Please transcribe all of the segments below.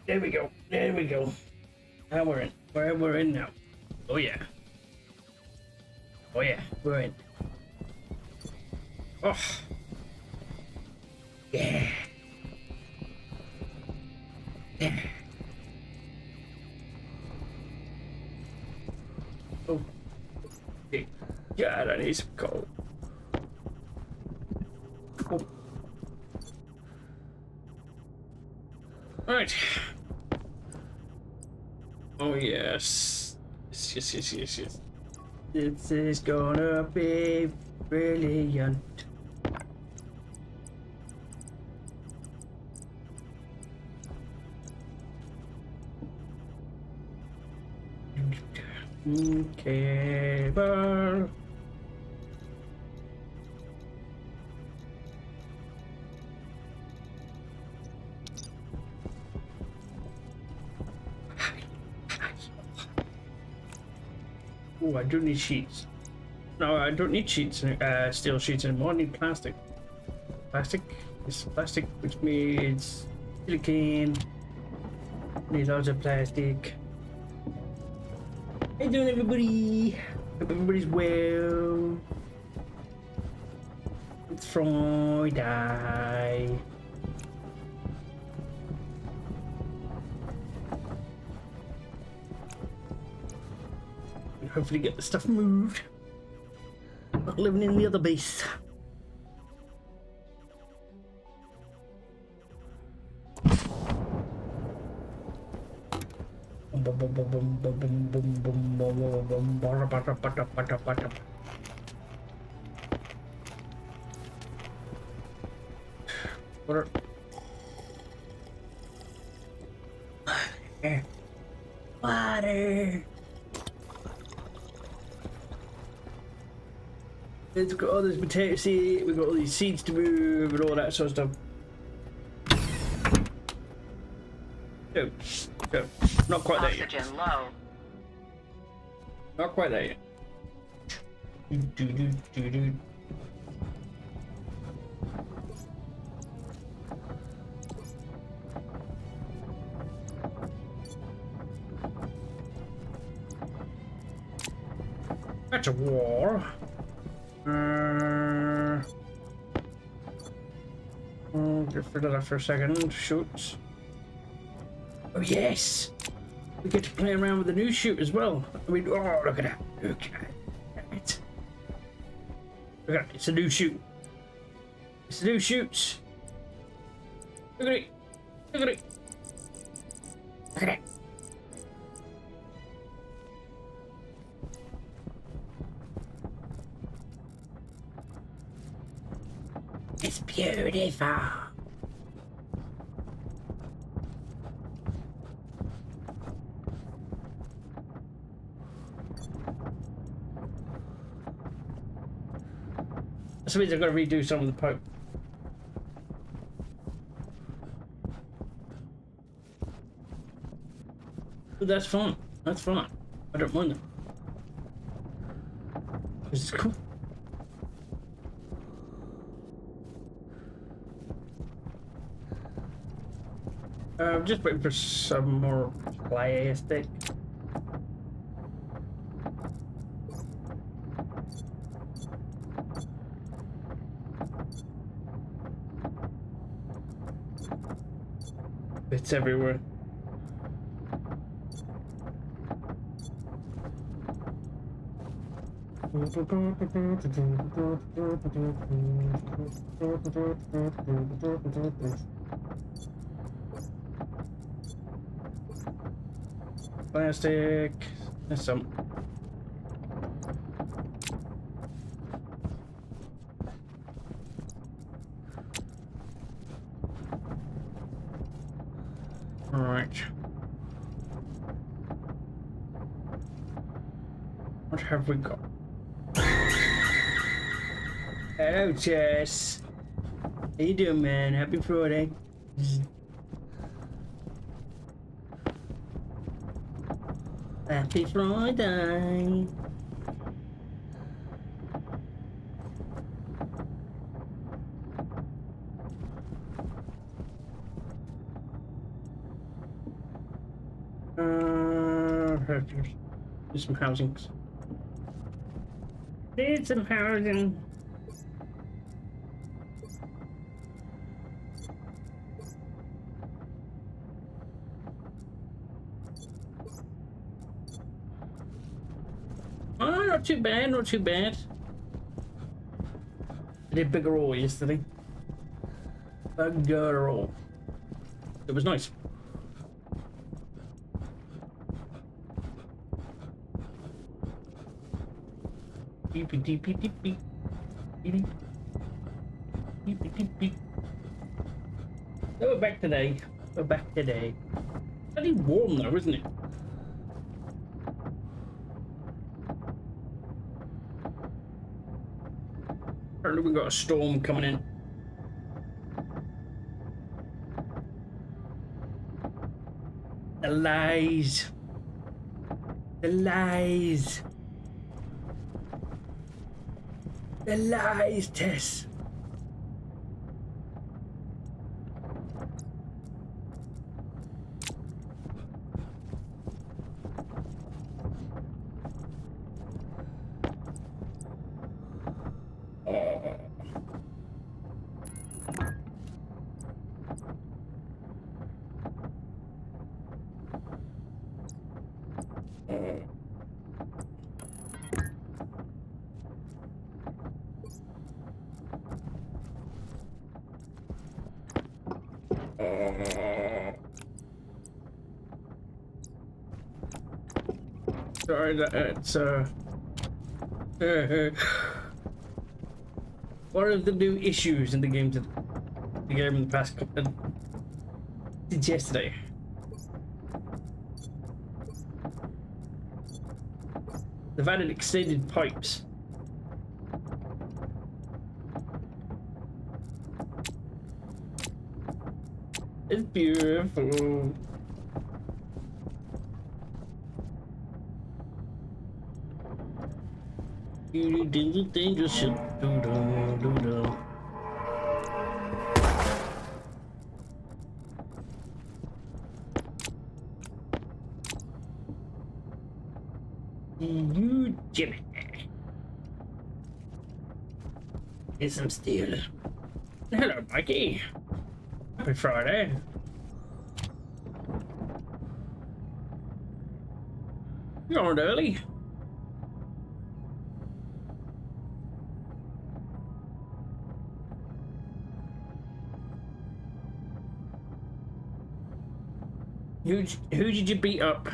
There we go. There we go. Now we're in. We're in now. Oh yeah. Oh yeah. We're in. Oh. Yeah. Yeah. Oh. God, I need some coal. Oh. All right. Oh yes. Yes. This is gonna be brilliant. Cable. Oh, I do need sheets. No, I don't need sheets. Steel sheets anymore. I need plastic. Plastic. This is plastic, which means silicone. Need lots of plastic. How you doing, everybody? Hope everybody's well. It's Friday. Hopefully get the stuff moved. Not living in the other base. Water. Water. It's got all this potato seed, we've got all these seeds to move and all that sort of stuff. Go. Not quite there yet. Oxygen low. Not quite there yet. Do. That's a war. Get rid of that for a second. Chutes. Oh yes! We get to play around with the new chute as well. I mean, oh look at that! Look at it! Look at it! It's a new chute. It's a new chute. Look at it! Look at it! Look at it! It's beautiful. That means I've got to redo some of the pipe. But that's fine. That's fine. I don't mind it. This is cool. I'm just waiting for some more plastic. It's everywhere. Plastic. There's some. All right. What have we got? Hello, Chess. How you doing, man? Happy Friday. Happy Friday. Do some housing. Need some housing. Oh, not too bad, not too bad. I did bigger roll yesterday. Bigger roll. It was nice. Beep beep beep beep beep beep beep beep beep beep. So we're back today. We're back today. Bloody warm though, isn't it? Apparently we got a storm coming in. The lies. The lies. The lies, Tess. Sorry, it's one of the new issues in the game in the past couple since yesterday. They've added extended pipes. It's beautiful. Dangerous shit. Do-do-do-do. You Jimmy. Here's some steel. Hello, Mikey. Happy Friday. You aren't early. Who did you beat up?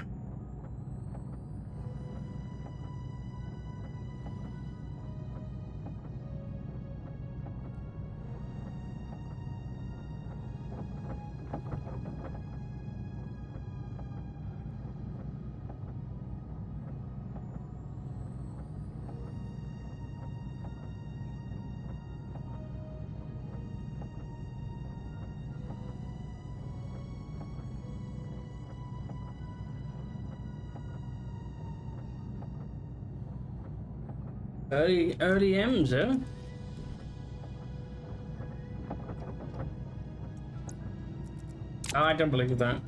Early M's, huh? I don't believe that.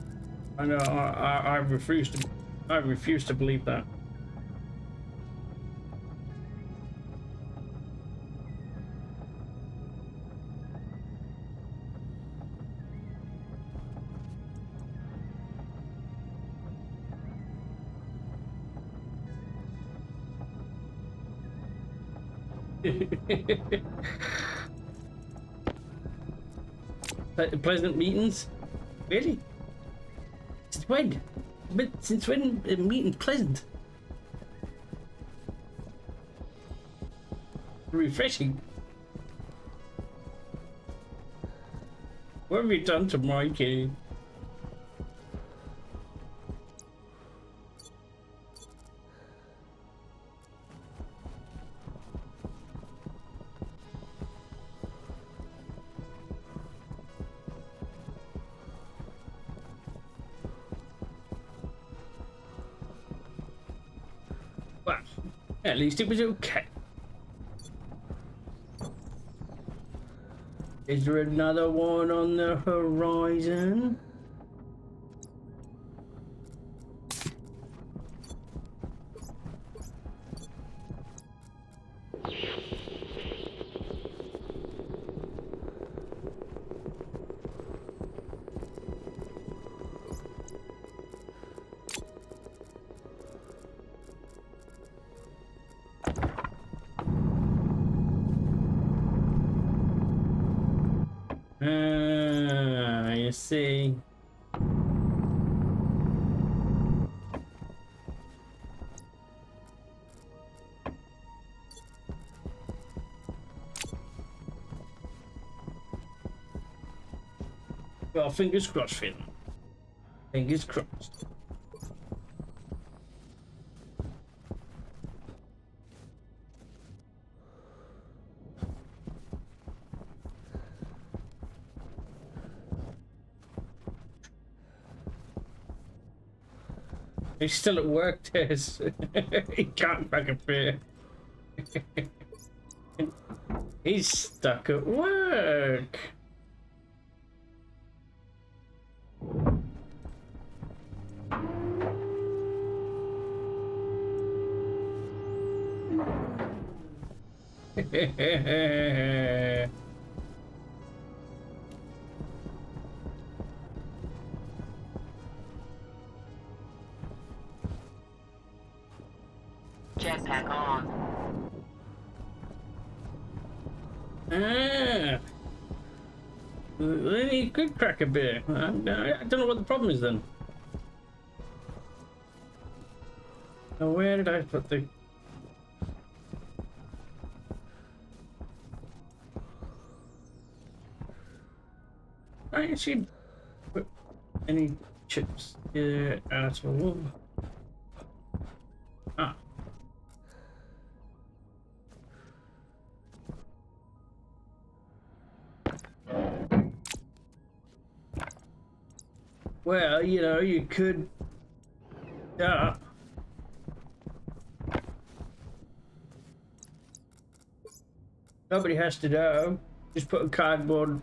I know. I refuse to. I refuse to believe that. Pleasant meetings? Really? Since when? But since when are meetings pleasant? Refreshing. What have you done to my kid? Well, at least it was okay. Is there another one on the horizon? You see. Well, fingers crossed, Finn. Fingers crossed. He's still at work, Tess. He can't crack a beer. He's stuck at work. Jetpack on. Then he could crack a beer. I don't know what the problem is then. Now, where did I put the... I actually put any chips here at all. Ah. Well, you know, you could... Nobody has to know. Just put a cardboard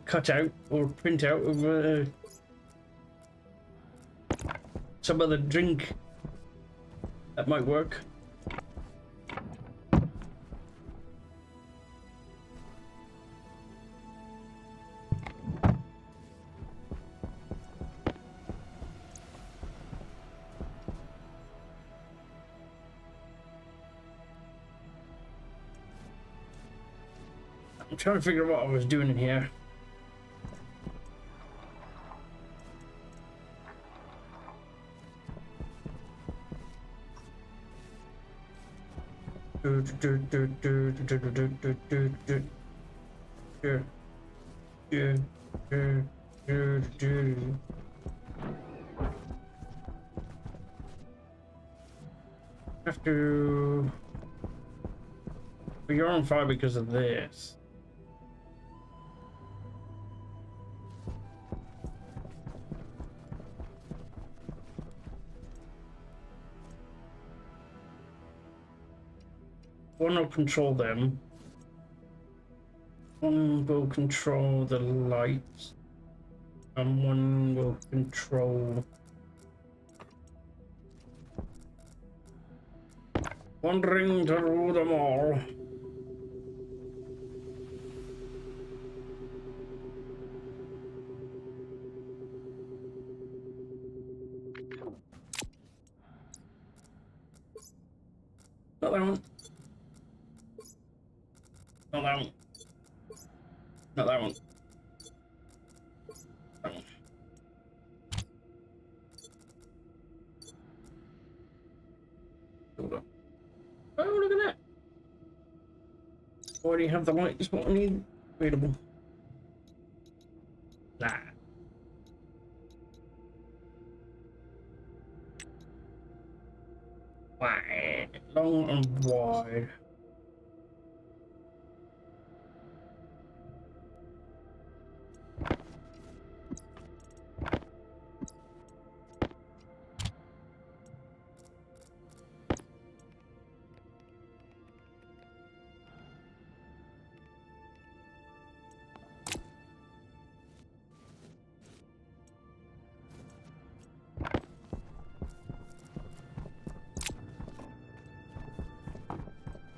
cutout or printout of some other drink that might work. I'm trying to figure out what I was doing in here. Have to... You're on fire because of this. One will control them. One will control the lights. And one will control... Wandering through them all. Not that one. Not that one. Not that one. That one. Hold on. Oh, look at that. Already have the lights what I need available. Nah. Wide. Long and wide.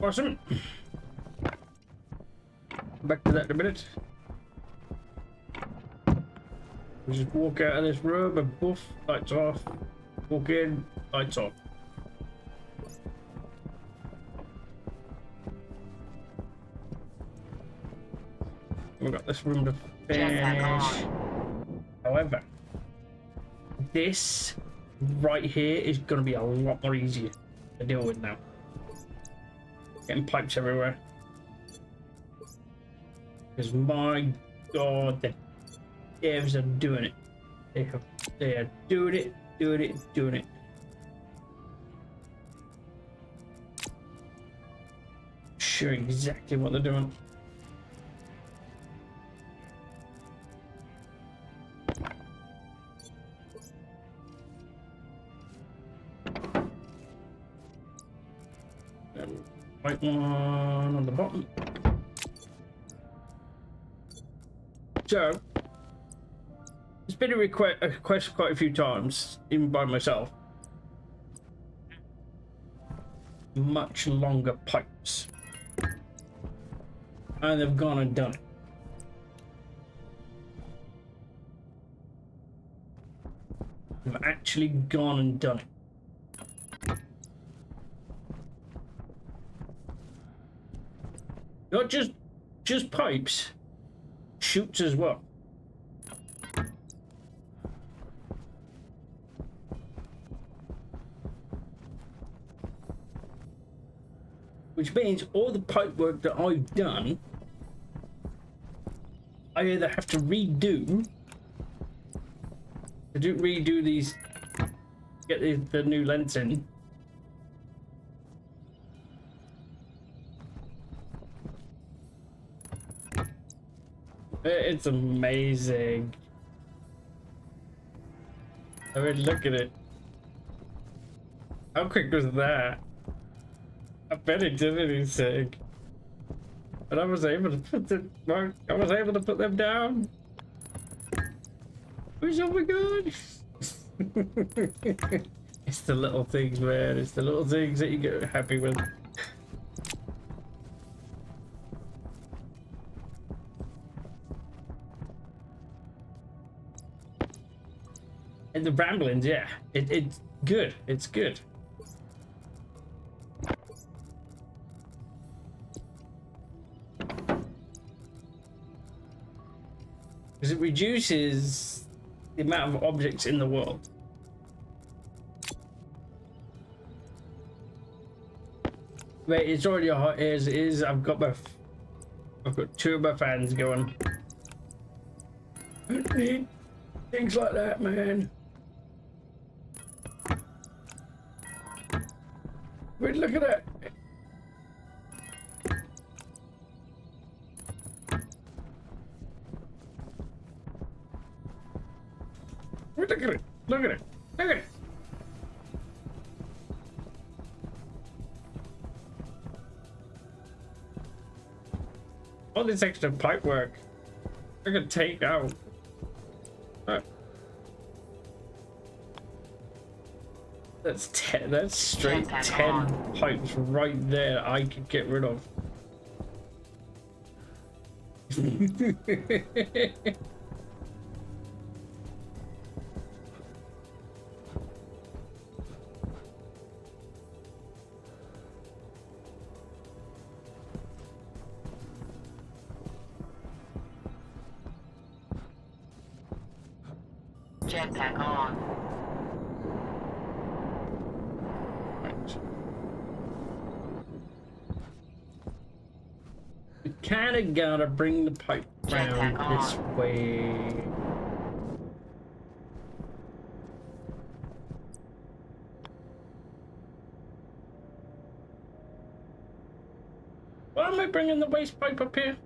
Awesome. Back to that in a minute. We just walk out of this room and poof, lights off. Walk in, lights off. We've got this room to Jetpack finish. However, this right here is going to be a lot more easier to deal with now. Getting pipes everywhere. Because my god, the devs are doing it. They are doing it, doing it. Sure exactly what they're doing. White one on the bottom. So, it's been a request quite a few times, even by myself. Much longer pipes. And they've gone and done it. They've actually gone and done it. Not just pipes, chutes as well. Which means all the pipe work that I've done, I either have to redo these, get the new lens in. It's amazing. I mean, look at it. How quick was that? I bet it did anything. But I was able to put them. I was able to put them down. Oh my god! It's the little things, man. It's the little things that you get happy with. And the ramblings, yeah, it's good. It's good. Because it reduces the amount of objects in the world. But it's already hot as it is. I've got two of my fans going. I need things like that, man. Wait, look at that. Look at it. Look at it. Look at it. All this extra pipe work I could take out. That's 10. That's straight 10 pipes right there I could get rid of. Jetpack on. We kinda gotta bring the pipe round this way. Why am I bringing the waste pipe up here?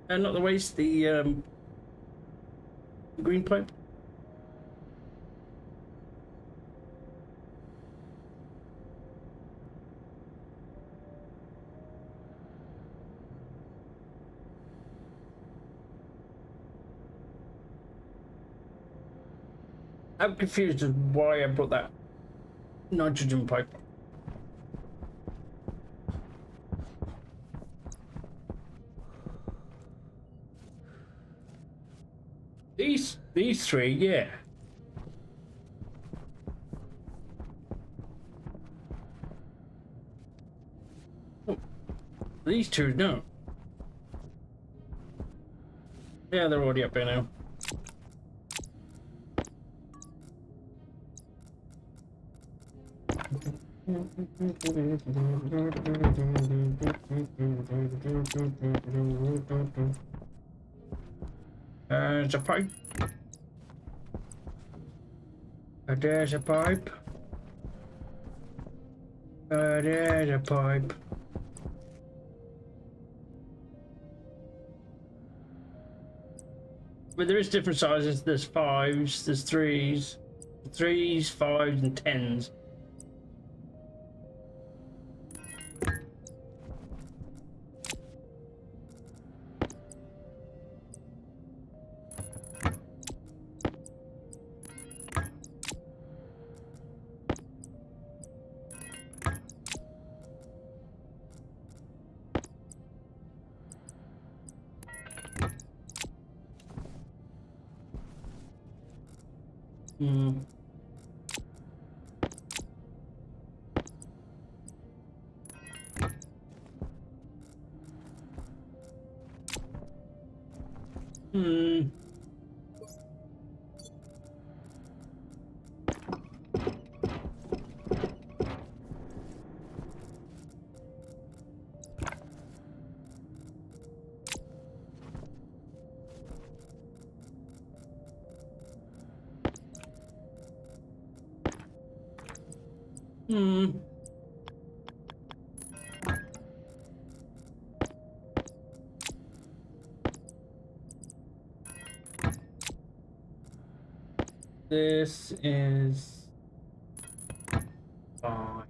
And not the waste, the green pipe? I'm confused as why I brought that nitrogen pipe. These three, yeah. Oh, these two, no. Yeah, they're already up there now. There's a pipe. There's a pipe. There's a pipe. But there is different sizes. There's fives, there's threes, fives, and tens. Hmm. Hmm. Hmm. This is fine.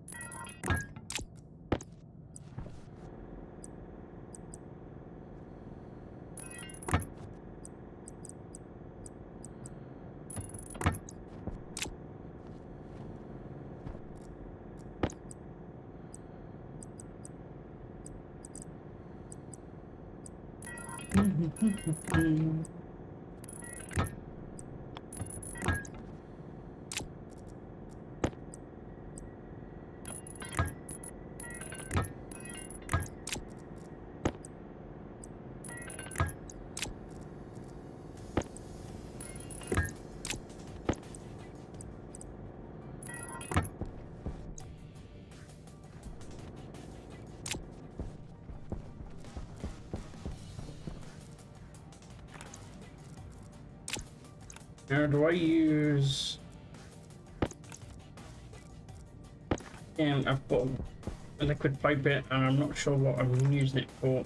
Now, do I use? And I've got a liquid pipe bit, and I'm not sure what I'm using it for.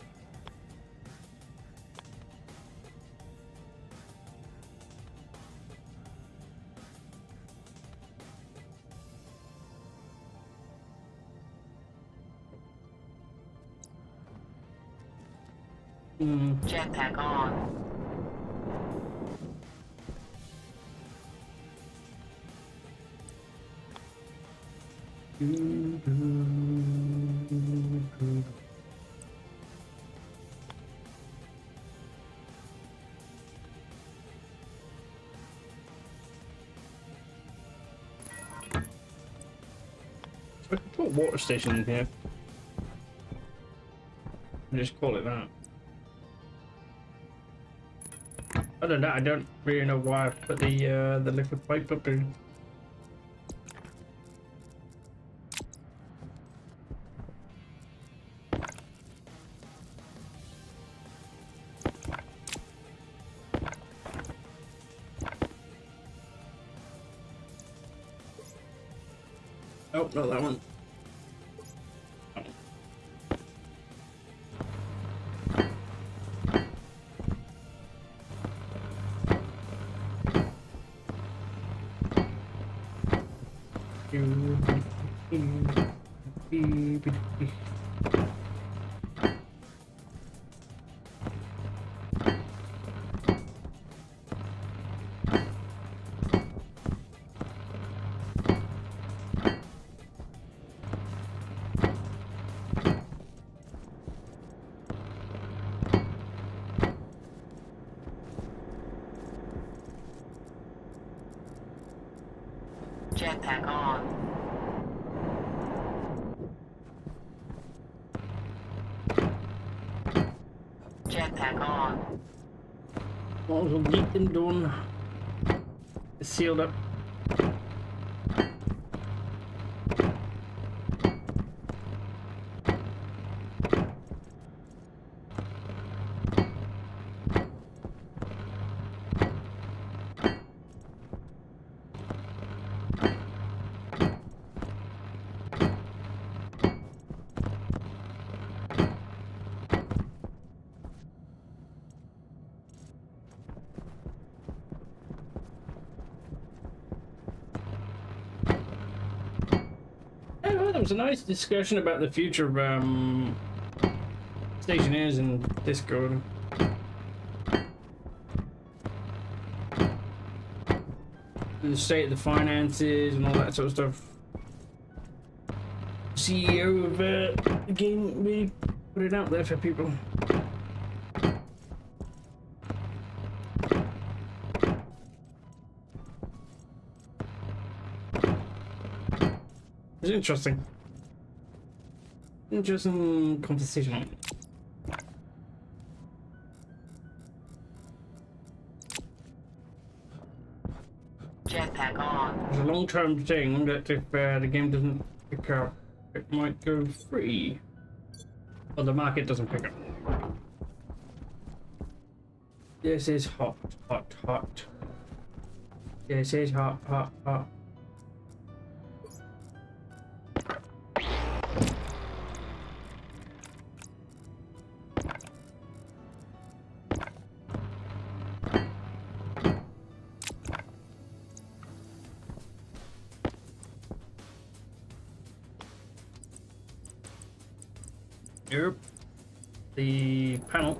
Hmm. Jetpack on. I could put a water station in here. And just call it that. Other than that, I don't really know why I put the liquid pipe up in. Oh, not that one. Jetpack on. Jetpack on. Might as well get them done. It's sealed up. There was a nice discussion about the future of Stationeers and Discord. The state of the finances and all that sort of stuff. CEO of the game really put it out there for people. It's interesting. Interesting conversation. Jetpack on. It's a long-term thing that if the game doesn't pick up, it might go free. Or the market doesn't pick up. This is hot, hot, hot. This is hot, hot, hot. Yep. The panel.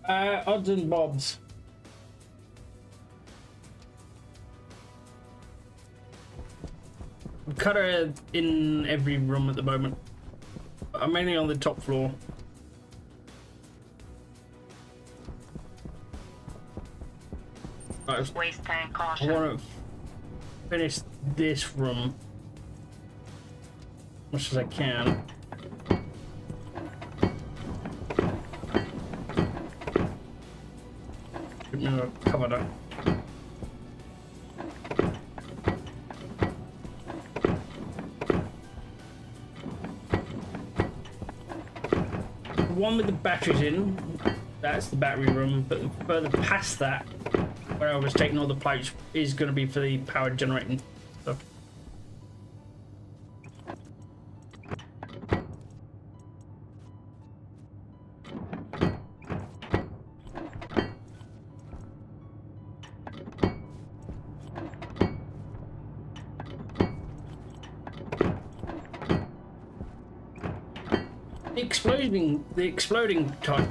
Odds and bobs. Cut her in every room at the moment. I'm mainly on the top floor. Waste tank I caution. want to finish this room as much as I can. Keep me covered up. The one with the batteries in, that's the battery room, but further past that, where I was taking all the plates, is going to be for the power generating stuff. The exploding type.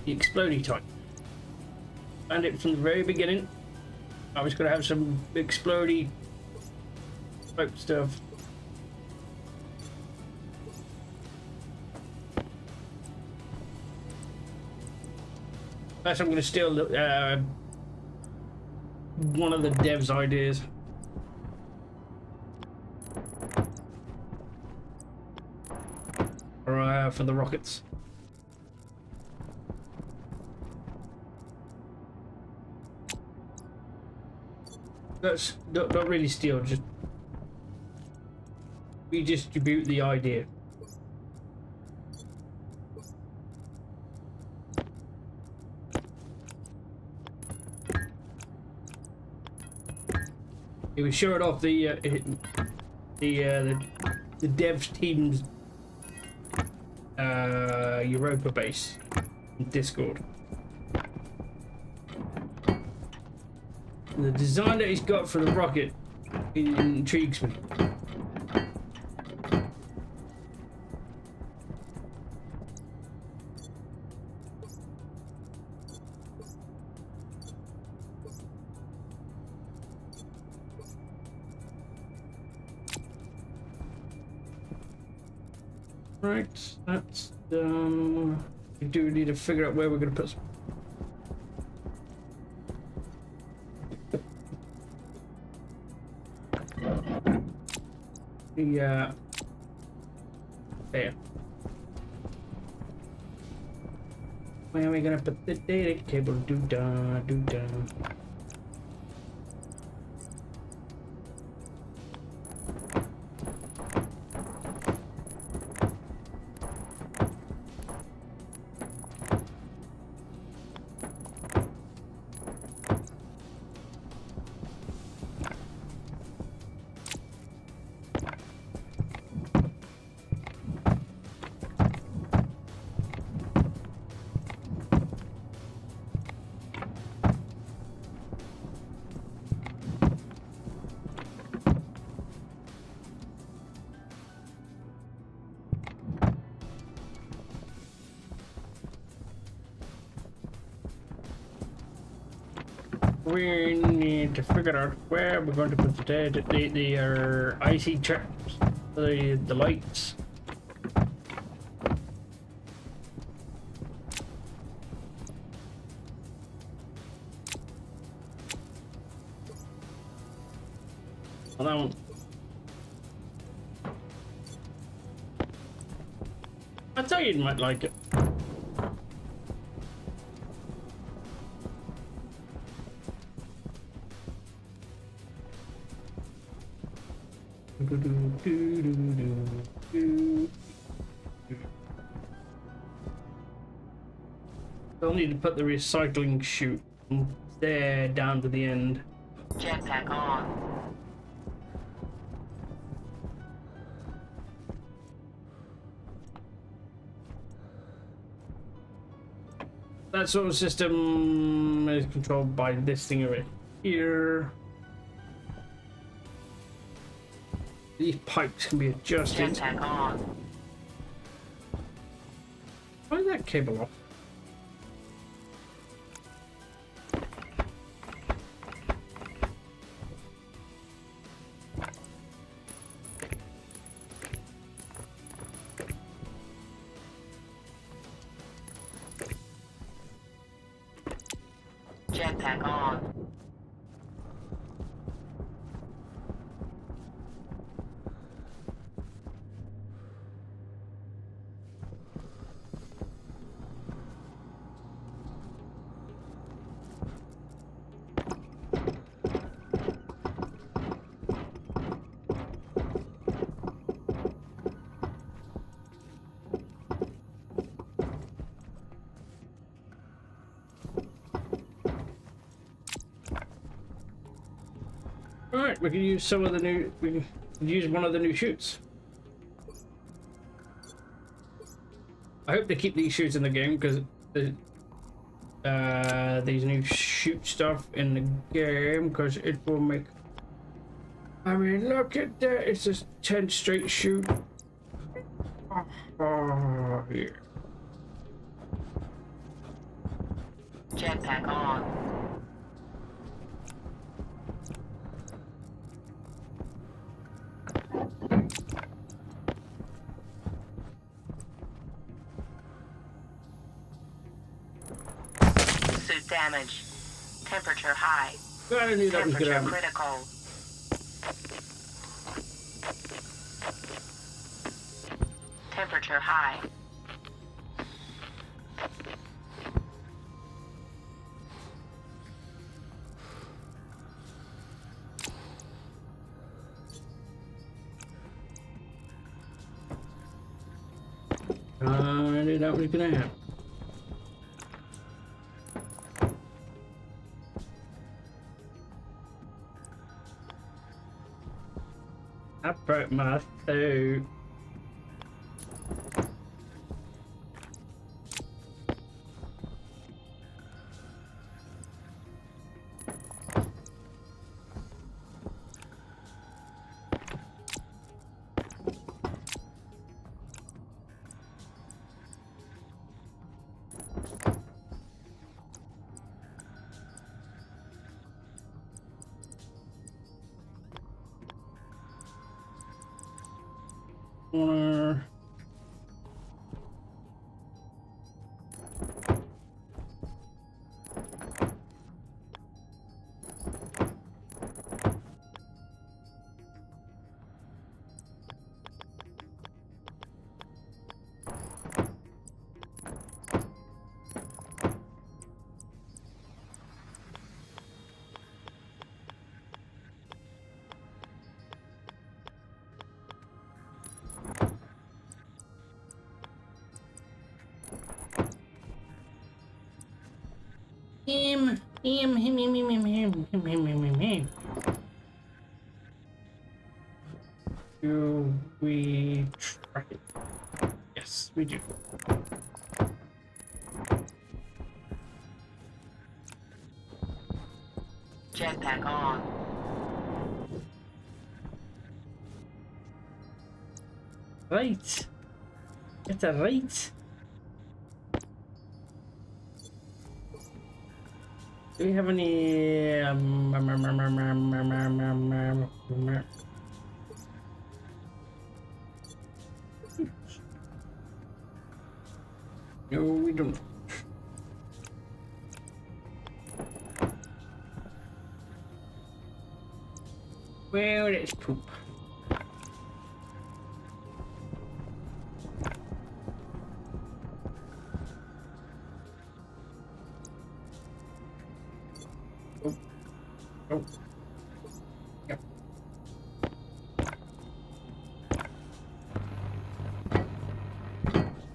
The exploding type. Planned it from the very beginning. I was going to have some explodey smoke stuff. First, I'm going to steal one of the devs' ideas. For the rockets. That's not really steal, just redistribute the idea. It was showing off the devs team's Europa base in Discord. The design that he's got for the rocket intrigues me. Right, that's done. We do need to figure out where we're going to put some. the there. Where are we gonna put the data cable? Do-da. We need to figure out where we're going to put the IC chips, the lights. Well, that one. I thought you might like it. They'll need to put the recycling chute there down to the end. Jetpack on. That sort of system is controlled by this thing over here. These pipes can be adjusted. Jetpack on. Why is that cable off? Jetpack on. Alright, we can use some of the new. We can use one of the new chutes. I hope they keep these chutes in the game because these new chute stuff in the game because it will make. I mean, look at that! It's just 10 straight chute. Oh, yeah. Jetpack on. Suit damage. Temperature high. I knew that was gonna Temperature happen. critical. Temperature high. I knew that was gonna happen. I broke my suit. Corner. Him. Do we track it? Yes, we do. Jetpack on. Right. Get that right. Do we have any no, we don't. Well, let's poop. Oh. Oh. Yep.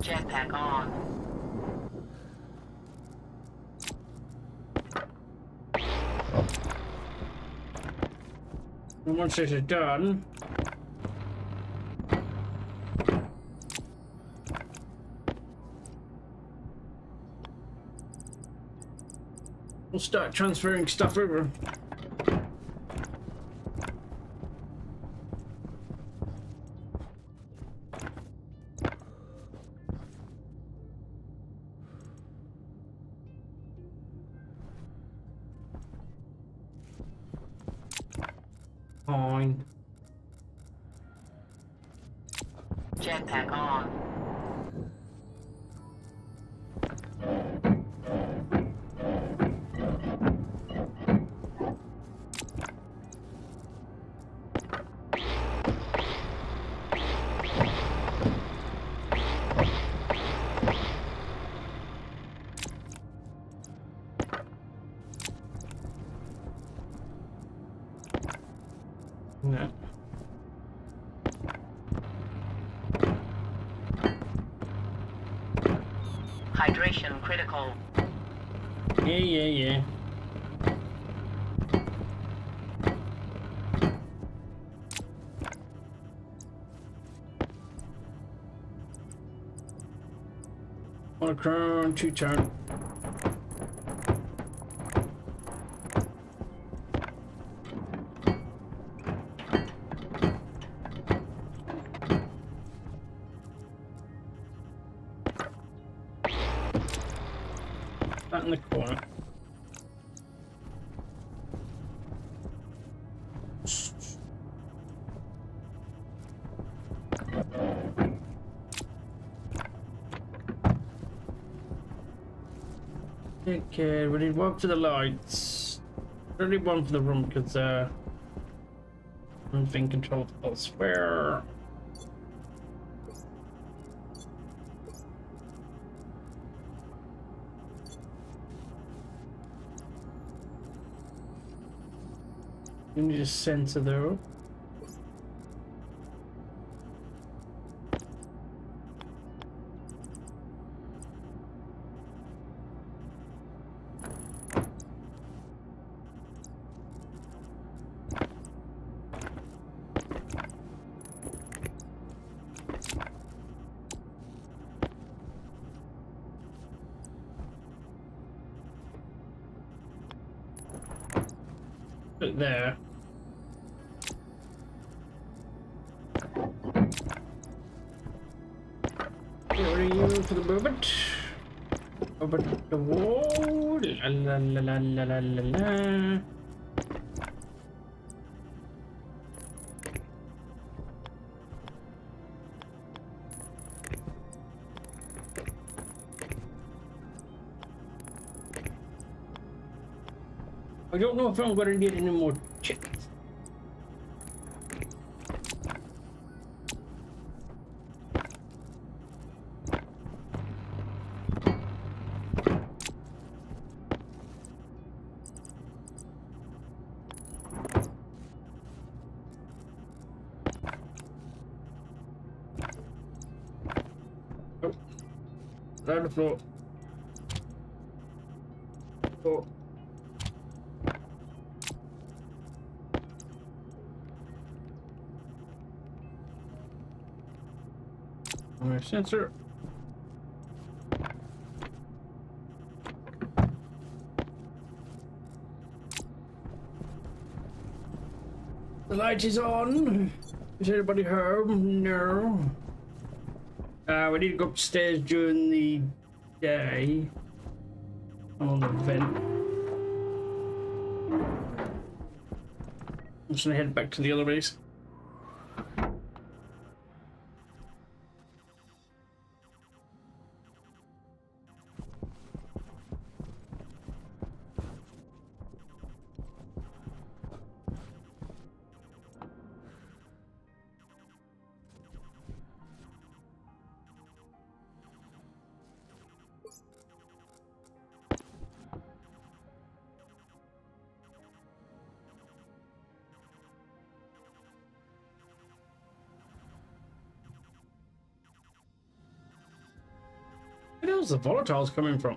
Jetpack on. And once this is done, we'll start transferring stuff over. Fine. Jetpack on. No. Hydration critical. Yeah. One crown, 2 turn. That in the corner. Okay, we need one for the lights. Only one for the room because I'm being controlled elsewhere. You need a sensor though. Put it there. Where are you for the moment? Over the wall. La la la la la la la. I don't know if I'm going to need any more chickens. Oh, down the floor. Oh. Sensor. The light is on. Is anybody home? No. We need to go upstairs during the day. I'm on the vent. I'm just gonna head back to the other base. Where else the volatiles coming from?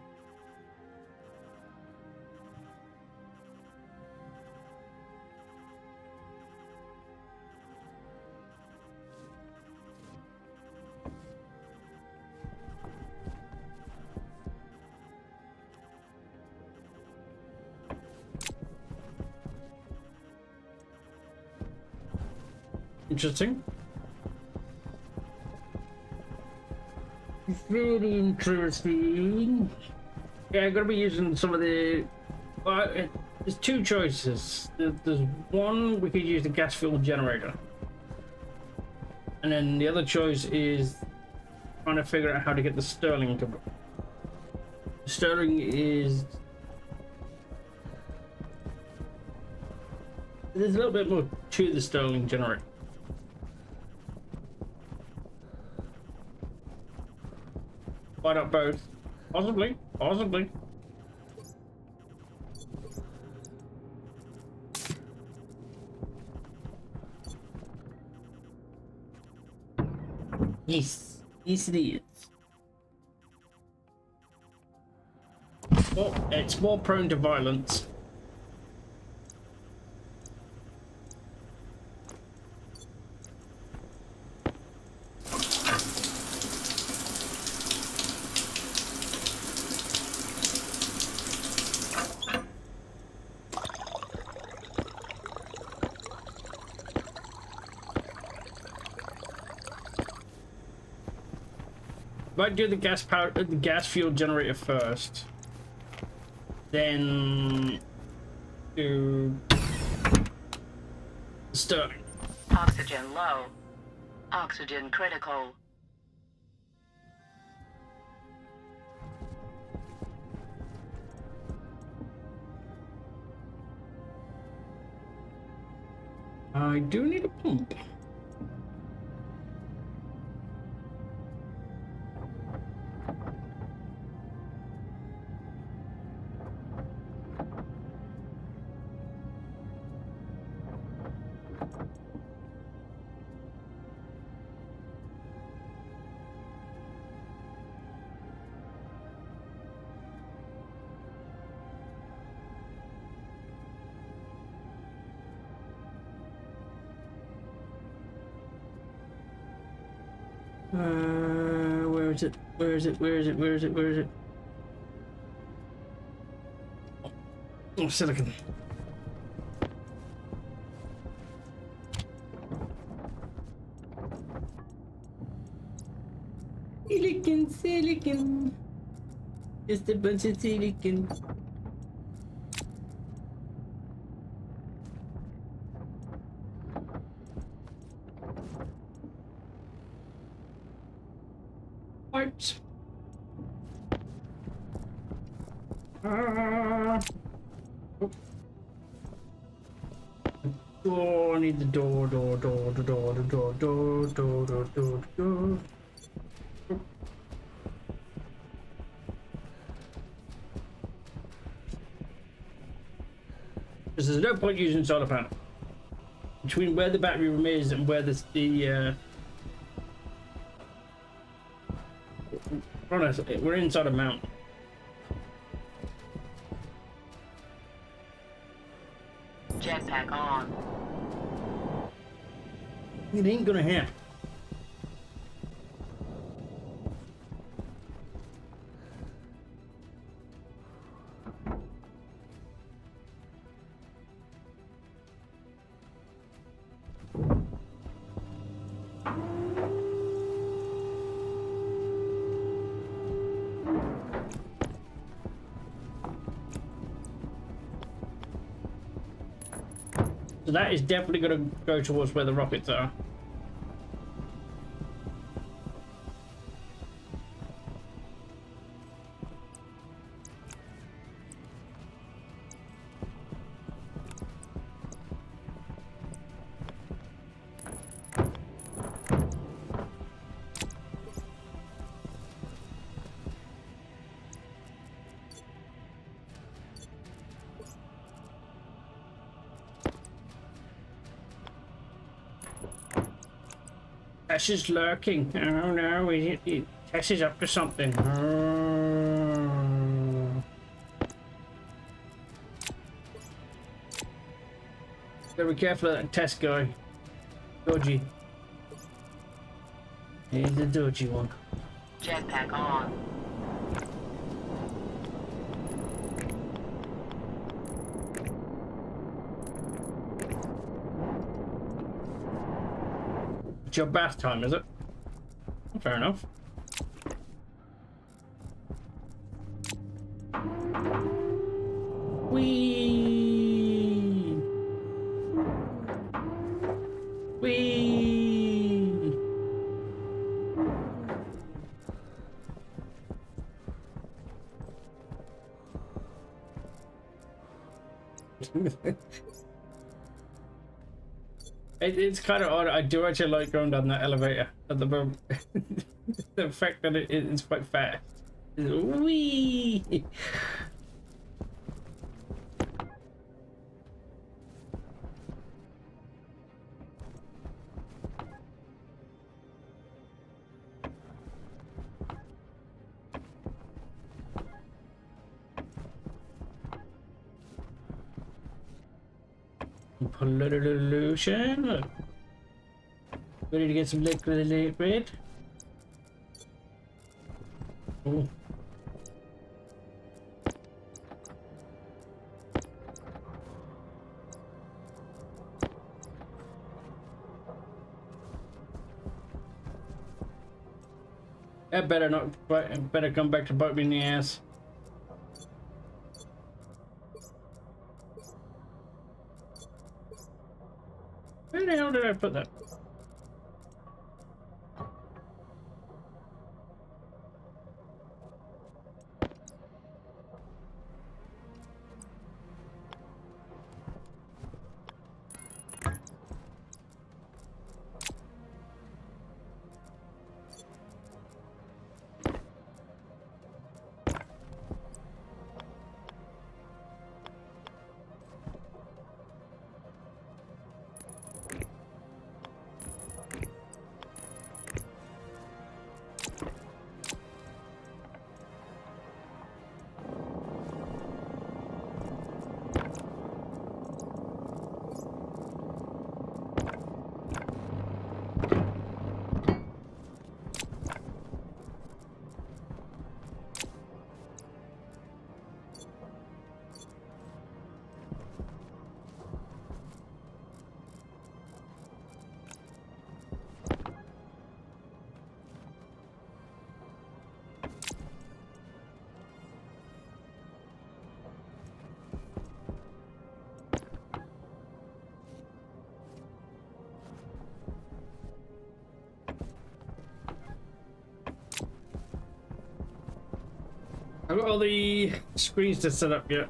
Interesting. Very interesting. Yeah, I'm gonna be using some of the. There's two choices. There's one, we could use the gas fuel generator, and then the other choice is trying to figure out how to get the Sterling to. Sterling is. There's a little bit more to the Sterling generator. Why not both? Possibly. Possibly. Yes. Yes, it is. Well, it's more prone to violence. If I do the gas fuel generator first, then do Sterling. Oxygen low. Oxygen critical. I do need a pump. Where is it? Where is it? Where is it? Where is it? Where is it? Oh, silicon. Silicon, silicon. Just a bunch of silicon. Pipes. Door, I need the door. Because there's no point using solar panel. Between where the battery room is and where we're inside a mountain. Jetpack on. It ain't gonna happen. So that is definitely going to go towards where the rockets are. Tess is lurking. Oh no, Tess is up to something. Gotta be careful of that Tess guy. Dodgy. He's the dodgy one. Jetpack on. It's your bath time, is it? Fair enough. Whee! Whee! It's kind of odd. I do actually like going down that elevator at the moment. The fact that it's quite fast. Whee! Pollution. Ready to get some liquid. Oh. That better not. Better come back to bite me in the ass. Where the hell did I put that? I've got all the screens to set up yet.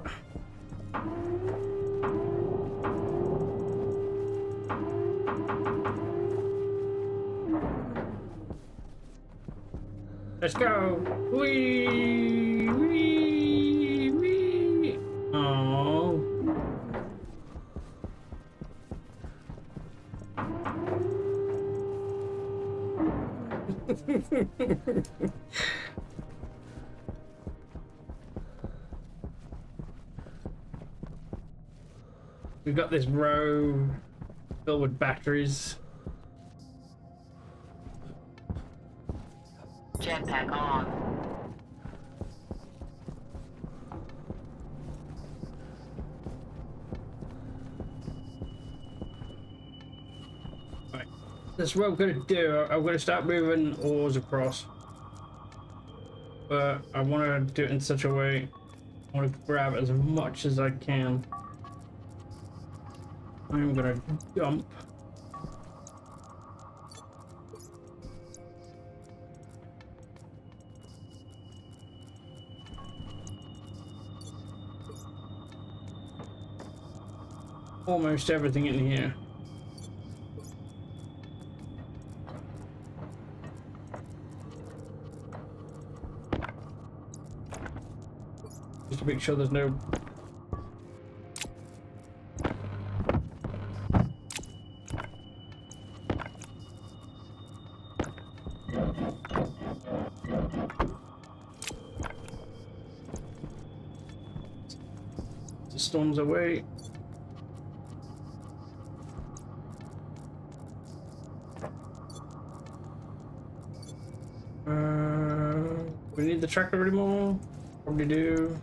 Let's go! Wee! Wee! Wee! Oh. We've got this row filled with batteries. Jetpack on. Right. That's what I'm gonna do. I'm gonna start moving ores across. But I want to do it in such a way. I want to grab as much as I can. I'm gonna dump. Almost everything in here. Just to make sure there's no the storms away. We need the tractor anymore? Probably do.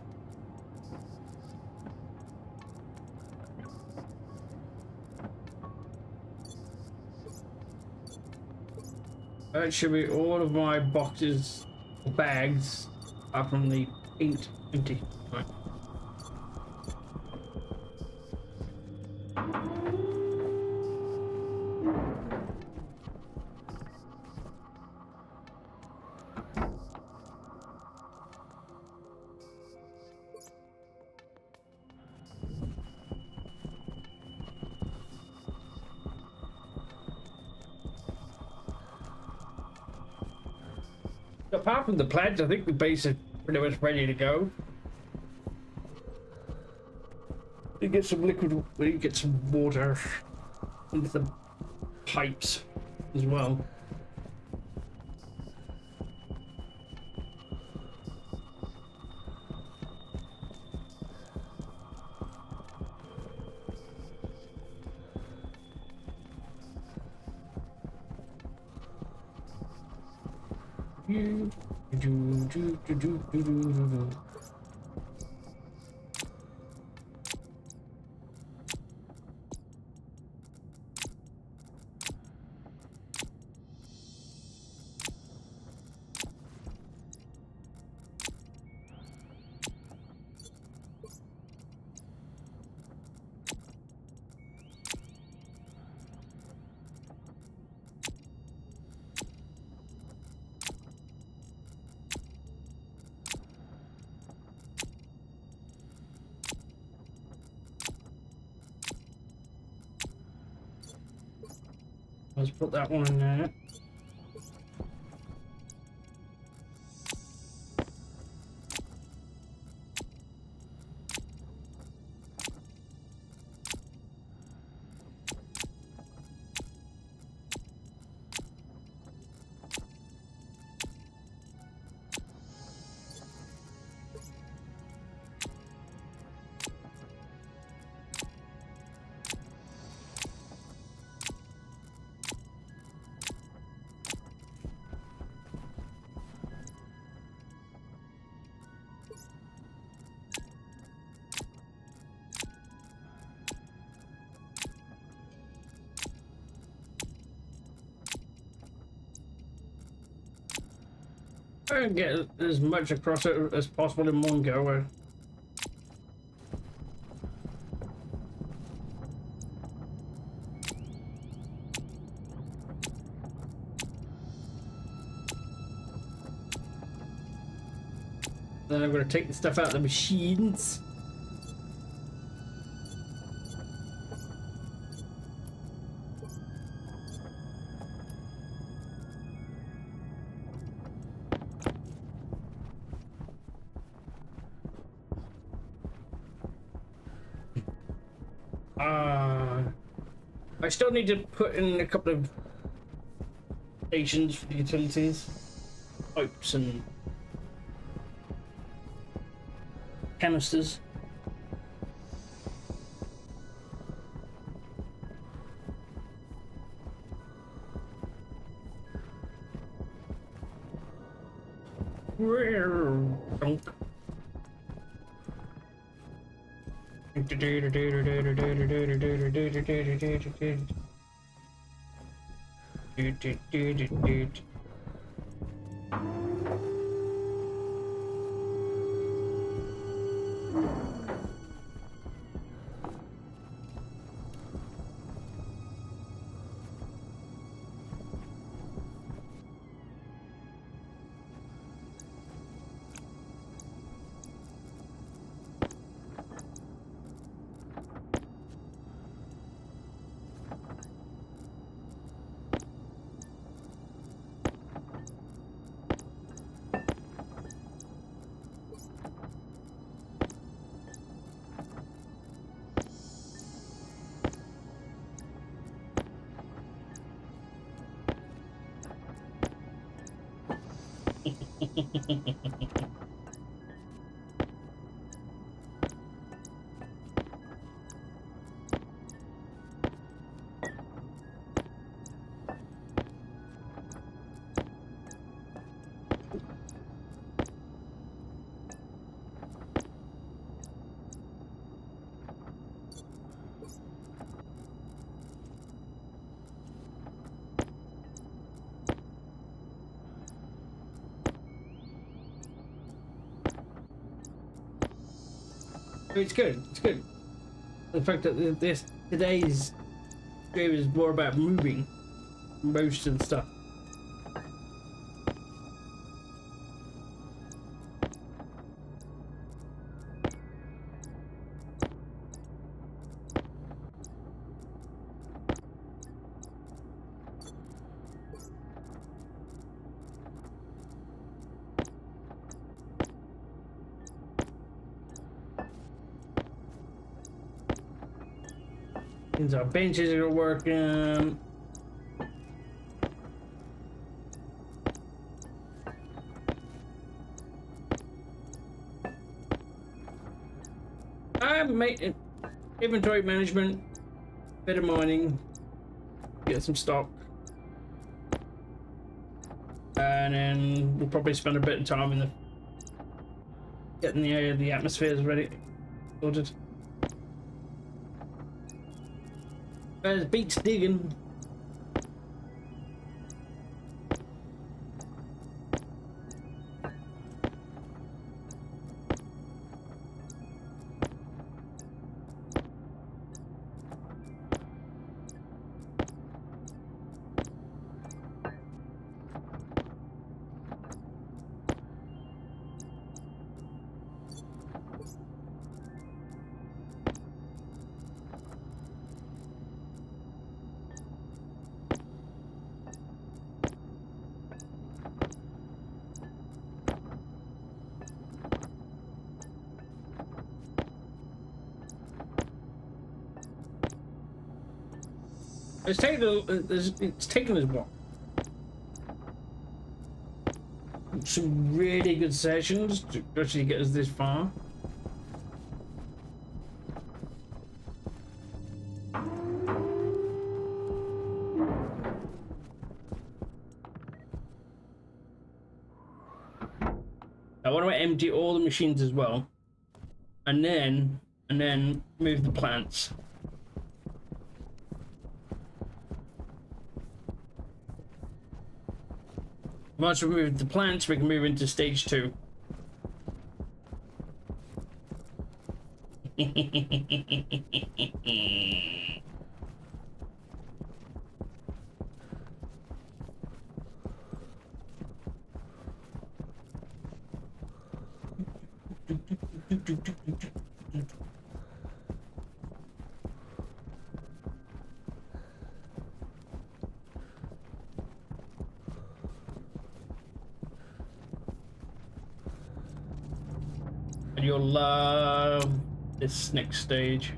That should be all of my boxes, bags, apart from the paint empty. Right. Apart from the pledge, I think the base is pretty much ready to go. You get some liquid, you get some water into the pipes as well. Let's put that one in there. Try and get as much across it as possible in one go. Then I'm going to take the stuff out of the machines. I still need to put in a couple of stations for the utilities, pipes and canisters. Dunk. Do, do, do, do, do. It's good. It's good. The fact that this today's game is more about moving most of the stuff. Our benches are working. Inventory management, bit of mining, get some stock, and then we'll probably spend a bit of time in the getting the atmospheres ready, sorted. There's beats digging. It's taken us what? Some really good sessions to actually get us this far. I want to empty all the machines as well, and then move the plants. Once we move the plants, we can move into stage 2. And you'll love this next stage.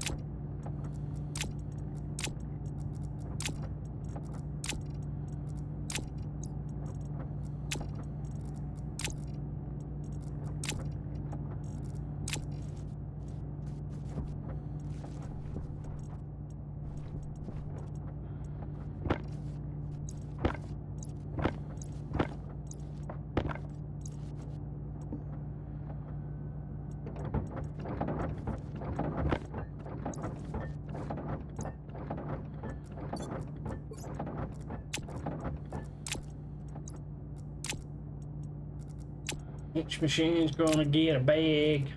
Which machine's gonna get a bag?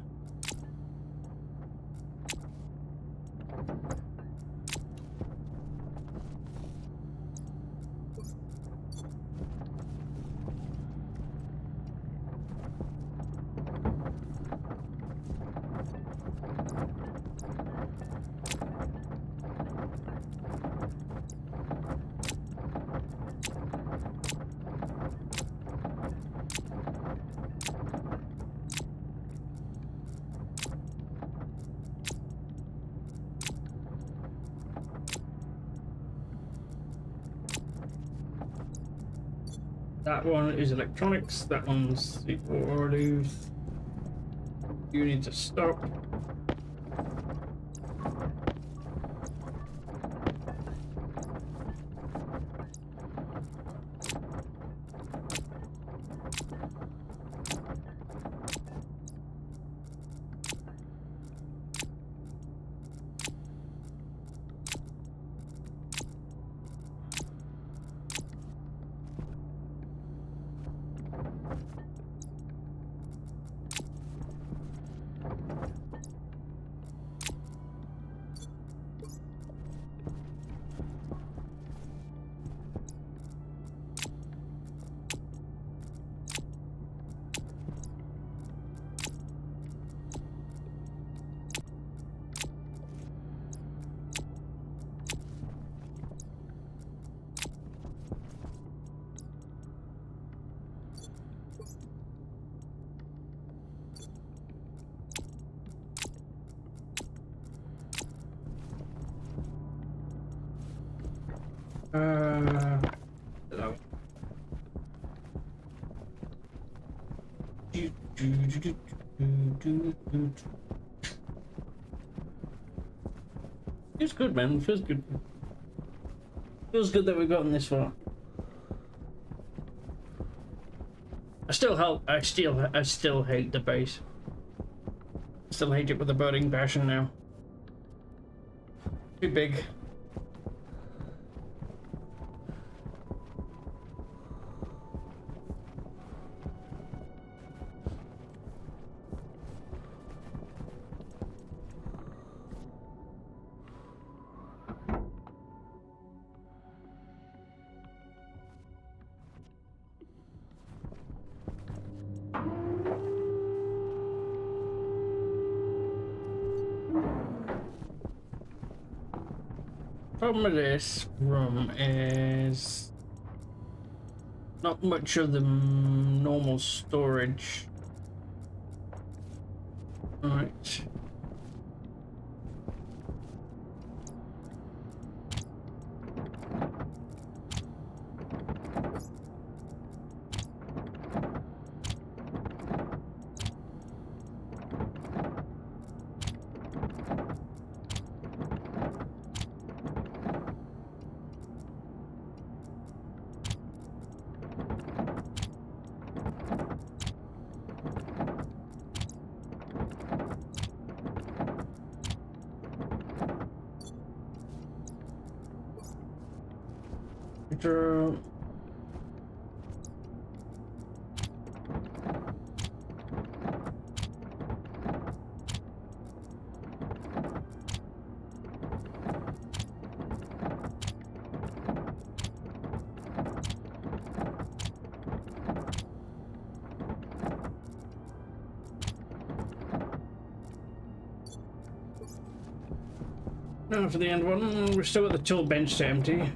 That one is electronics, that one's the automotive. You need to stop. Hello. Feels good, man. Feels good. Feels good that we've gotten this far. I still hate the base. I still hate it with a burning passion now. Too big. Problem with this room is not much of the normal storage. Right. True. Now for the end one, we're still at the tool bench to empty.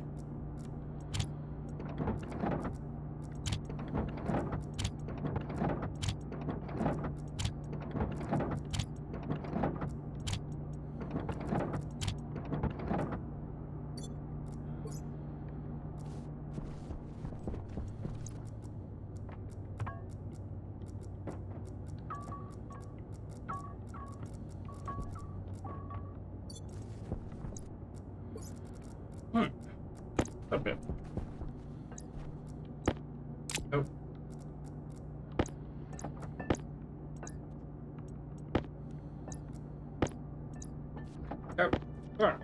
Okay. Oh. Oh. Oh.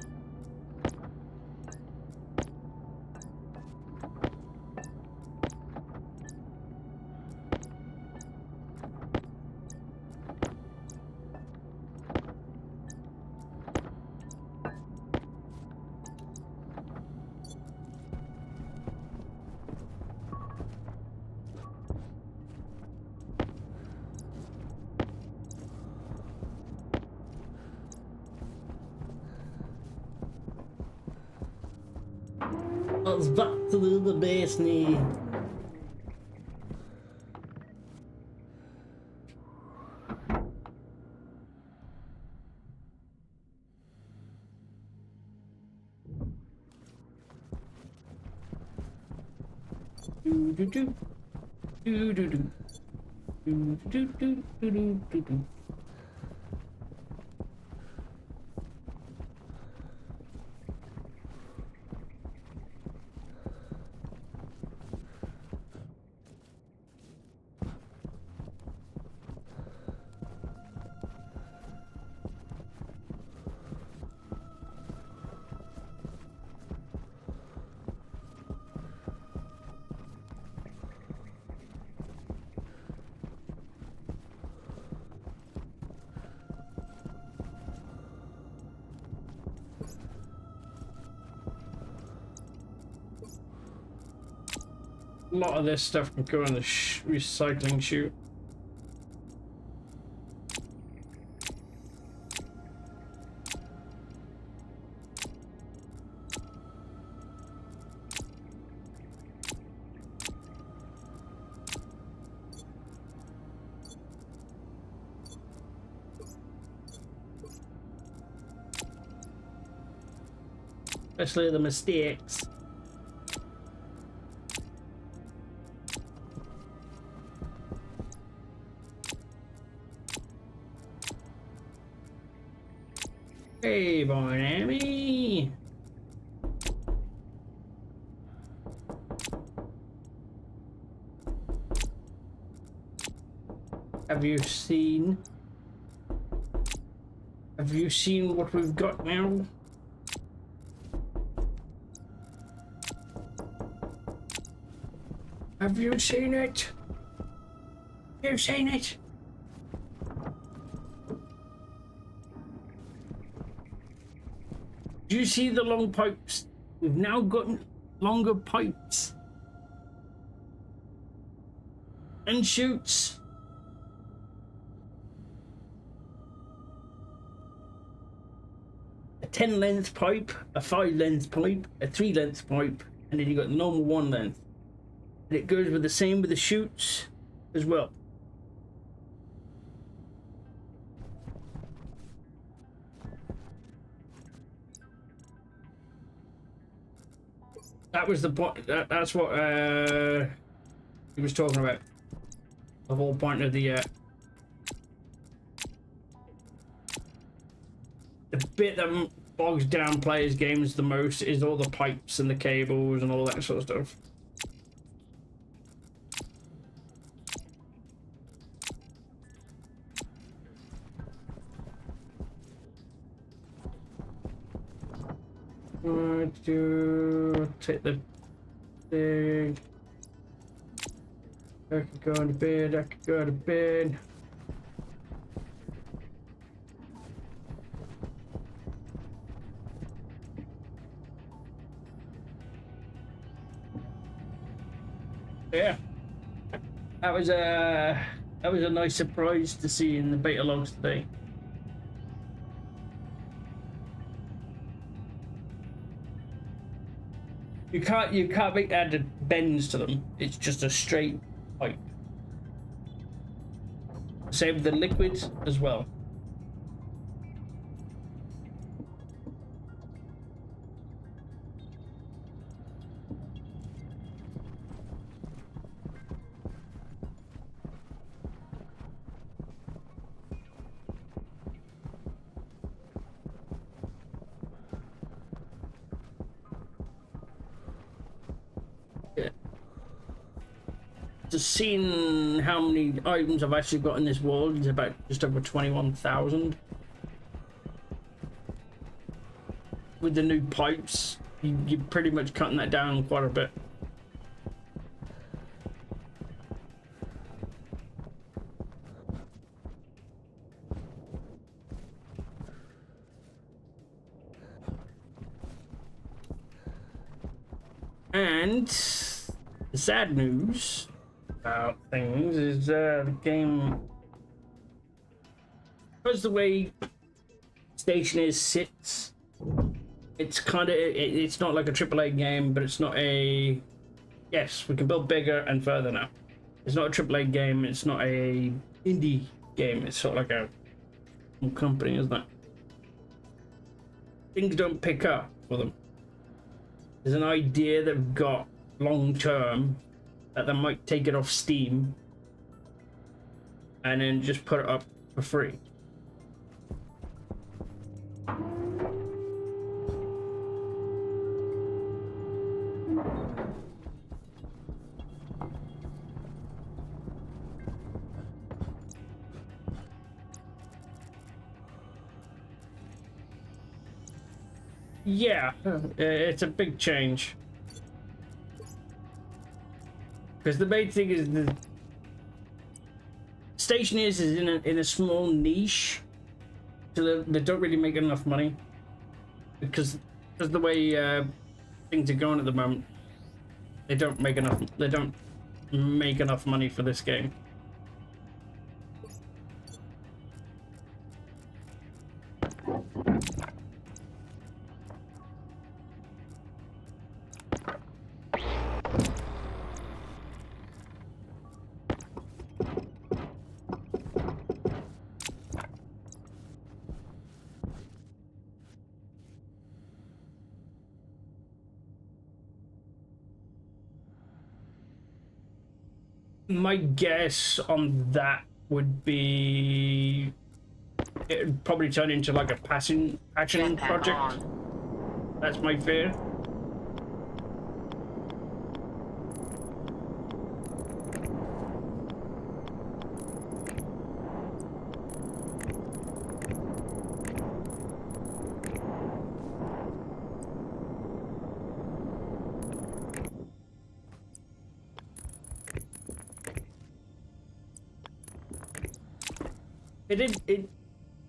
Let's back to the base knee. Do do do do do do do do do do do do. A lot of this stuff can go in the recycling chute. Especially the mistakes. Hey, Barnamy. Have you seen what we've got now? Have you seen it? You've seen it? Do you see the long pipes? We've now got longer pipes and chutes. A 10 length pipe, a 5 length pipe, a 3 length pipe, and then you got the normal 1 length. And it goes with the same with the chutes as well. That was the point. That's what he was talking about. The whole point of the bit that bogs down players' games the most is all the pipes and the cables and all that sort of stuff. To take the thing. I could go to bed. I could go to bed. Yeah, that was a nice surprise to see in the beta logs today. You can't make added bends to them. It's just a straight pipe. Same with the liquids as well. Just seeing how many items I've actually got in this world is about just over 21,000. With the new pipes, you're pretty much cutting that down quite a bit. And the sad news about things is the game, because the way Stationeers sits, it's kind of it's not like a AAA game, but it's not a yes. We can build bigger and further now. It's not a AAA game. It's not a indie game. It's sort of like a company, isn't it? Things don't pick up for them. There's an idea they've got long term that they might take it off Steam and then just put it up for free. Yeah, it's a big change. Because the main thing is the Stationeers is in a small niche, so they don't really make enough money because the way things are going at the moment, they don't make enough money for this game. My guess on that would be it would probably turn into like a passion project. That's my fear.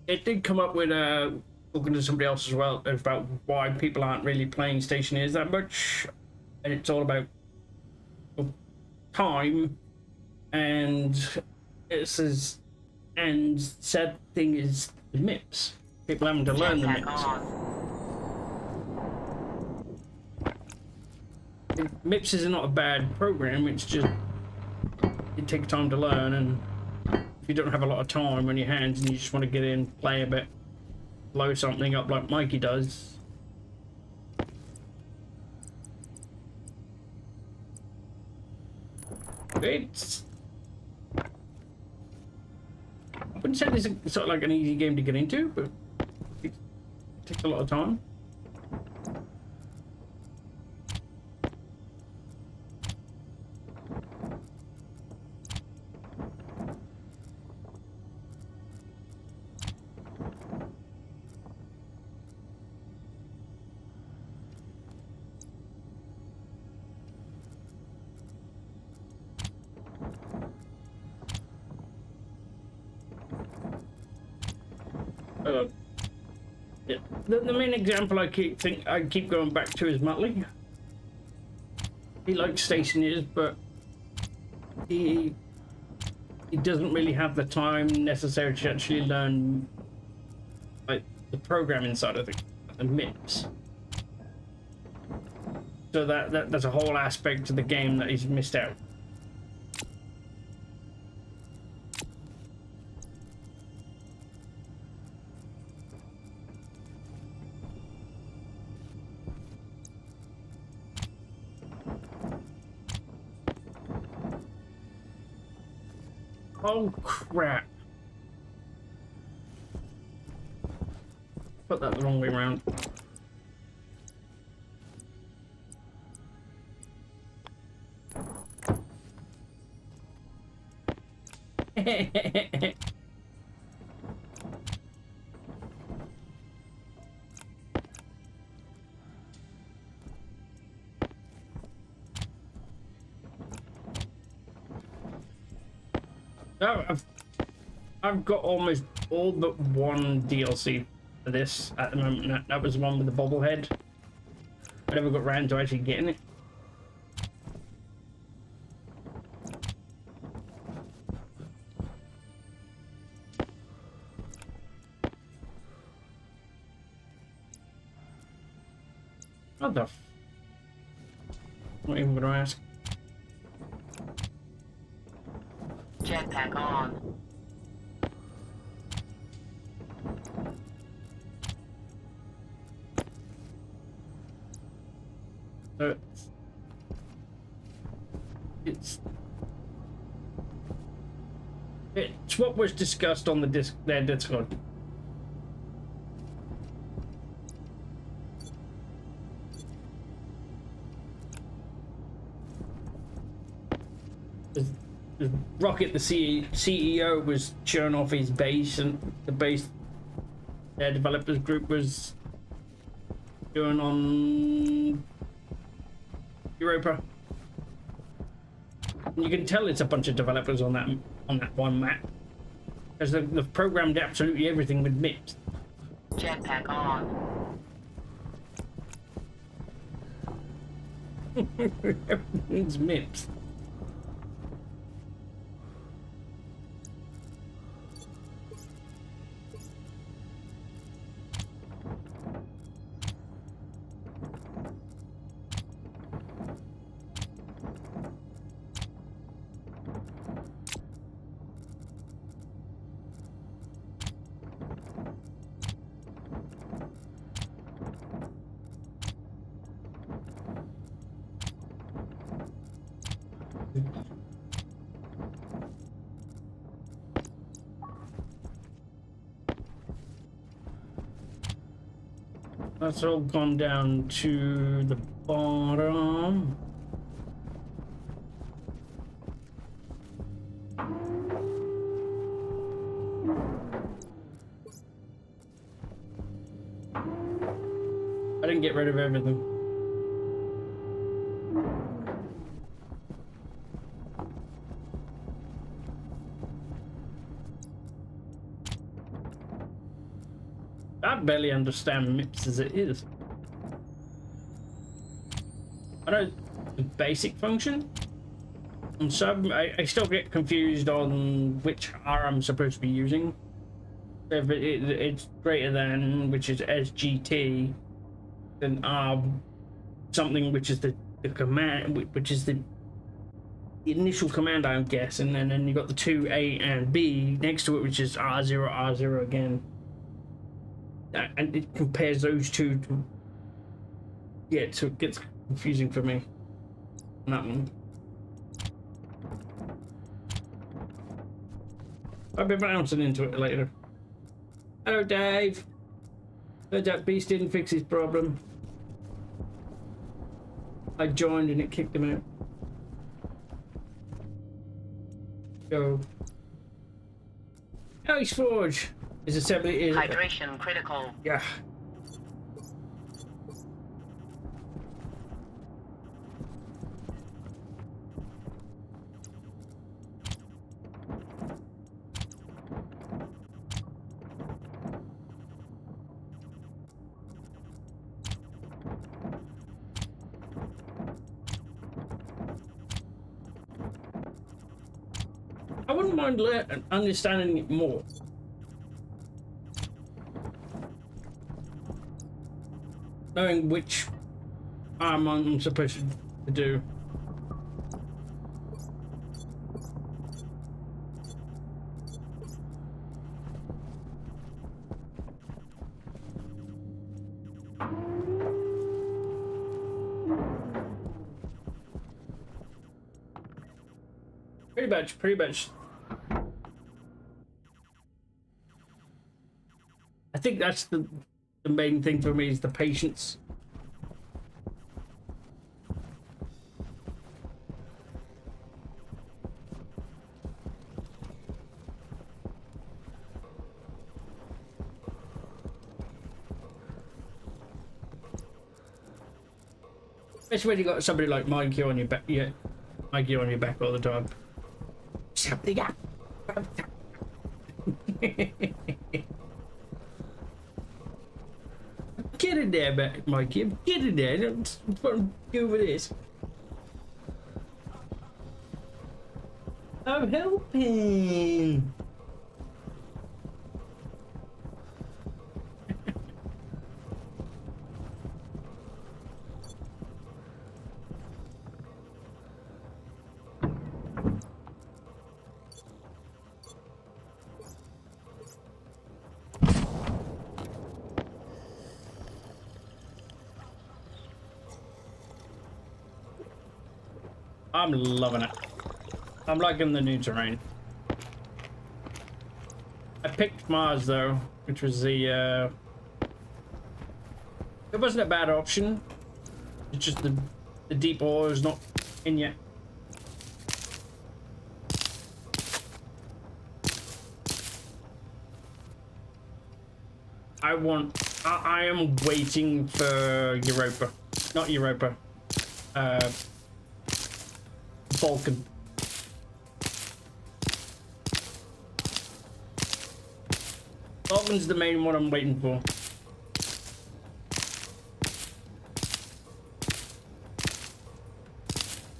It did come up with talking to somebody else as well about why people aren't really playing Stationeers that much, and it's all about time, and it says, and sad thing is the MIPS. People having to learn the MIPS. MIPS is not a bad program. It's just it takes time to learn, and if you don't have a lot of time on your hands and you just want to get in, play a bit, blow something up like Mikey does. It's... I wouldn't say this is sort of like an easy game to get into, but it takes a lot of time. Yeah. The main example I keep going back to is Muttley. He likes Stationeers, but he doesn't really have the time necessary to actually learn like the programming side of things, the MIPS. So that's a whole aspect of the game that he's missed out. Oh crap. Put that the wrong way around. No, I've got almost all but one DLC for this at the moment. That was the one with the bobblehead. I never got round to actually getting it. What the not even gonna ask. Jetpack on. So it's what was discussed on the Discord. Rocket, the CEO, was showing off his base, and the base their developers group was doing on Europa. And you can tell it's a bunch of developers on that one map, because they've programmed absolutely everything with MIPS. Jetpack on. Everything's MIPS. That's all gone down to the bottom. I didn't get rid of everything. I barely understand MIPS as it is. I know the basic function. And some, I still get confused on which R I'm supposed to be using. If it's greater than, which is SGT, then R something, which is the command, which is the initial command, I guess, and then you got the two A and B next to it, which is R0 again. And it compares those two to, yeah, so it gets confusing for me on that one. I'll be bouncing into it later. Hello, Dave. Heard that beast didn't fix his problem. I joined and it kicked him out. Go. Ice Forge. His assembly is Hydration critical. yeah. I wouldn't mind understanding it more. Knowing which arm I'm supposed to do. Pretty much. I think that's the main thing for me is the patience. Especially when you got somebody like Mikey on your back, yeah, Mikey on your back all the time. Something up. Get in there, Mikey. Get in there. That's what I'm doing with this. I'm helping. I'm loving it. I'm liking the new terrain. I picked Mars though, which was the it wasn't a bad option. It's just the deep ore is not in yet. I am waiting for Europa. Not Europa. Vulcan. Vulcan's the main one I'm waiting for.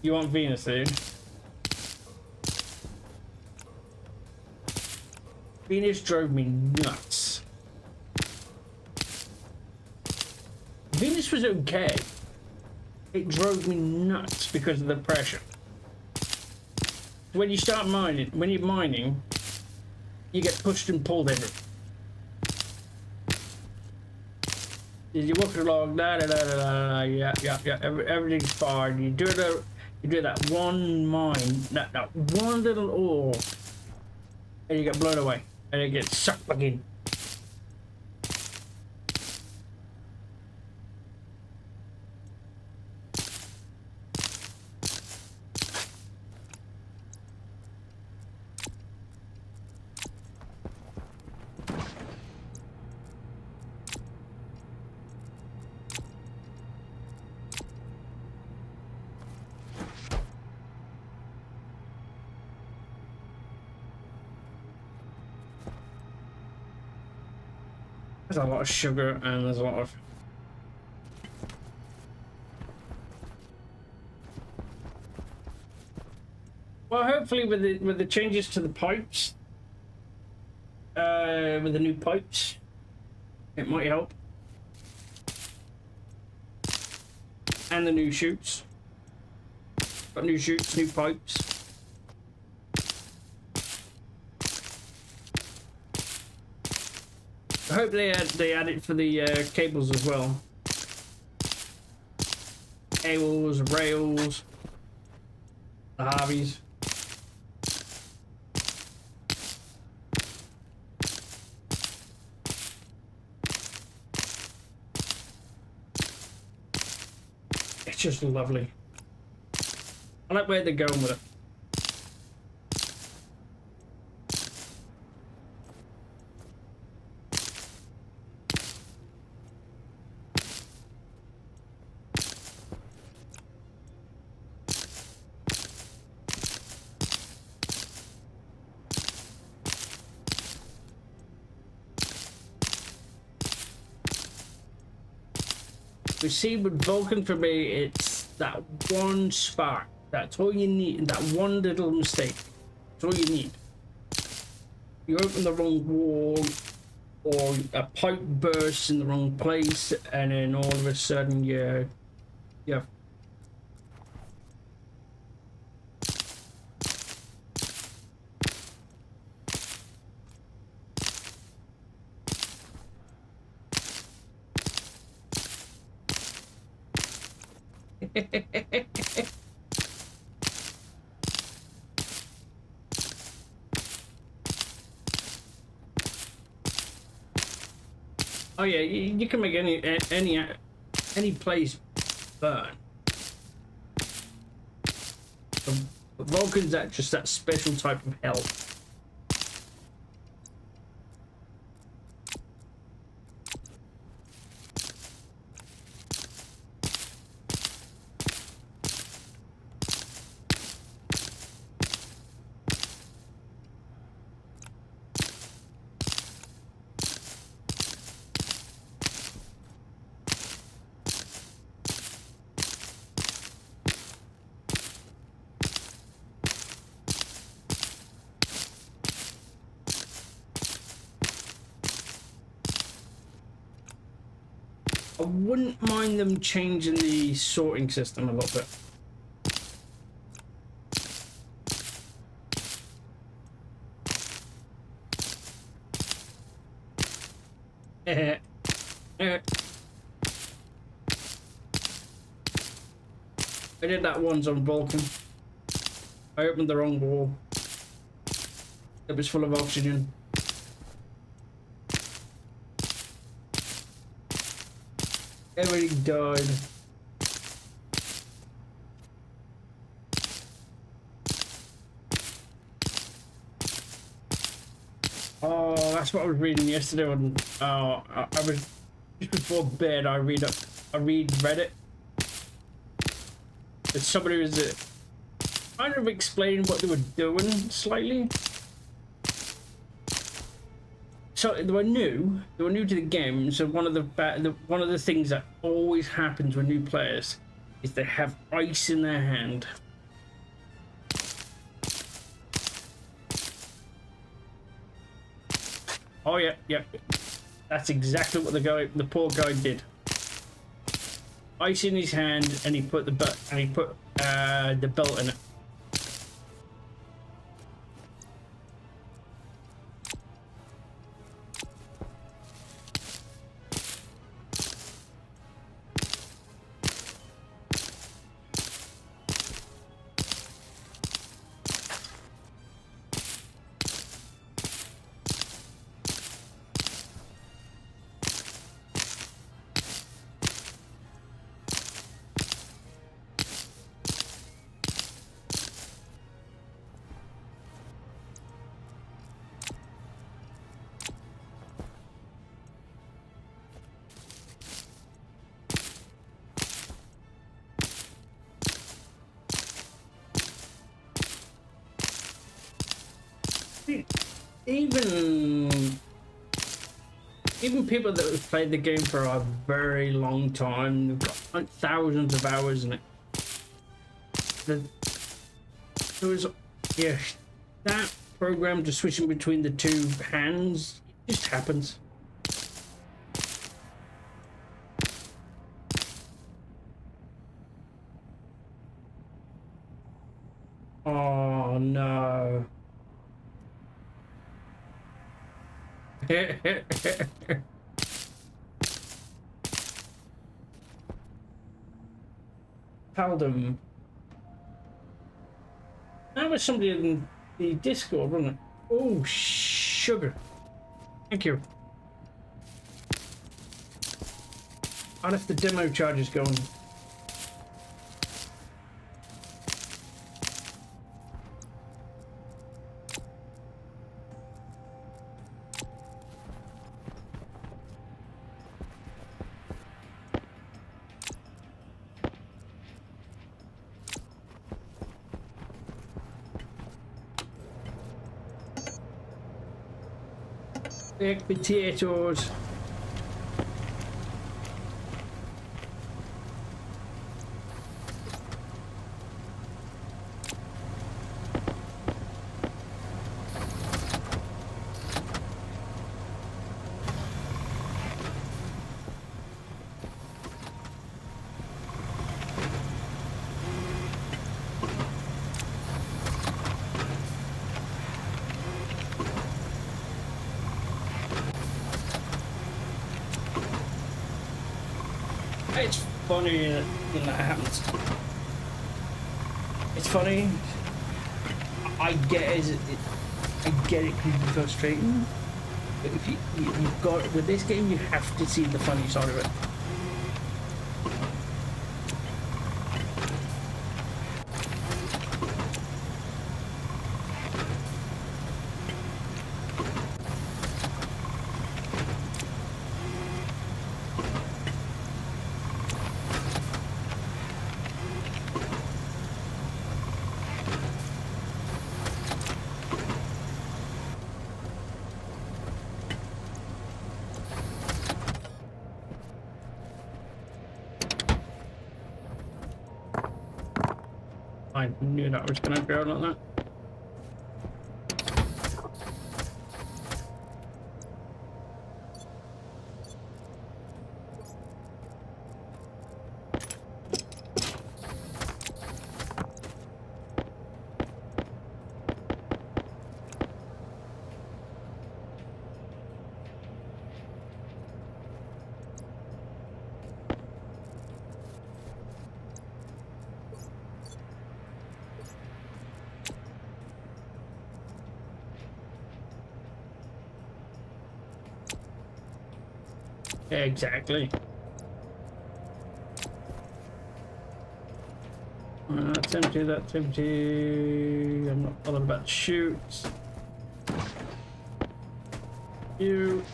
You want Venus, dude? Venus drove me nuts. Venus was okay. It drove me nuts because of the pressure. When you start mining, when you're mining, you get pushed and pulled everywhere. You're walking along, yeah, everything's fine. You do that one mine, that one little ore, and you get blown away, and it gets sucked back in. There's a lot of sugar and there's a lot of... Well, hopefully with the changes to the pipes, with the new pipes, it might help. And the new chutes. Got new chutes, new pipes. I hope they add it for the cables as well. Cables, rails, the Harveys. It's just lovely. I like where they're going with it. You see, with Vulcan, for me, it's that one spark. That's all you need. That one little mistake. That's all you need. You open the wrong wall, or a pipe bursts in the wrong place, and then all of a sudden you have oh yeah, you can make any place burn. But Vulcan's just that special type of hell. I wouldn't mind them changing the sorting system a little bit. I did that once on Vulcan. I opened the wrong wall. It was full of oxygen. Everybody died. Oh, that's what I was reading yesterday. When I was just before bed. I read Reddit. And somebody was kind of explaining what they were doing slightly. So they were new to the game. So one of the things that always happens with new players is they have ice in their hand. Oh yeah, yeah. That's exactly what the poor guy did. Ice in his hand, and he put the belt in it. Even people that have played the game for a very long time, they've got like thousands of hours in it. There was, yeah, that program just switching between the two hands, it just happens. Oh no. Told him. That was somebody in the Discord, wasn't it? Oh, sugar. Thank you. I left the demo charges going. Baked potatoes. It's funny when that happens. It's funny. I get it. I get it can be frustrating. But if you've got with this game, you have to see the funny side of it. I knew that was going to go like that. Exactly. That's empty, that's empty. I'm not bothered about chutes. You.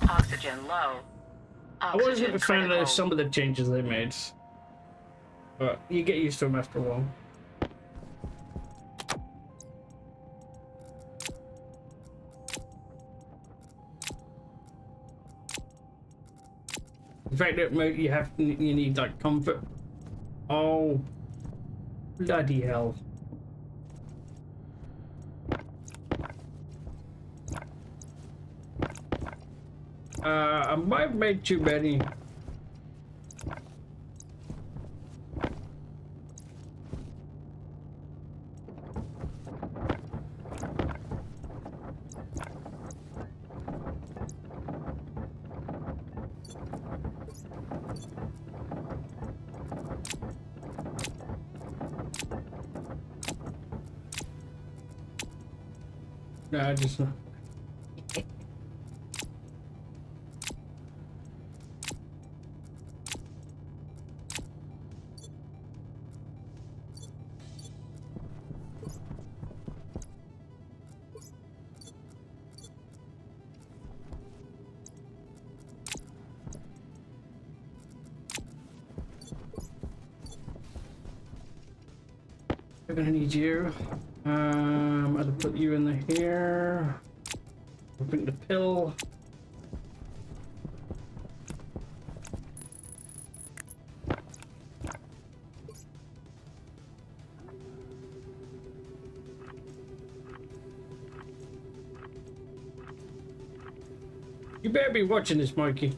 Oxygen low. I wasn't Oxygen a fan critical. of some of the changes they made, but you get used to them after a while. The fact that you need like comfort. Oh, bloody hell! I might have made too many. No, I just. I'm gonna need you. I'll put you in the here. I'll bring the pill. You better be watching this, Mikey.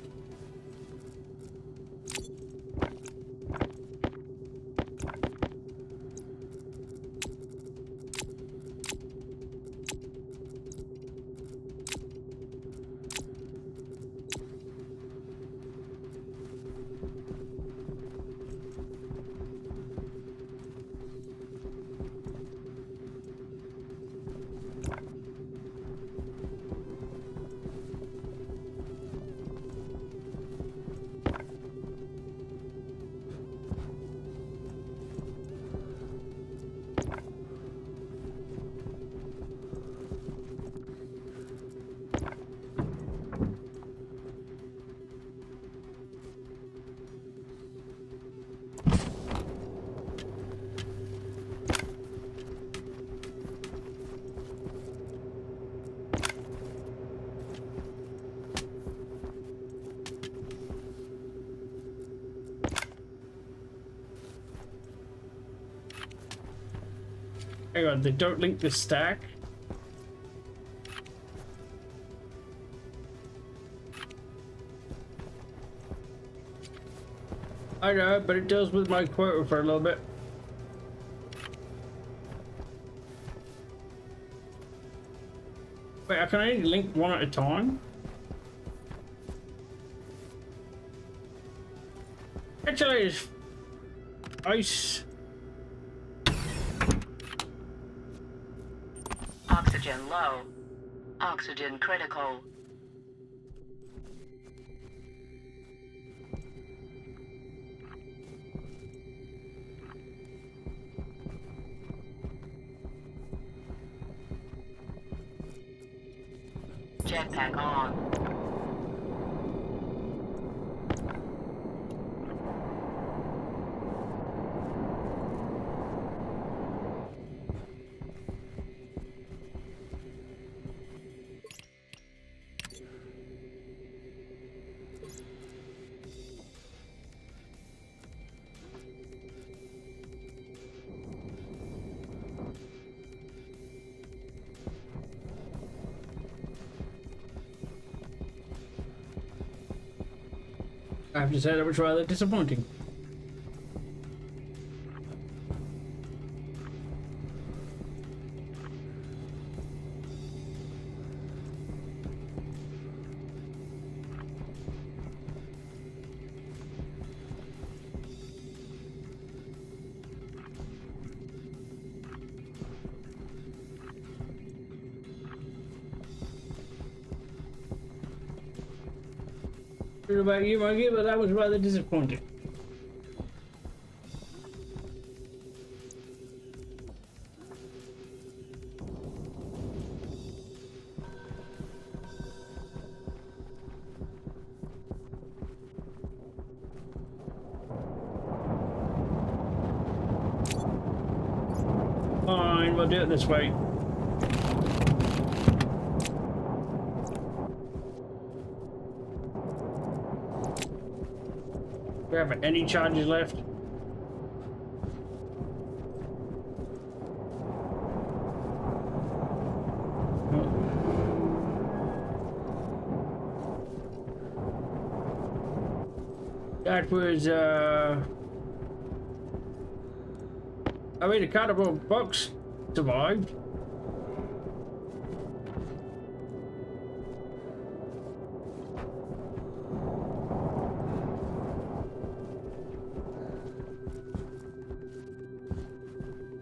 Hang on, they don't link the stack. I know, but it deals with my quota for a little bit. Wait, I can only link one at a time? Actually, it's ice. Oxygen low. Oxygen critical. Jetpack on. I have to say that was rather disappointing. What about you, Maggie? But that was rather disappointing. Fine, we'll do it this way. Do we have any charges left? That was I mean, the cardboard box survived.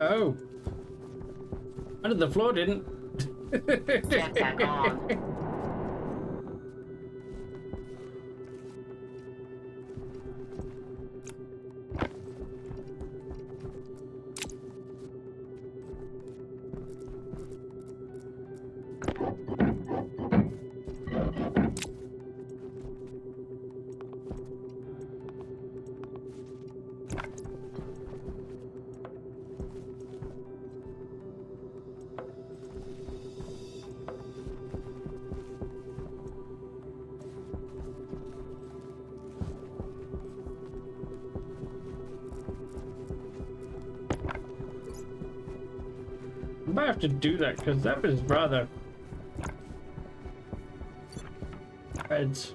Oh. Under the floor didn't. Jetpack on. I might have to do that because that was rather heads.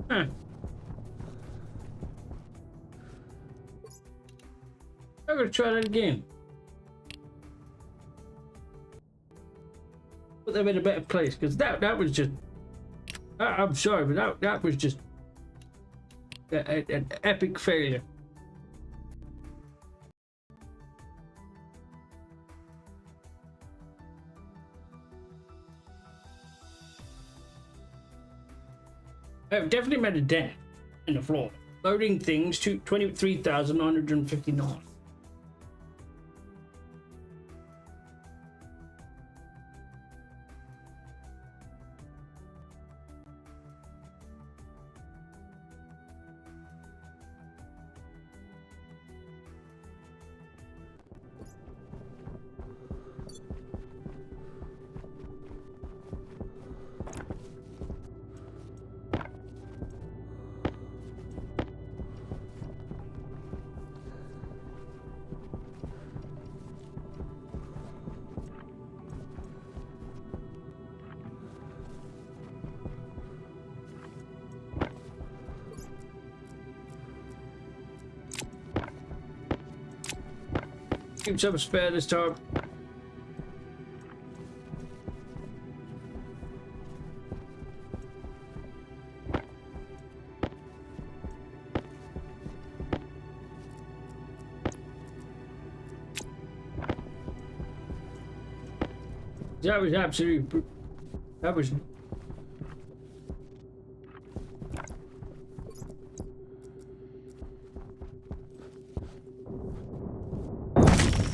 Huh. I'm gonna try that again. Put them in a better place because that was just. I'm sorry, but that was just an epic failure. I've definitely made a dent in the floor. Loading things to 23,959. Keep some spare this time. That was absolutely. That was.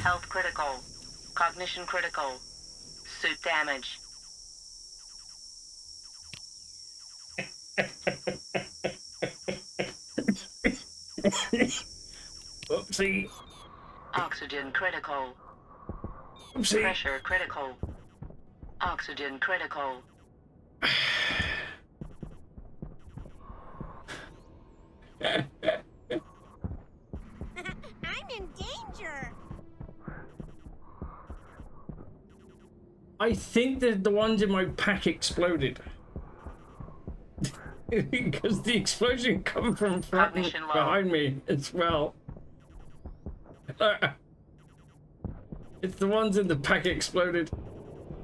Health critical. Cognition critical. Suit damage. Oopsie. Oxygen critical. Oopsie. Pressure critical. Oxygen critical. I'm in danger. I think that the ones in my pack exploded. Because the explosion come from front and Cognition low. behind me as well. It's the ones in the pack exploded.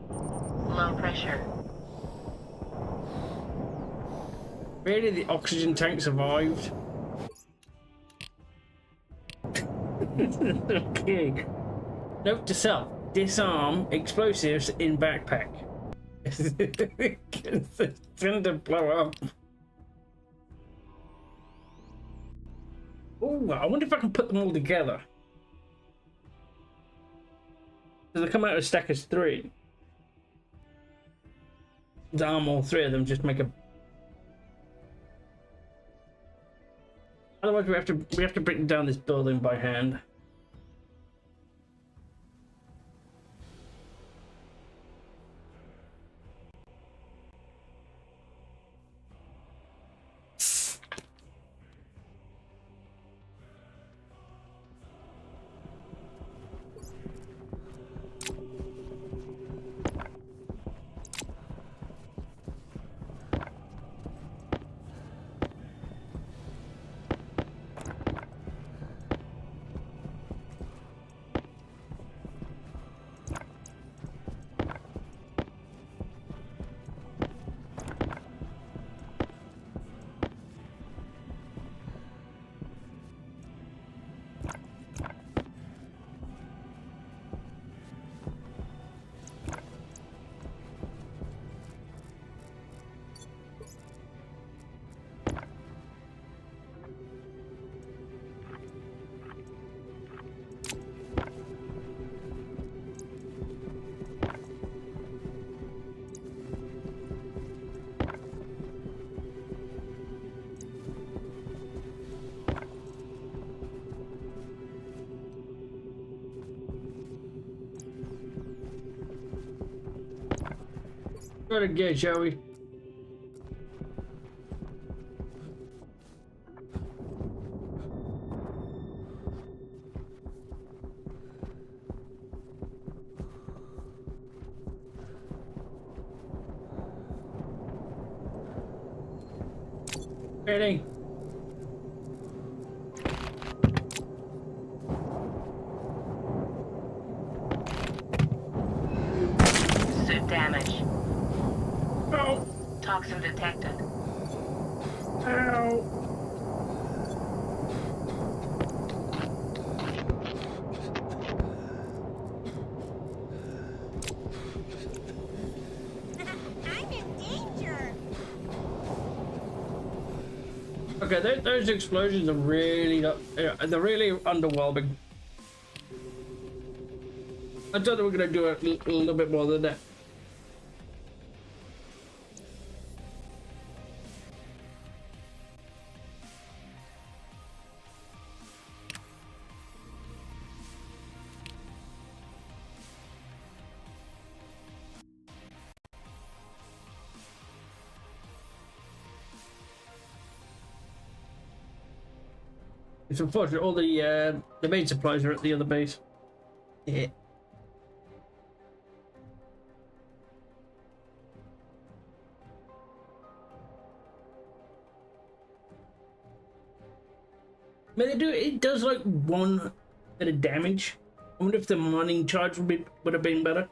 Low pressure. Really, the oxygen tank survived. Okay. Note to self: disarm explosives in backpack. It's going to blow up. Oh, I wonder if I can put them all together. Does they come out of a stack of 3? Disarm all 3 of them, just make a. Otherwise, we have to break down this building by hand. Try it again, shall we? Ready? Suit damage. Ow! Toxin detected. Ow! I'm in danger. Okay, those explosions are really not, they're really underwhelming. I thought they were gonna do a little bit more than that. It's unfortunate all the main supplies are at the other base. Yeah. I mean, it does like 1 bit of damage. I wonder if the mining charge would have been better.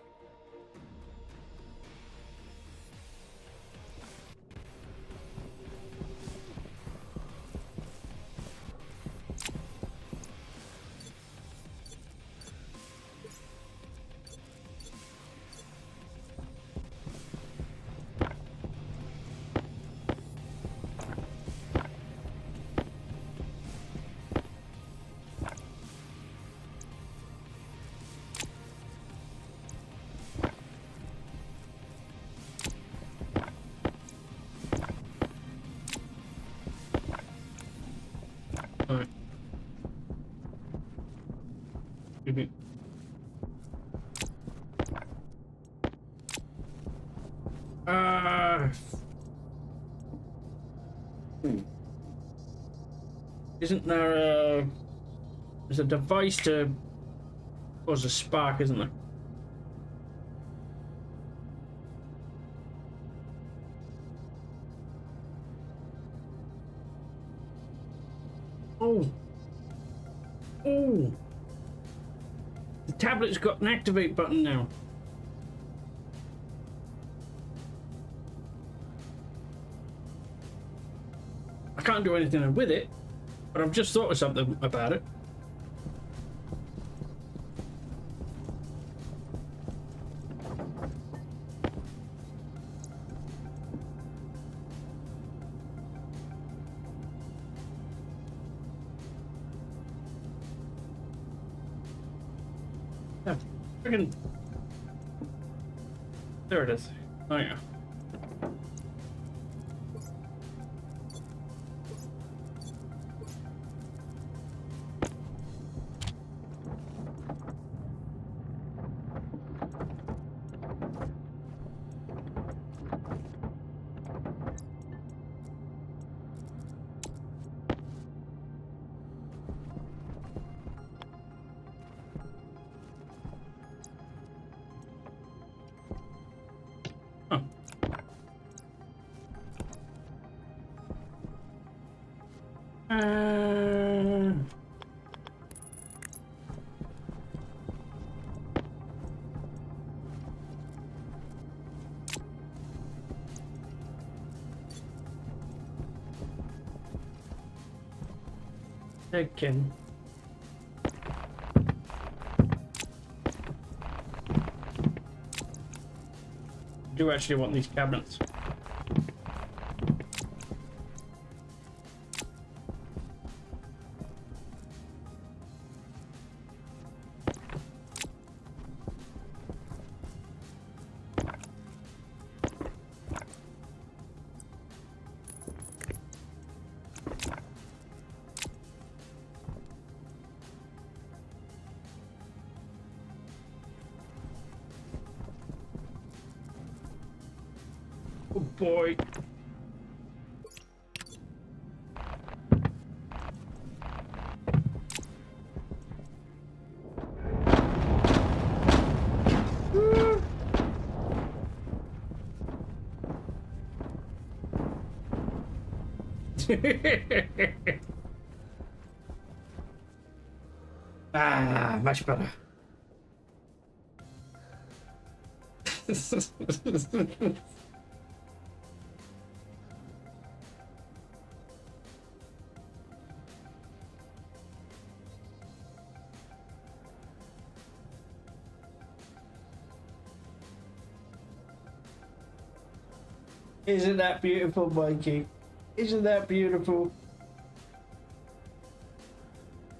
Alright. Uh, isn't there there's a device to cause a spark, isn't there? Oh. Oh. The tablet's got an activate button now. I can't do anything with it, but I've just thought of something about it. Yeah, friggin'. There it is. Oh yeah. Huh. Uh... Again. Do actually want these cabinets. Oh boy. Ah, much better. Isn't that beautiful, Mikey? Isn't that beautiful?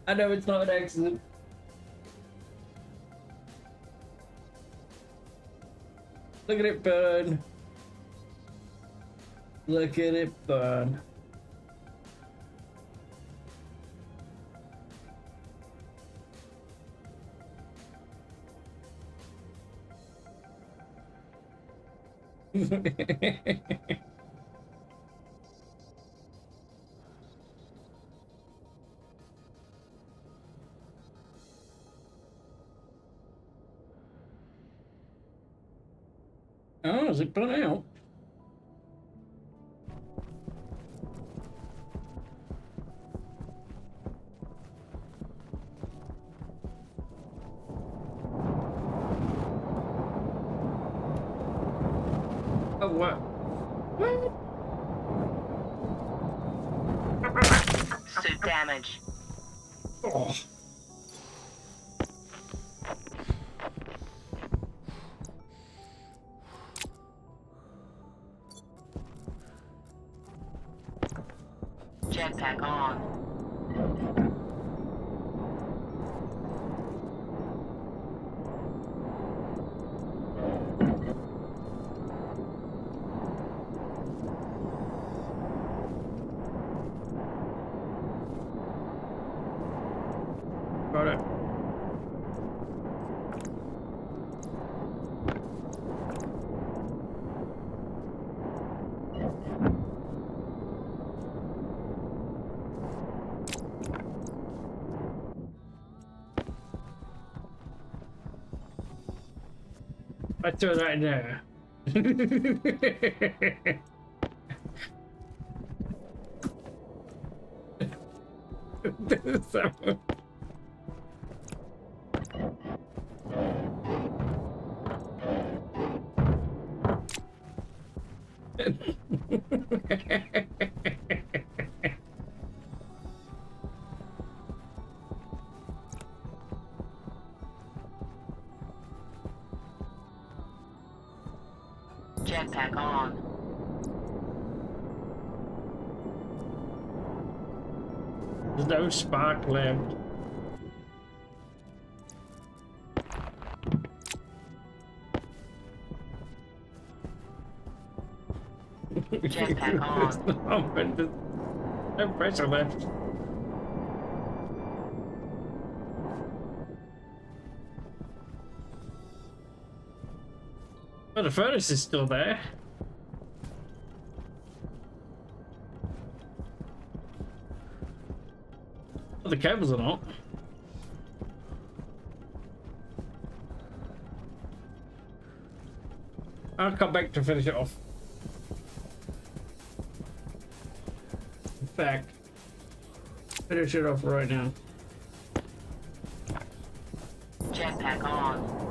I know it's not an accident. Look at it burn. Look at it burn. Oh, is it burnt out? Oh, what? What? Suit damage. Oh. Jetpack on. Got it. I throw that in there. Jetpack on. There's no spark left. Jetpack on. There's no pressure left. Well, the furnace is still there. Well, the cables are not. I'll come back to finish it off. In fact, finish it off right now. Jetpack on.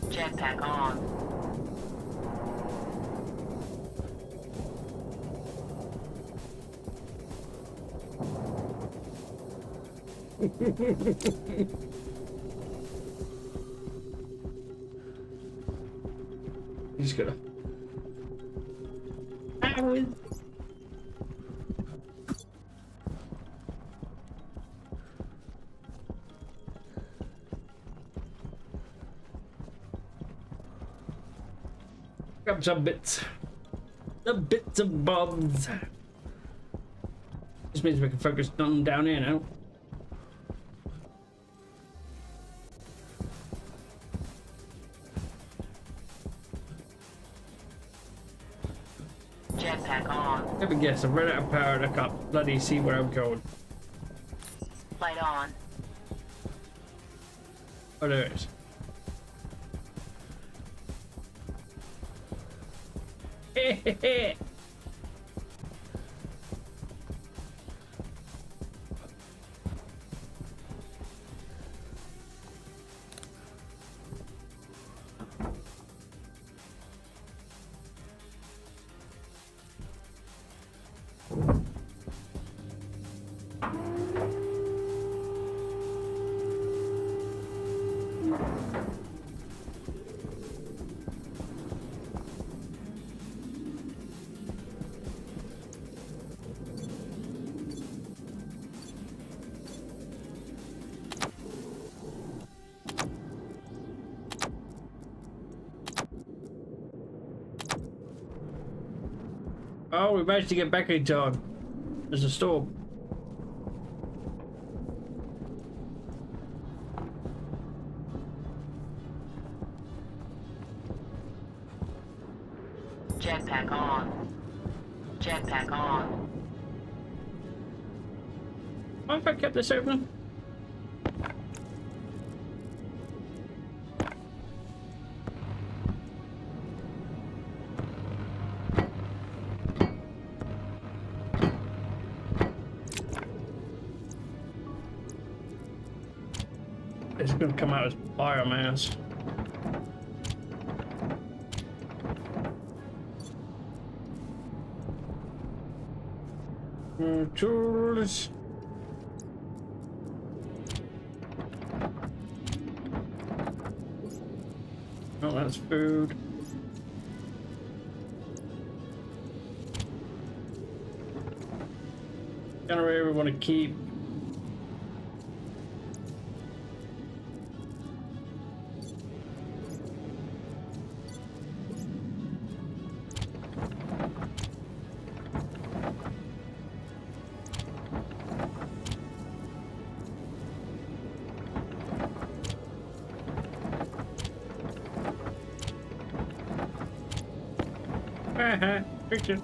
Jetpack on. He's gonna. Grab some bits. The bits and bobs. This means we can focus on down here now. Jetpack on. Let me guess, I've run out of power and I can't bloody see where I'm going. Light on. Oh, there it is. Oh, we managed to get back in time. There's a storm. Jetpack on. Jetpack on. Why have I kept this open? It's gonna come out as biomass. Tools. Oh, that's food. Generator we want to keep. Picture.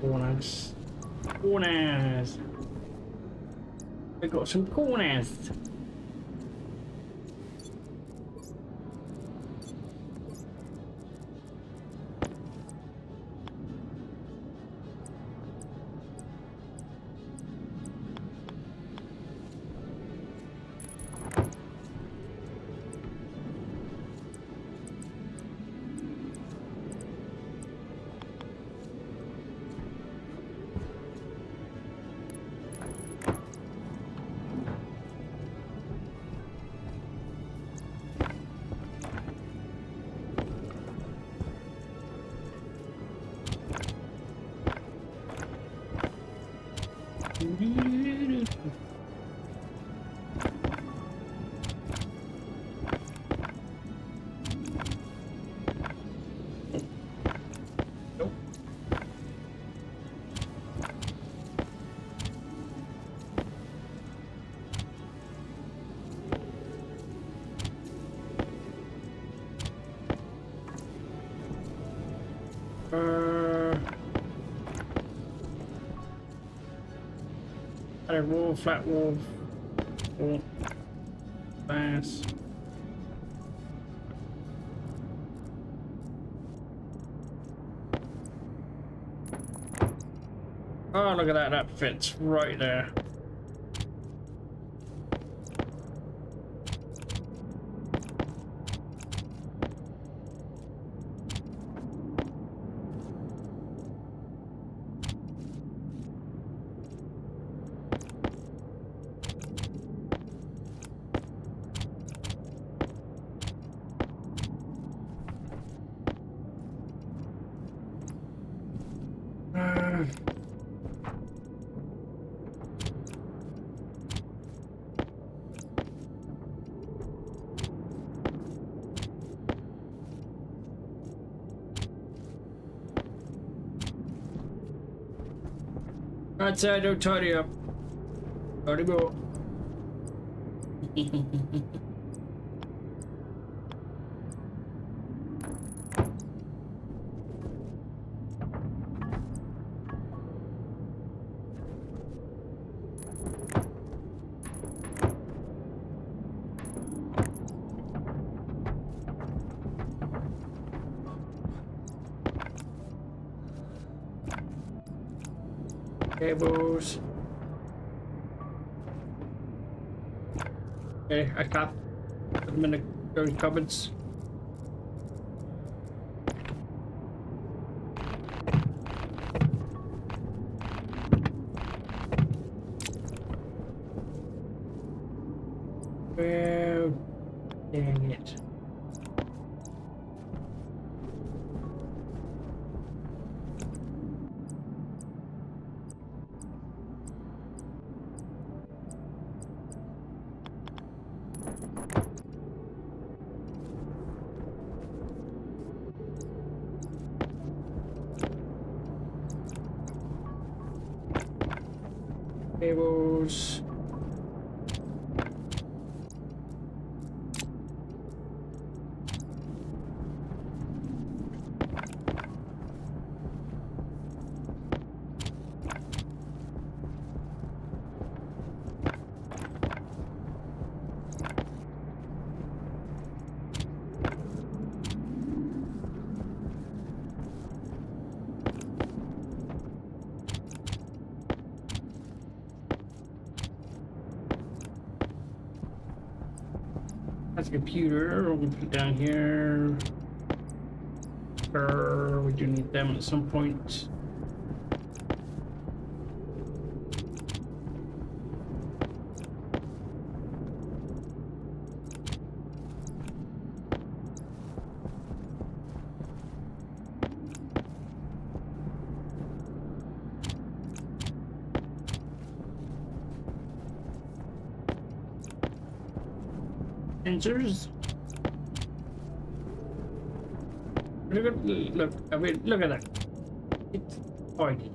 Corners. Corners. We got some corners. Nope. Wall, flat wall, wall, glass. Oh, look at that, that fits right there. I'd say I don't tidy up. Tidy go. Cables. Okay, I can't put them in those cupboards. Well, dang it. Cables. That's a computer. We'll put it down here. We do need them at some point. Sensors. Look, I mean, look at that. It's tidy.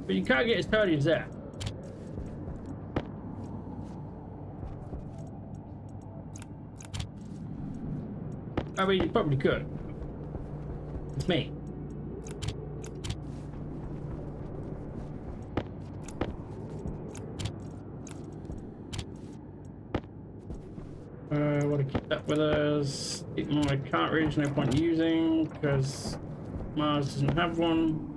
But you can't get as tidy as that. I mean, you probably could. It's me. I want to keep that with us. My cartridge, no point using because Mars doesn't have one.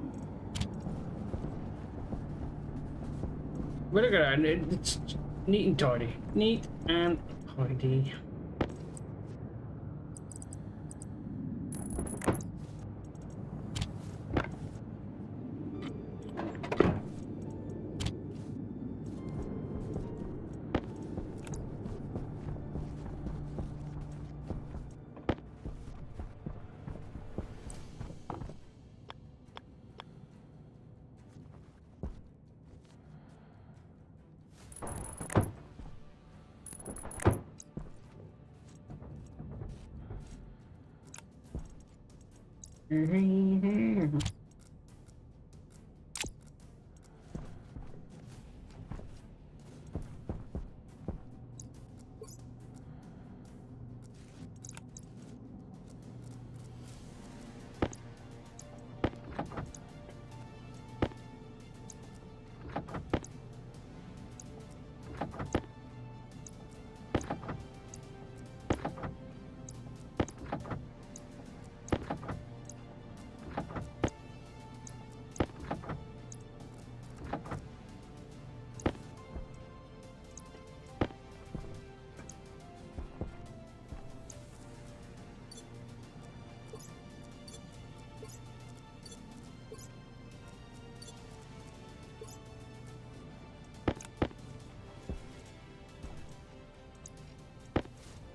But look at that, it's neat and tidy. Neat and tidy.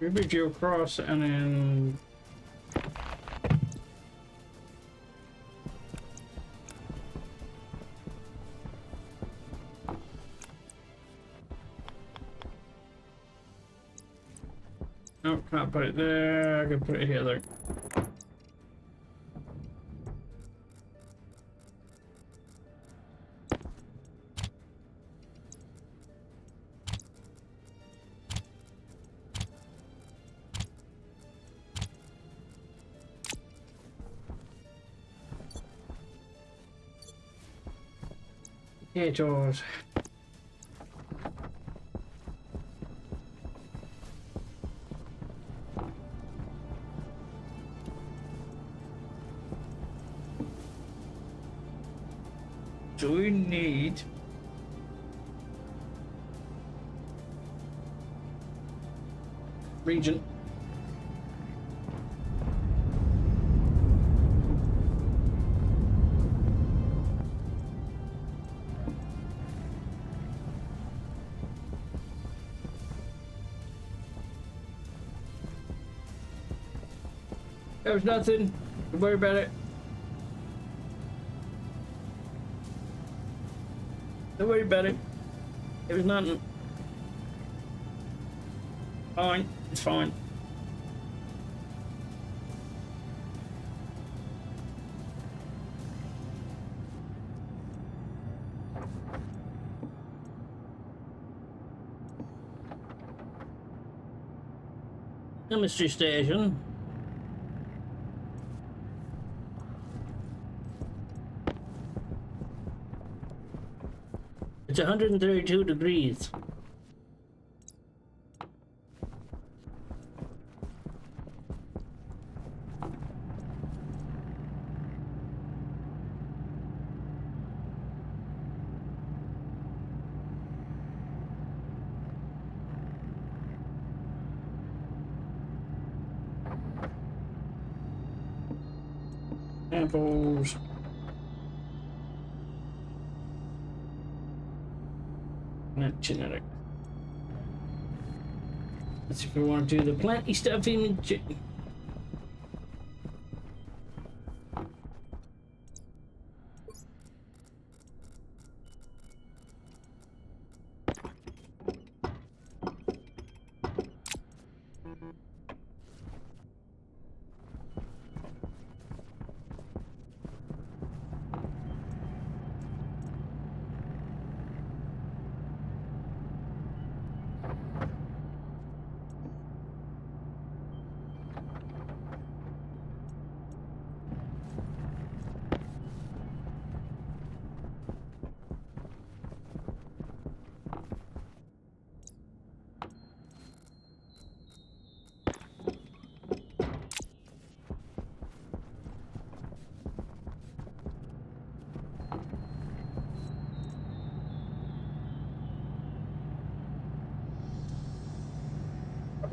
We move you across and then no, can't put it there. I can put it here though. Yeah, George. So we need region. There was nothing. Don't worry about it. Don't worry about it. It was nothing. Fine. It's fine. Chemistry station. It's 132 degrees. Samples. Genetic. Let's see if we want to do the planty stuff in.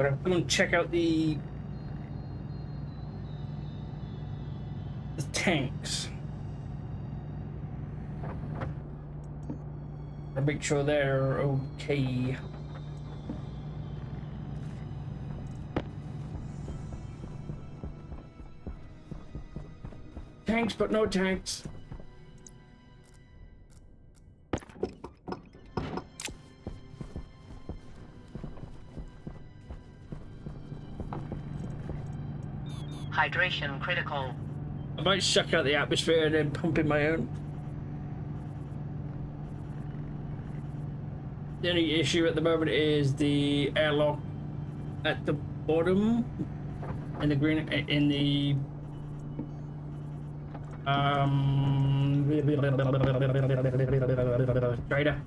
I'm gonna check out the tanks. I'll make sure they're okay. Tanks, but no tanks. Hydration critical. I might suck out the atmosphere and then pump in my own. The only issue at the moment is the airlock at the bottom in the green in the trader.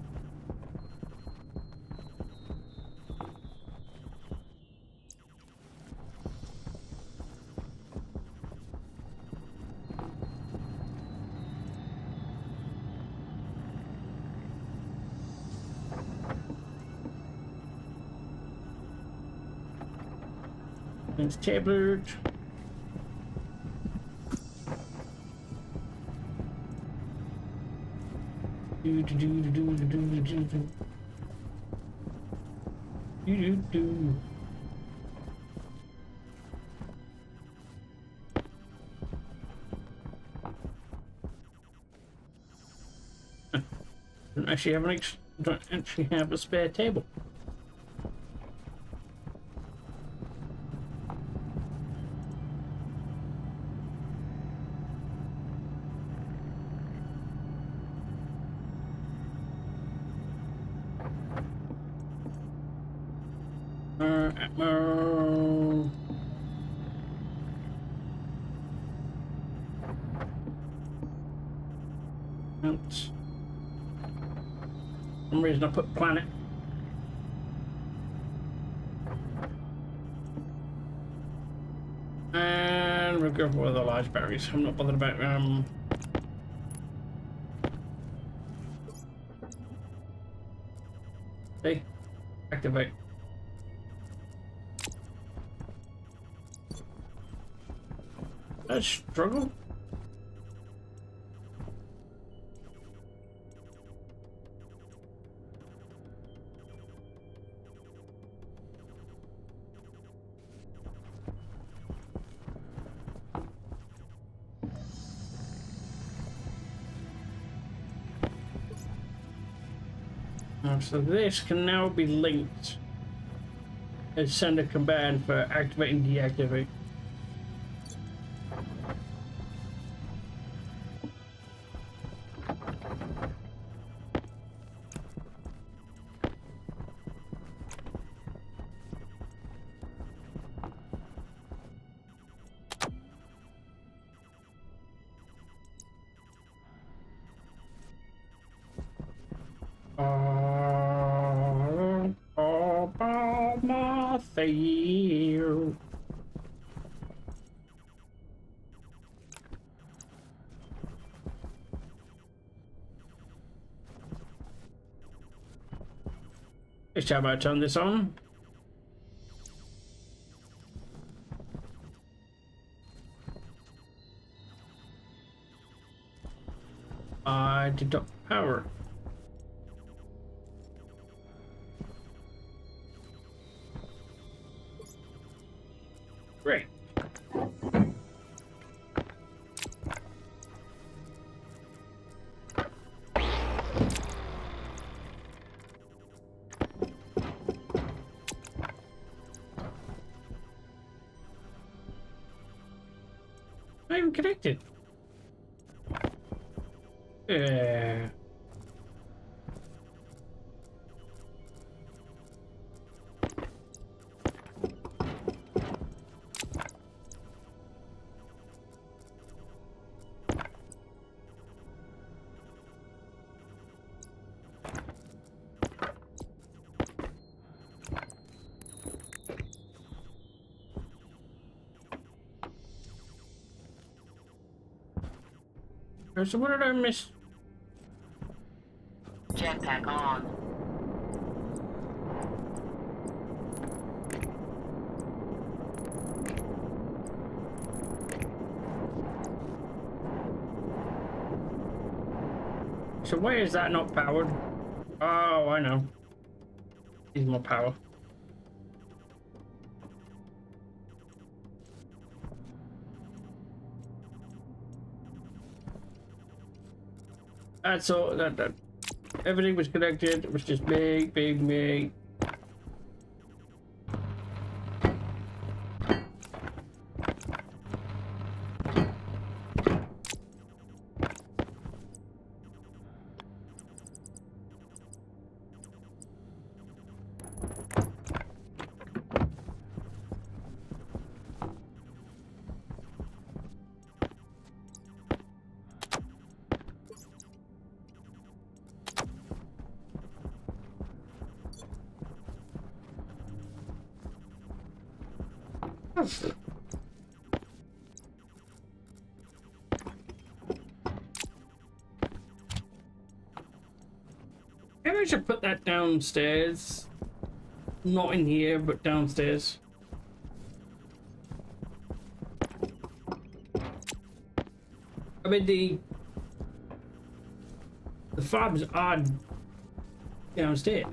It's tablet. Do do do do do do do do do do. Don't actually have a spare table. For some reason I put planet. And we'll go for the large batteries. I'm not bothered about hey, activate. I struggle. So this can now be linked as send a command for activate and deactivate. All about my fear. Next time I turn this on. I deduct power. even connected. Yeah. So what did I miss? Jetpack on. So why is that not powered? Oh, I know. Needs more power. That's all. That everything was connected. It was just big. Maybe I should put that downstairs. Not in here, but downstairs. I mean, the fobs are downstairs.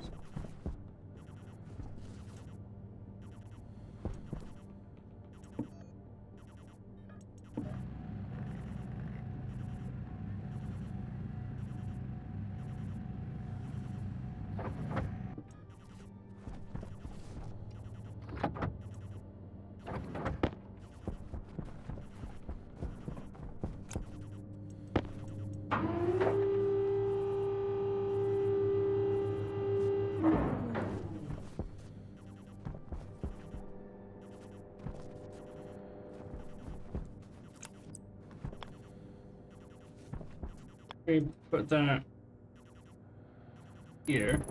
We put that here.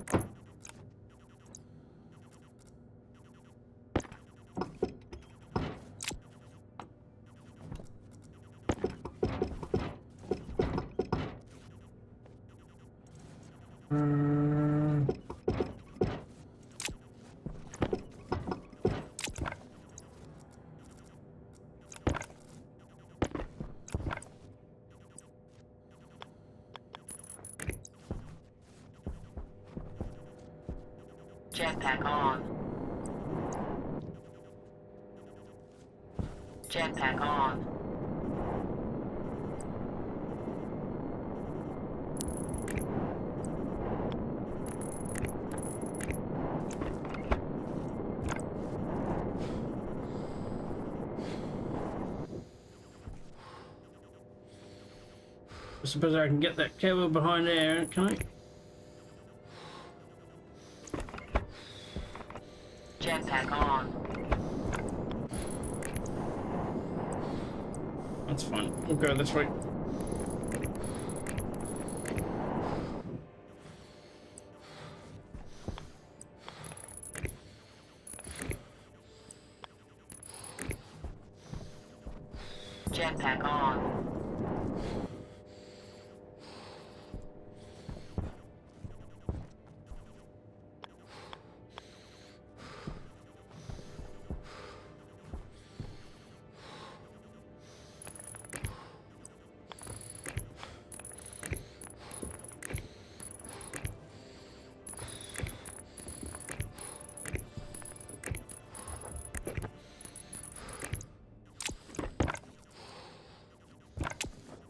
Jetpack on. Jetpack on. I suppose I can get that cable behind there, can I? Jetpack on. That's fine. We'll go this way. Jetpack on.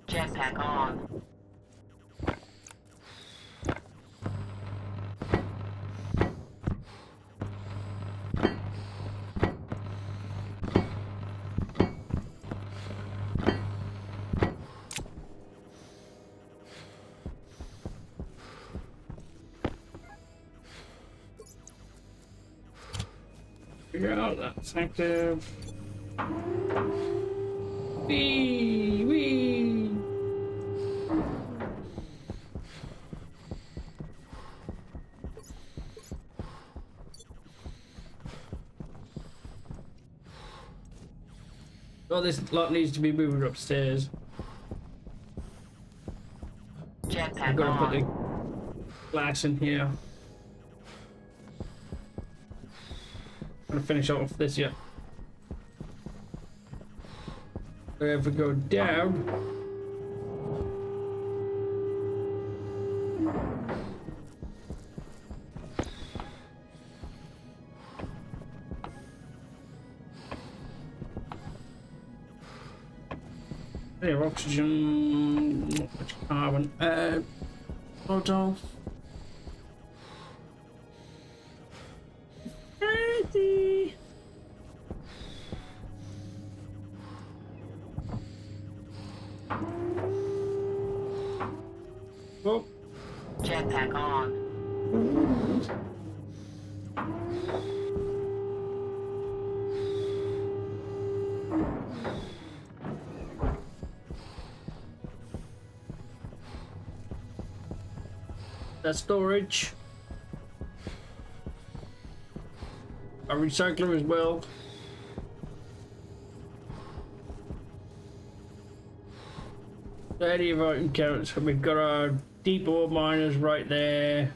Jetpack on. Figure out that's active. Wee! Wee! Oh, this lot needs to be moving upstairs. I've Jetpack got to put the on. glass in here. I'm gonna finish off this yet. If we go down, there, oxygen, not much carbon. Photo. Ready. Oh, Jetpack on. that's storage. A recycler as well. Steady of item counts. We've got our deep ore miners right there.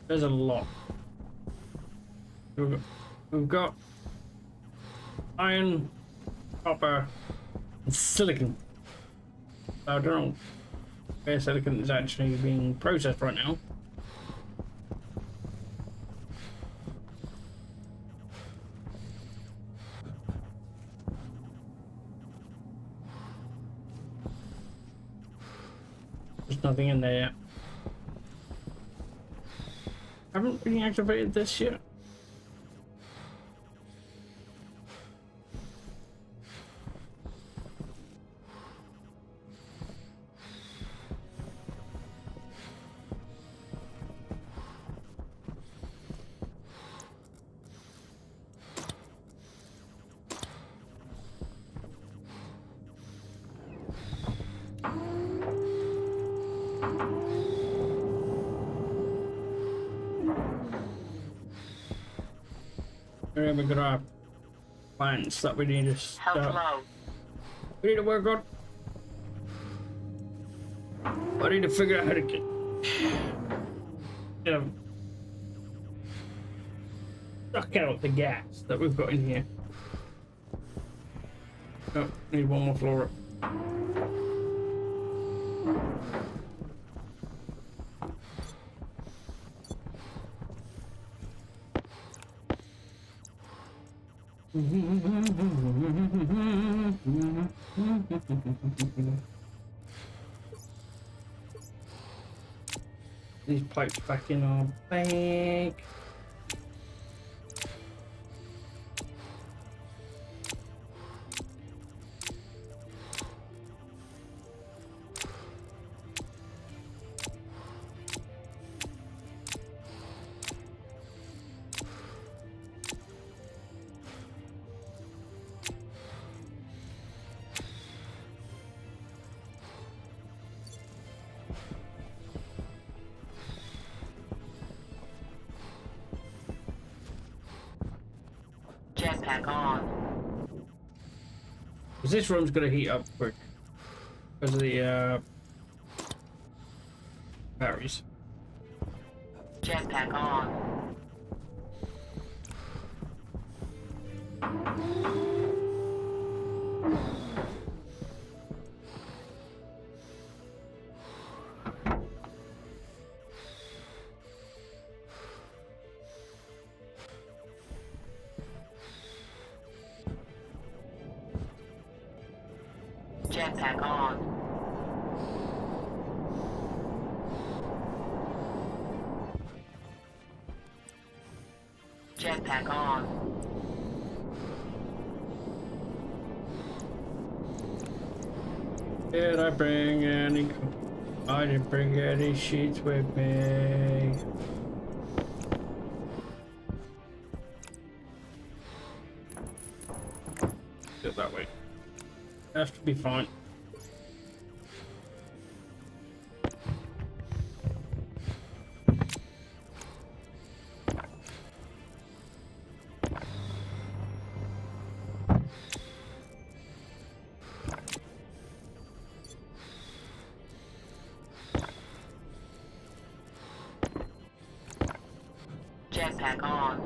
There's a lot. We've got iron, copper, and silicon. I don't know where silicon is actually being processed right now. There's nothing in there yet. Haven't really activated this yet. We've got our plants that we need to Health start. low. We need to work on. I need to figure out how to get, suck out the gas that we've got in here. Oh, need one more floor up. These pipes back in our bag. Jetpack on. Because this room's gonna heat up quick because of the batteries. Jetpack on. Jetpack on. Jetpack on. Did I bring any? I didn't bring any sheets with me. Go that way. Have to be fine. Jetpack on.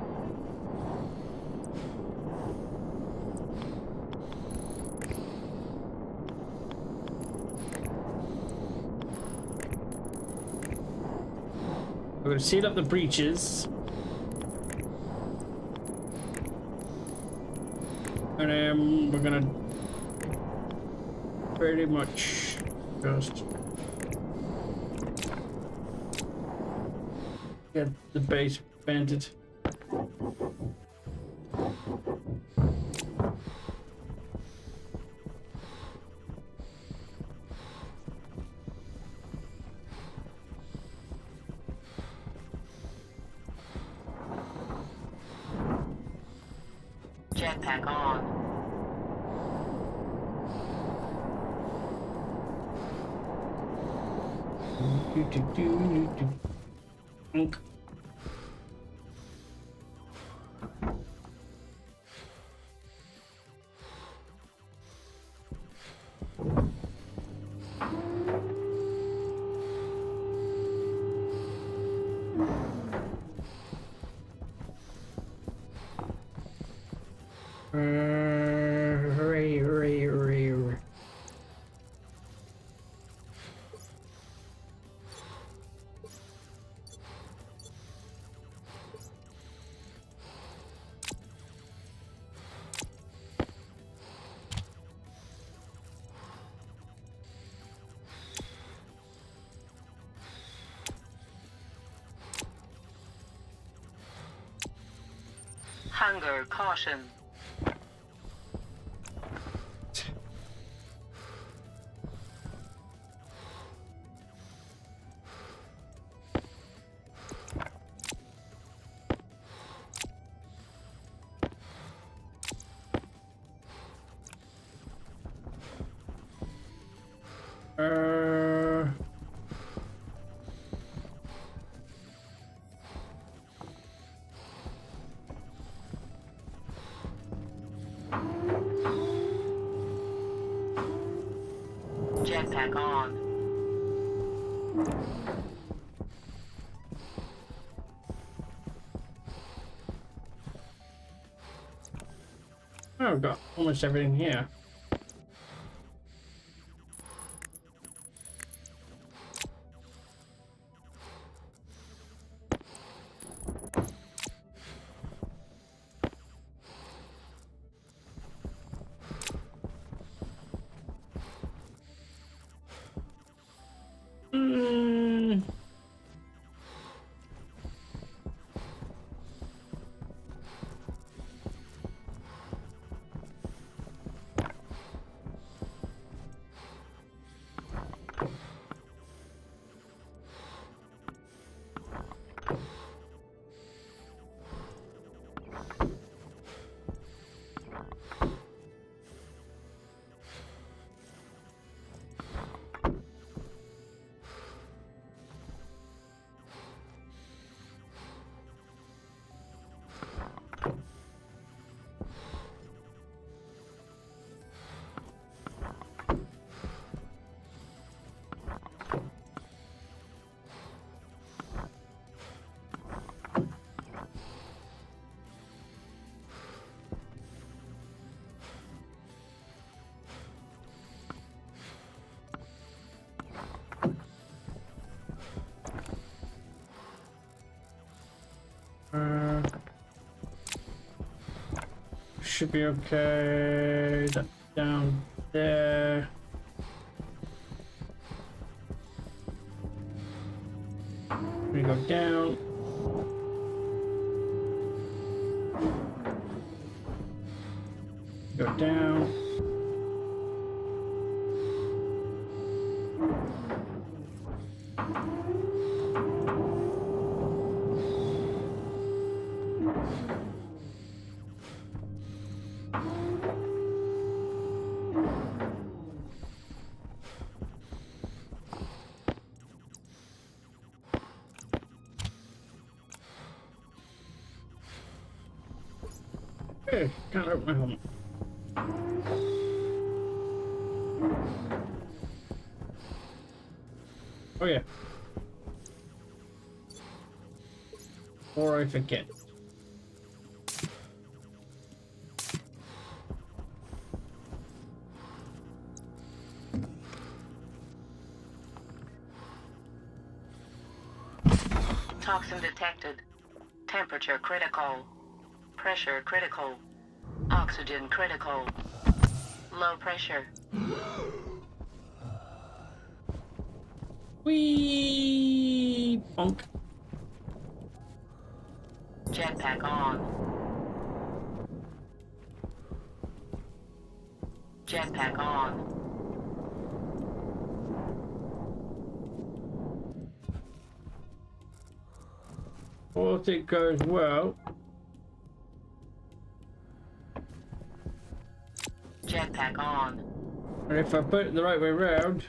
We're gonna seal up the breaches. And then we're gonna pretty much just get the base painted. Jetpack on. Unk. Hooray. Hunger caution. Uh, Jetpack on. oh, I've got almost everything here. Mm. Should be okay. That's down there. We go down. Go down. Hey, can't open my helmet. Oh yeah. Or I forget. Toxin detected. Temperature critical. Pressure critical. Oxygen critical. Low pressure. Wee bonk. Jetpack on. Jetpack on. All it goes well. Jetpack on. And if I put it the right way around.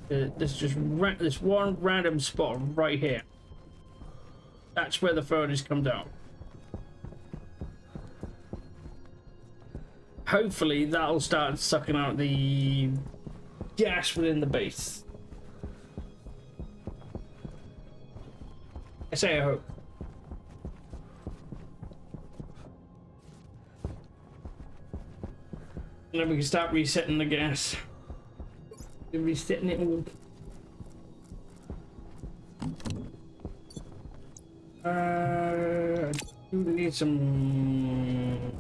This just this one random spot right here. That's where the furnace comes out. Hopefully that'll start sucking out the gas within the base. I say I hope. And then we can start resetting the gas. Resetting it all. I do need some.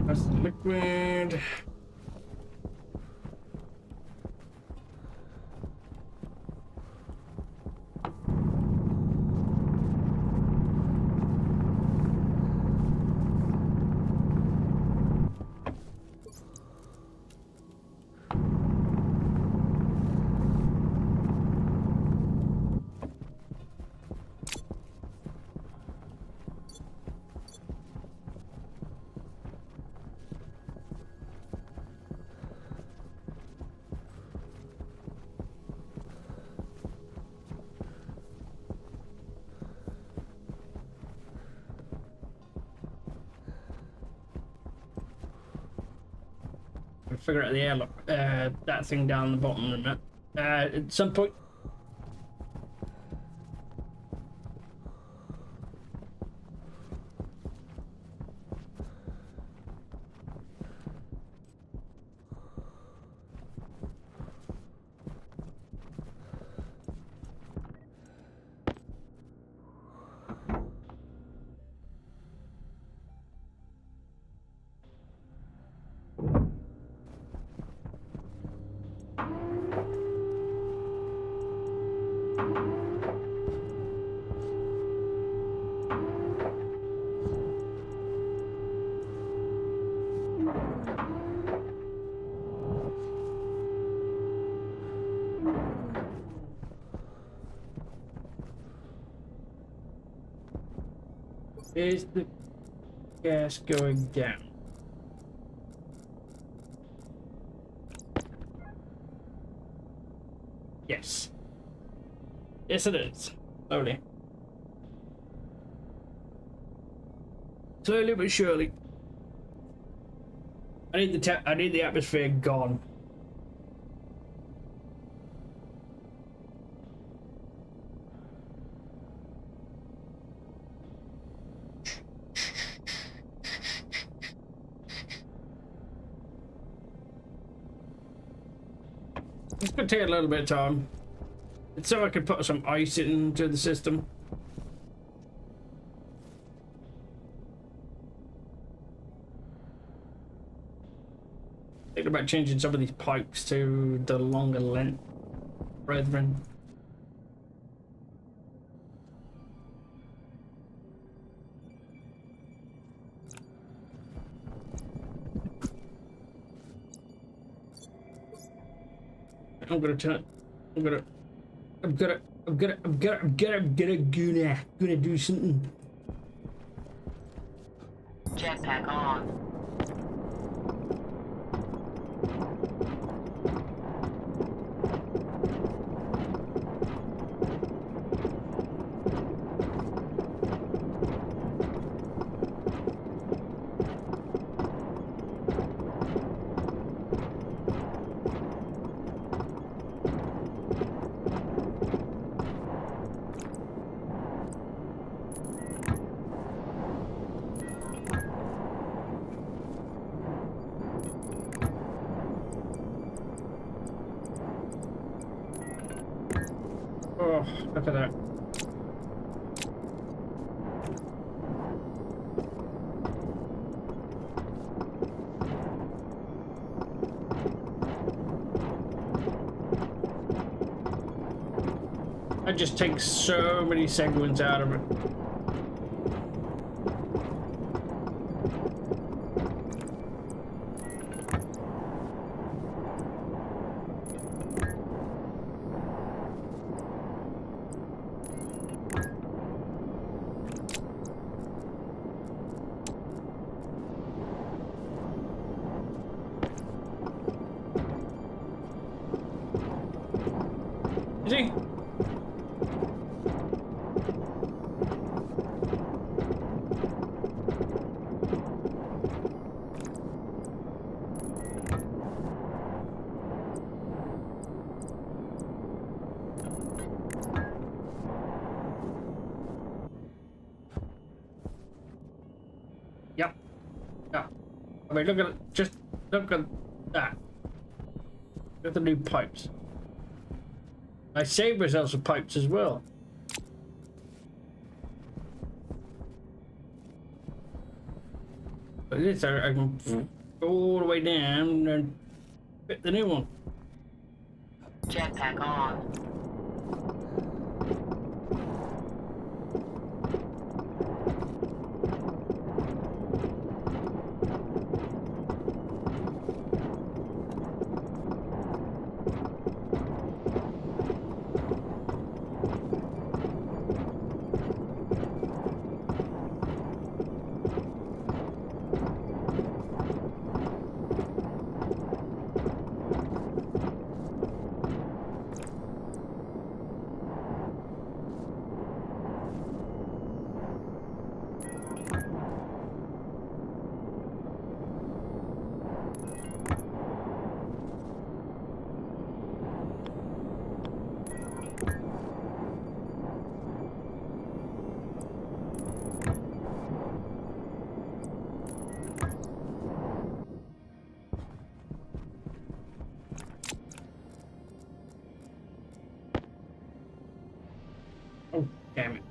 That's the liquid. Figure out the airlock, that thing down the bottom of it. At some point. Is the gas going down? Yes. Yes, it is. Slowly. Slowly but surely. I need the atmosphere gone. It's gonna take a little bit of time. It's so I could put some ice into the system. Maybe thinking about changing some of these pipes to the longer length, brethren. I'm gonna turn it. I'm gonna do something. Jetpack on. Oh, look at that. I just take so many segments out of it. Is he? Yep. Yeah. I mean, look at it. Just look at that. Look at the new pipes. I saved myself some pipes as well. But this, I can go all the way down and fit the new one. Jetpack on. Oh, damn it.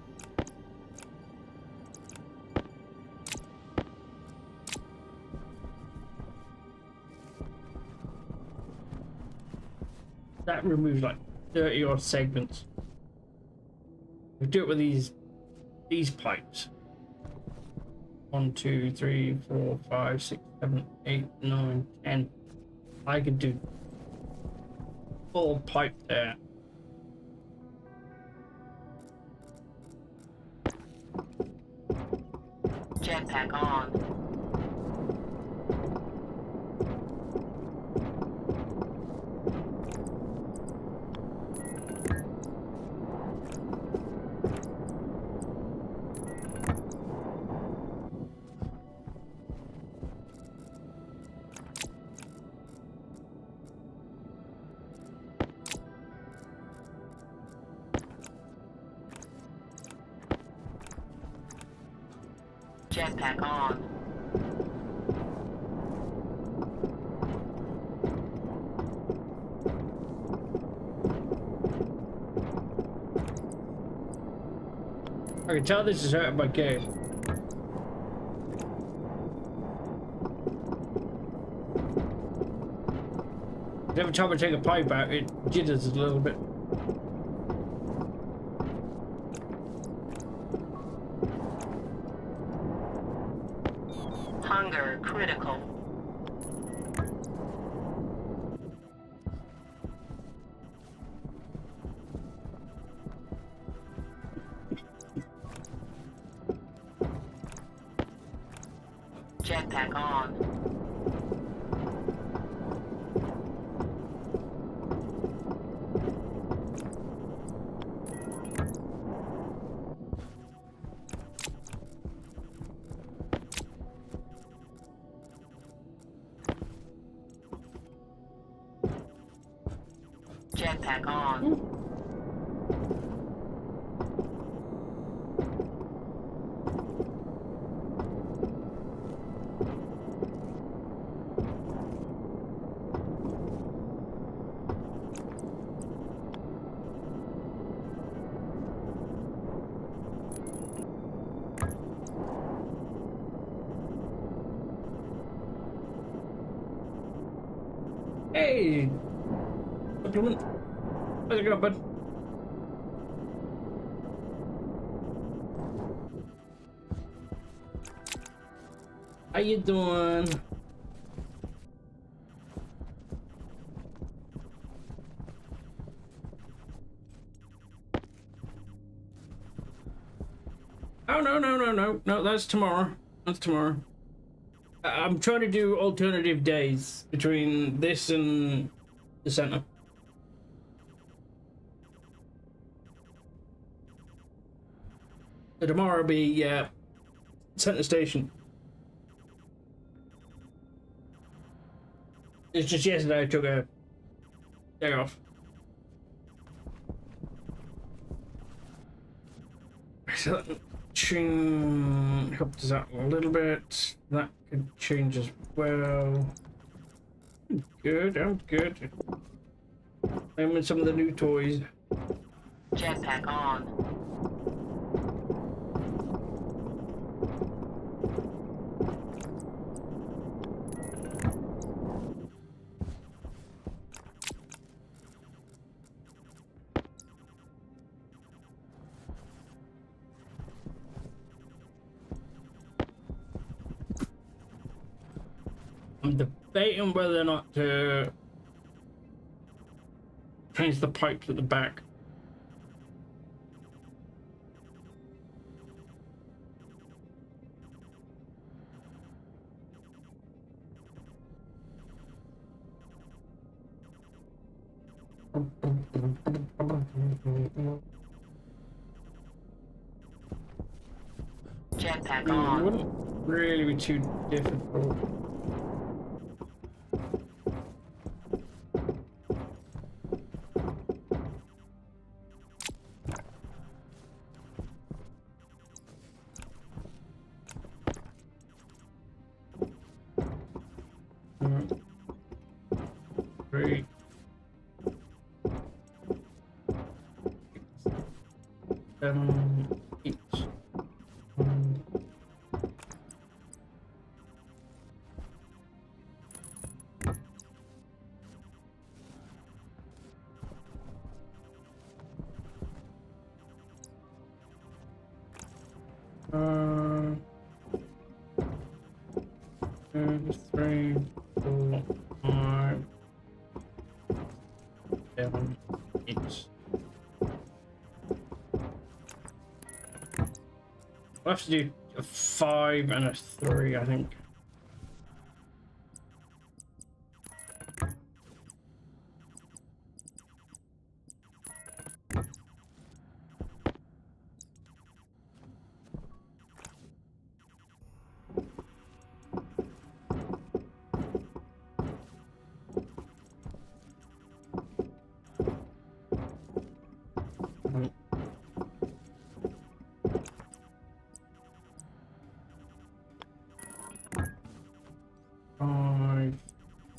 That removes like 30 odd segments. We do it with these pipes. 1, 2, 3, 4, 5, 6, 7, 8, 9, 10. I could do full pipe there. Jetpack on. Jetpack on. I can tell this is hurting my game. Every time I take a pipe out, it jitters a little bit. Hunger critical. Jetpack on. Jetpack on. Hey, supplement. How's it going, bud? How you doing? Oh, no, that's tomorrow. That's tomorrow. I'm trying to do alternative days between this and the center. So tomorrow will be center station. It's just yesterday I took a day off. So helped us out a little bit. That could change as well. I'm good. I'm with some of the new toys. Jetpack on. I'm debating whether or not to change the pipes at the back. Jetpack It on. wouldn't really be too difficult. Three. 7, 8. Two, 3, 4, 5, 7, 8. We'll have to do a 5 and a 3, I think.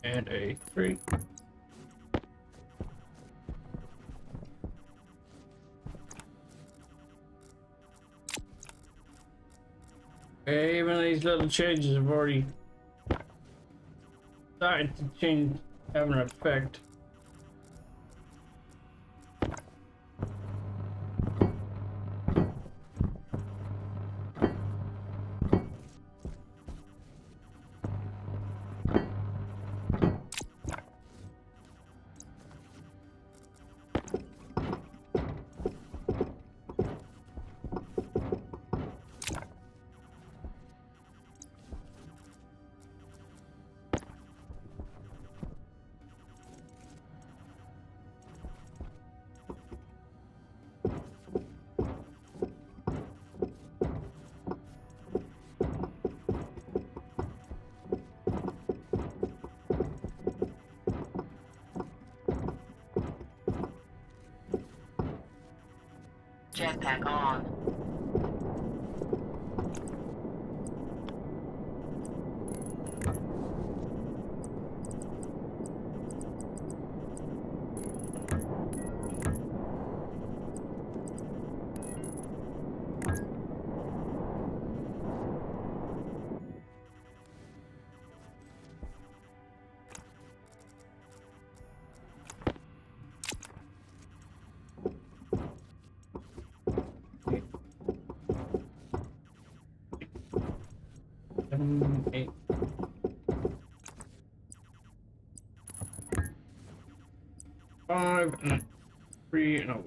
And a 3. Even these little changes have already started to change having an effect. Jetpack on. Eight. Five and a 3 and a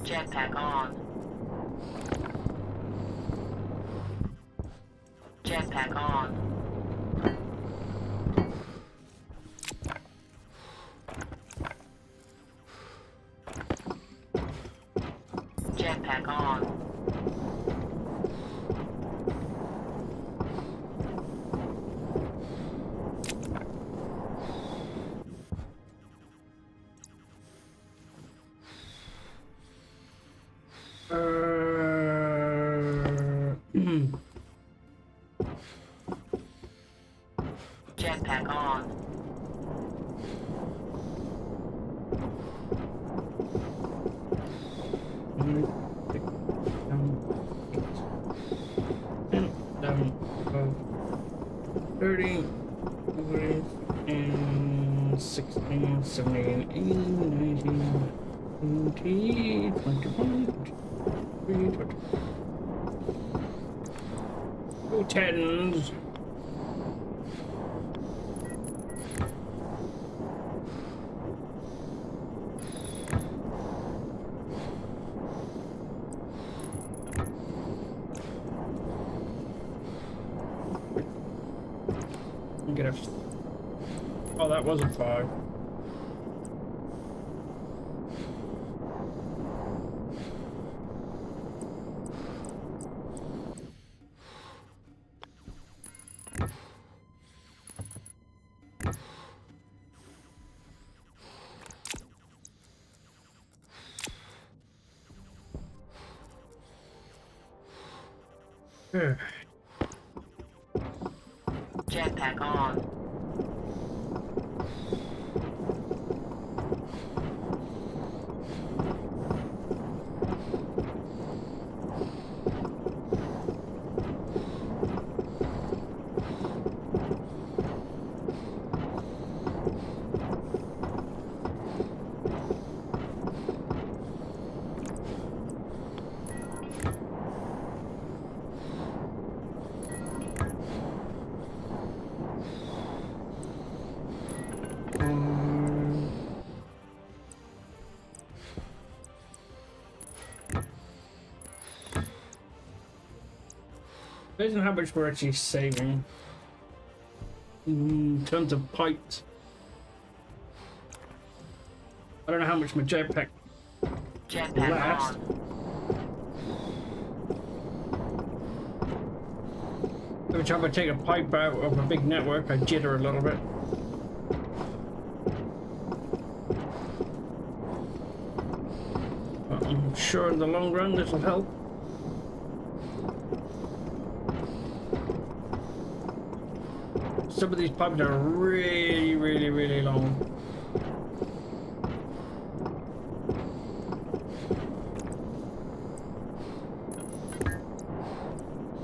Jetpack on. Jetpack on. Jetpack on. Jetpack on. Down, 30, 40, and 16, 17, 18, 19, 20, 21, 22, 23, 2 tens. Get a. Oh, that was a 5. Jetpack on. Based on how much we're actually saving in terms of pipes. I don't know how much my jetpack Jetpack last. on. Every time I take a pipe out of a big network, I jitter a little bit. sure in the long run this will help. Some of these pipes are really, really, really long.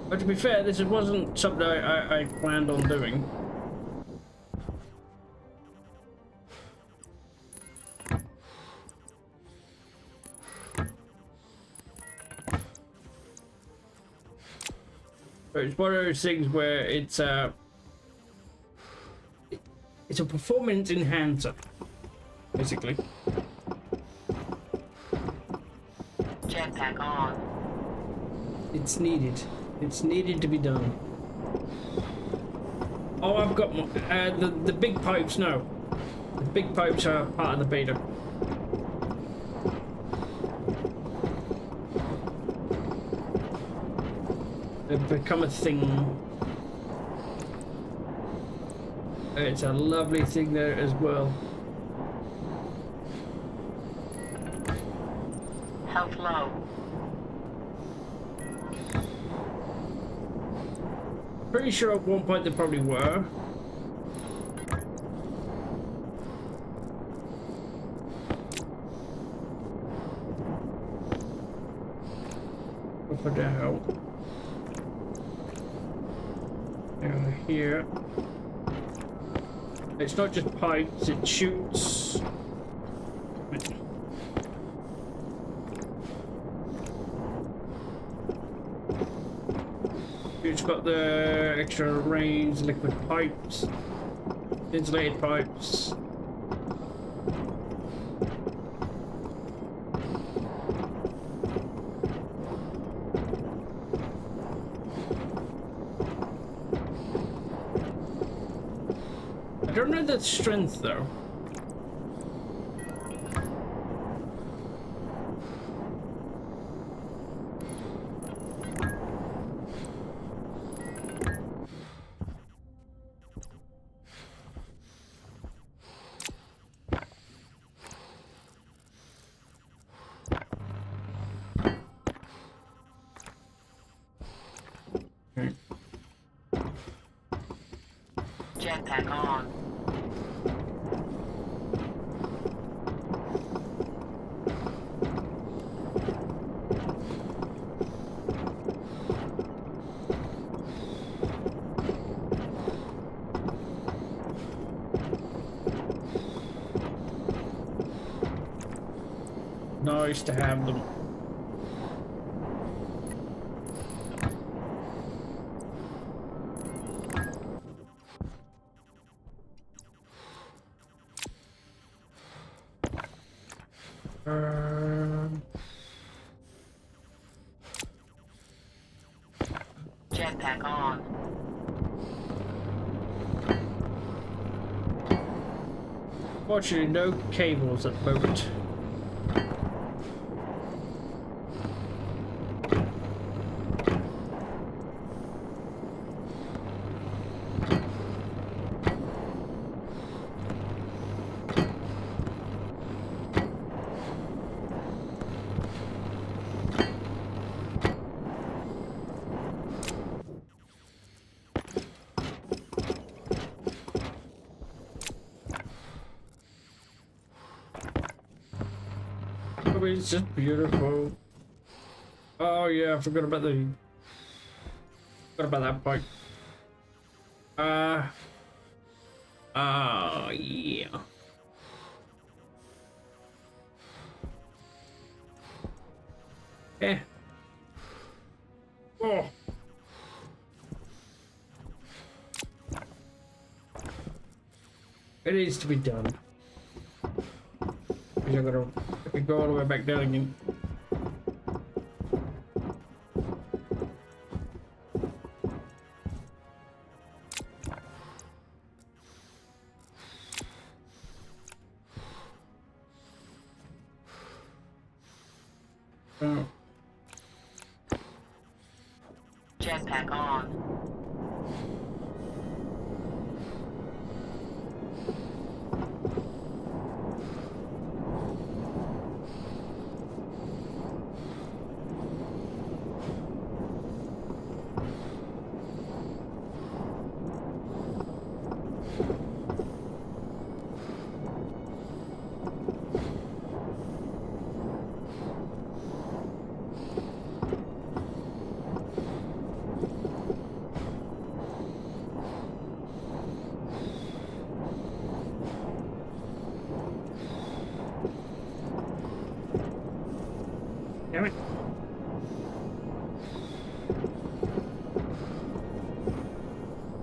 But to be fair, this wasn't something I planned on doing. But it's one of those things where it's a performance enhancer, basically. Jetpack on. It's needed. It's needed to be done. Oh, I've got the big pipes now. The big pipes are part of the beta. They've become a thing. It's a lovely thing there as well. Health low. Pretty sure at one point they probably were. Up or down. Down here. It's not just pipes, it shoots. It's got the extra range, liquid pipes, insulated pipes. I don't know the strength though. Jetpack on. Nice to have them. Jetpack on. Fortunately, no cables at the moment. It's just beautiful. Oh yeah, I forgot about that pipe. Yeah. Eh. Oh. It needs to be done. Because I'm gonna go all the way back down again. Oh. Jetpack on.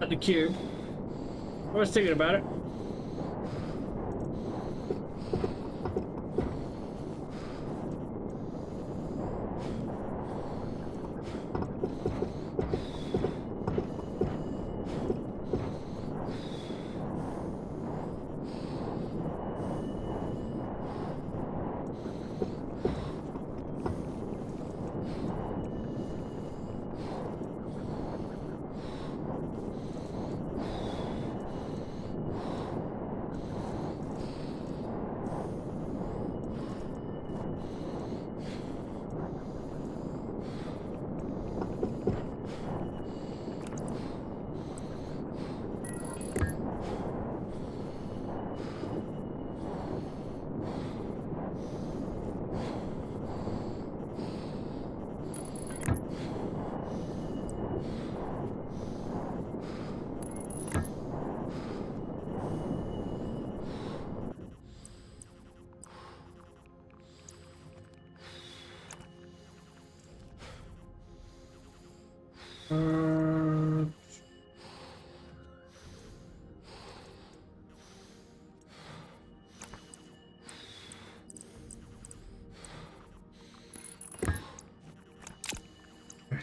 at the cube. I was thinking about it.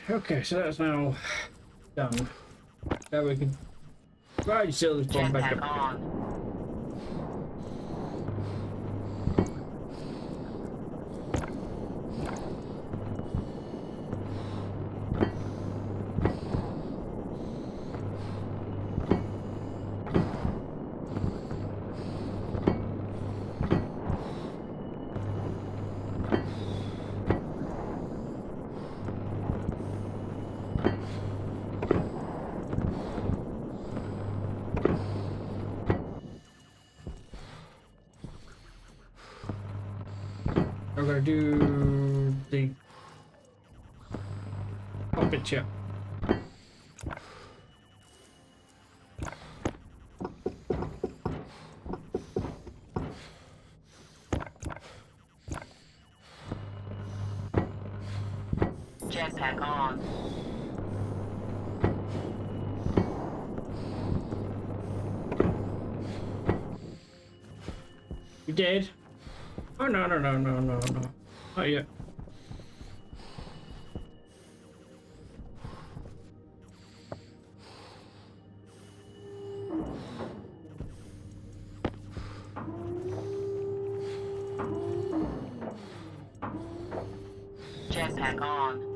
Okay, so that's now done. Now we can ride Silver's bomb back Jetpack up. on. We're gonna do the puppet chip. Jetpack on. You did? Oh no. Not yet. Jetpack on.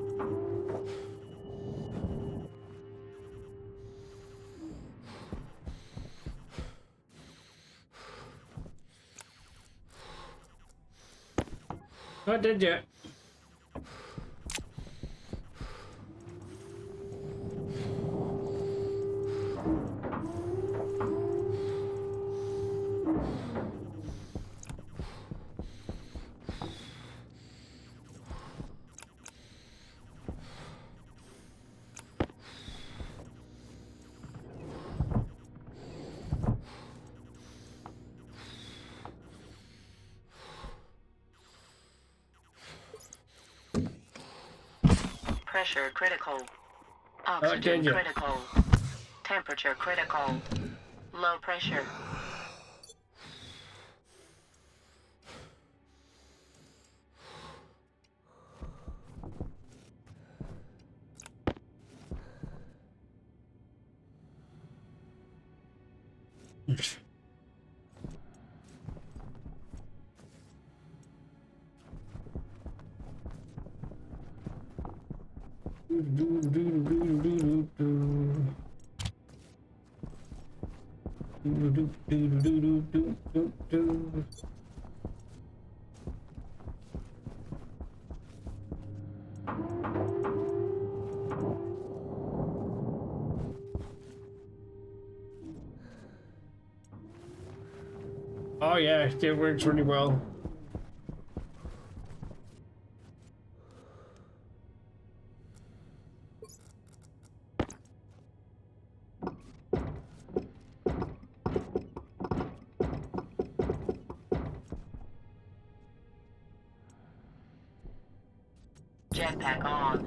Not dead yet. Pressure critical. did Oxygen you? critical. Temperature critical. Low pressure. Oh yeah, it works really well. Jetpack on.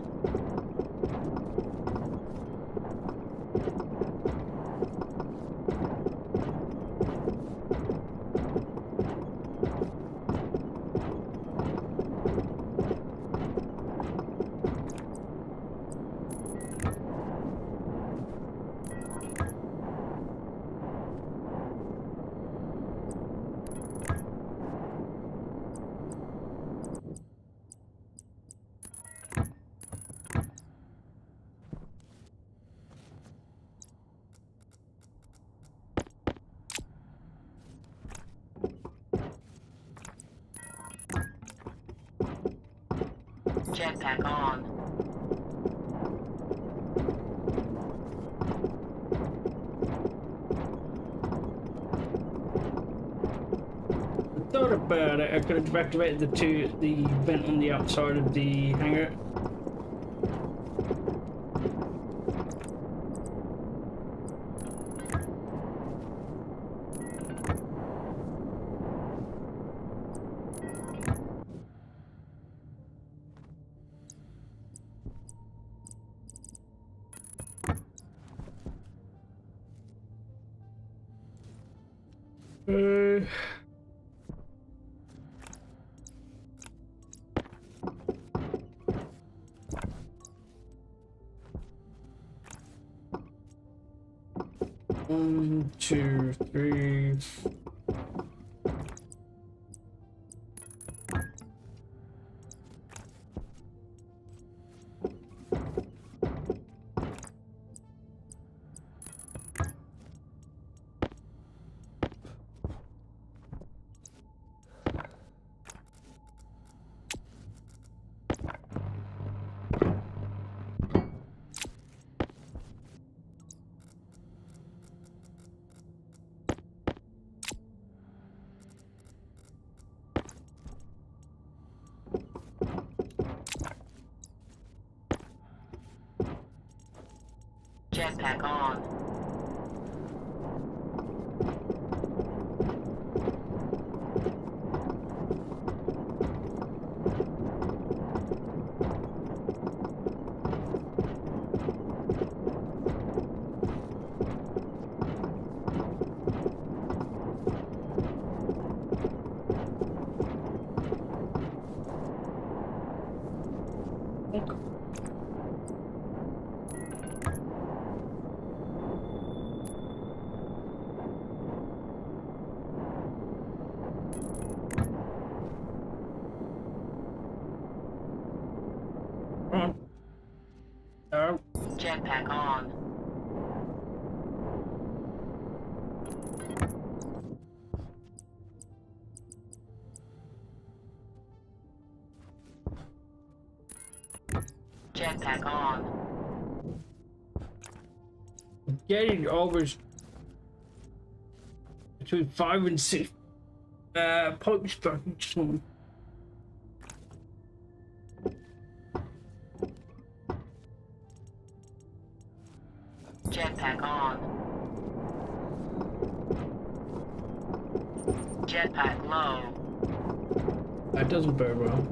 Jetpack on. I thought about it. I could have activated the vent on the outside of the hangar. Uh, 1, 2, 3. Jetpack on. On. Oh, Jetpack on. Jetpack on. getting always between 5 and 6 pipes per each one. Jetpack on. Jetpack low. That doesn't very well.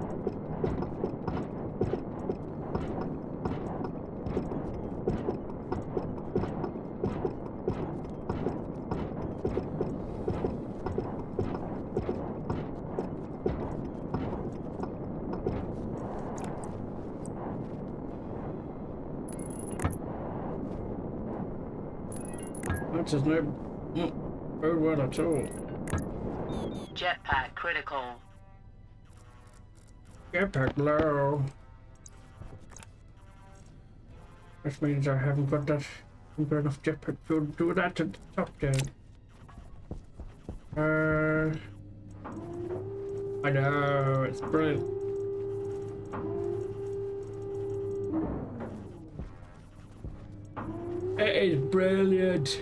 That does not very well at all. Jetpack critical. Jetpack low. Which means I haven't got enough jetpack fuel to do that at the top there. I know, it's brilliant. It is brilliant.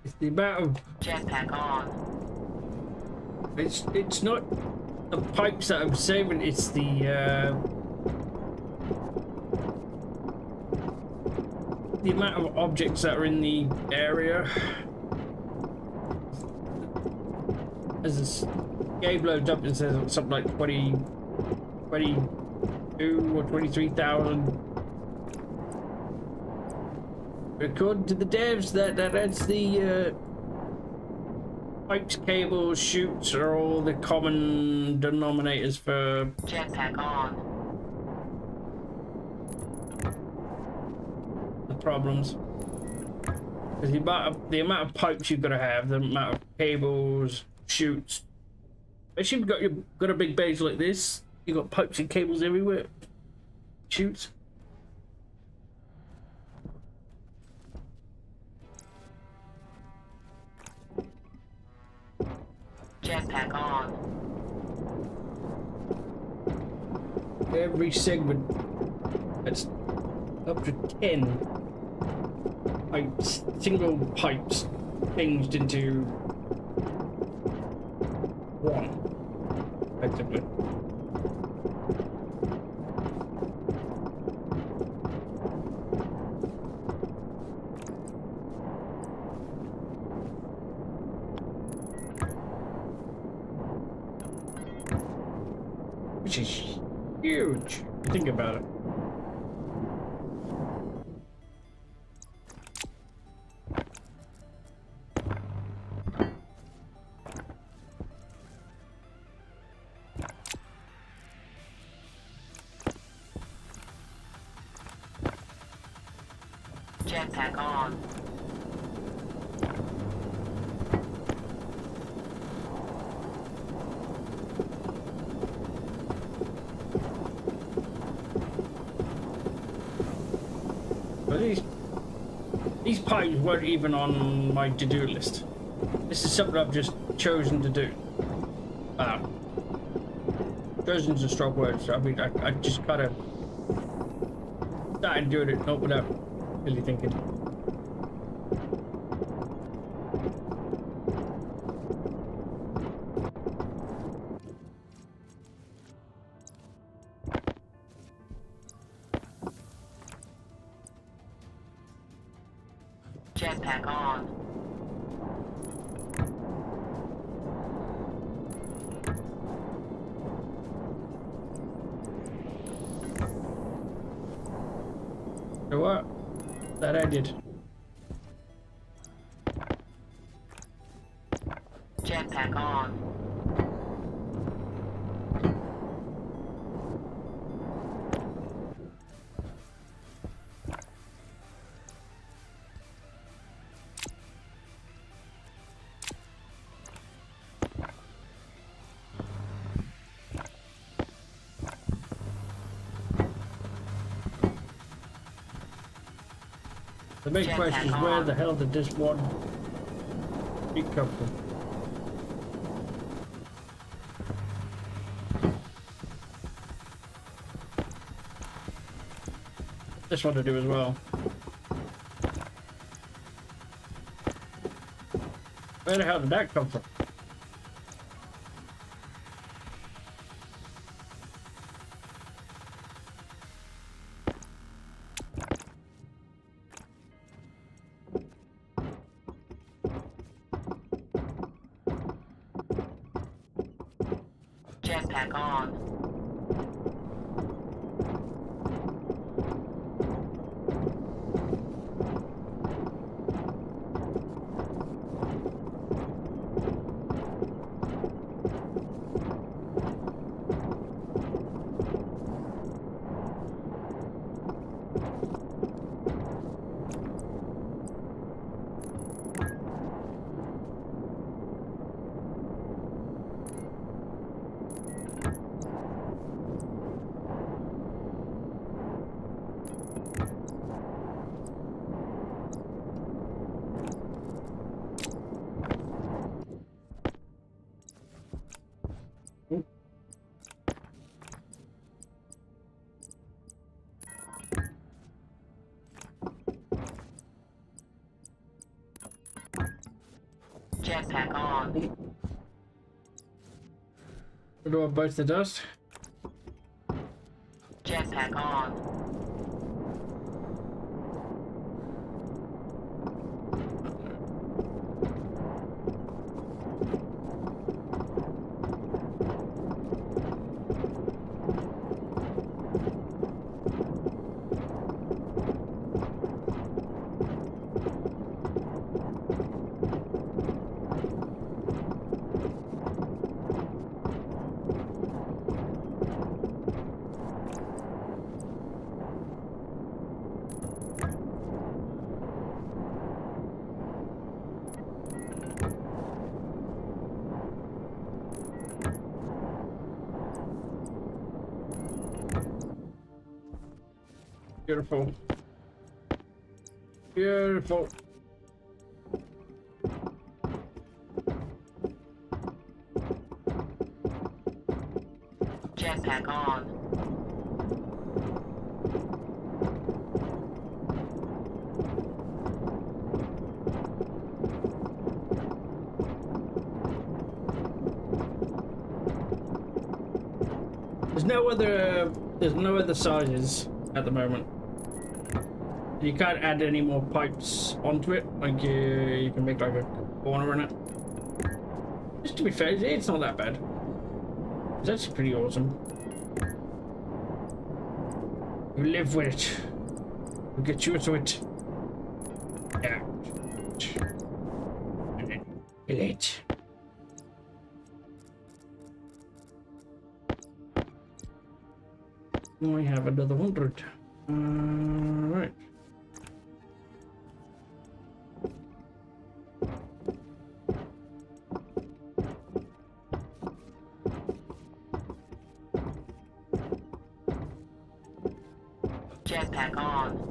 It's the amount of Jetpack on. It's not the pipes that I'm saving, it's the amount of objects that are in the area. As this game loads up, it says something like 22 or 23,000. According to the devs, that's the pipes, cables, chutes are all the common denominators for Jetpack on. the problems. Because the amount of pipes you've got to have, the amount of cables, chutes. Especially if you've got a big base like this, you've got pipes and cables everywhere. Chutes. Jetpack on. Every segment, that's up to 10 pipes, single pipes changed into one, effectively. Which is huge. Think about it. Jetpack on. But these pipes weren't even on my to-do list. This is something I've just chosen to do. Chosen's a strong word. So I mean, I just kind of started doing it not without really thinking. Jetpack on. So what? That I did. Jetpack on. The big question is where the hell did this one sheet come from? This one to do as well. Where the hell did that come from? Jetpack on. Jetpack on. Where do I bite the dust? Jetpack on. Beautiful. Beautiful. Jetpack on. There's no other sizes at the moment. You can't add any more pipes onto it. Like you can make like a corner in it. Just to be fair, it's not that bad. It's actually pretty awesome. You live with it. You get used to it. Yeah. And then kill it. We have another 100. Right. Jetpack on.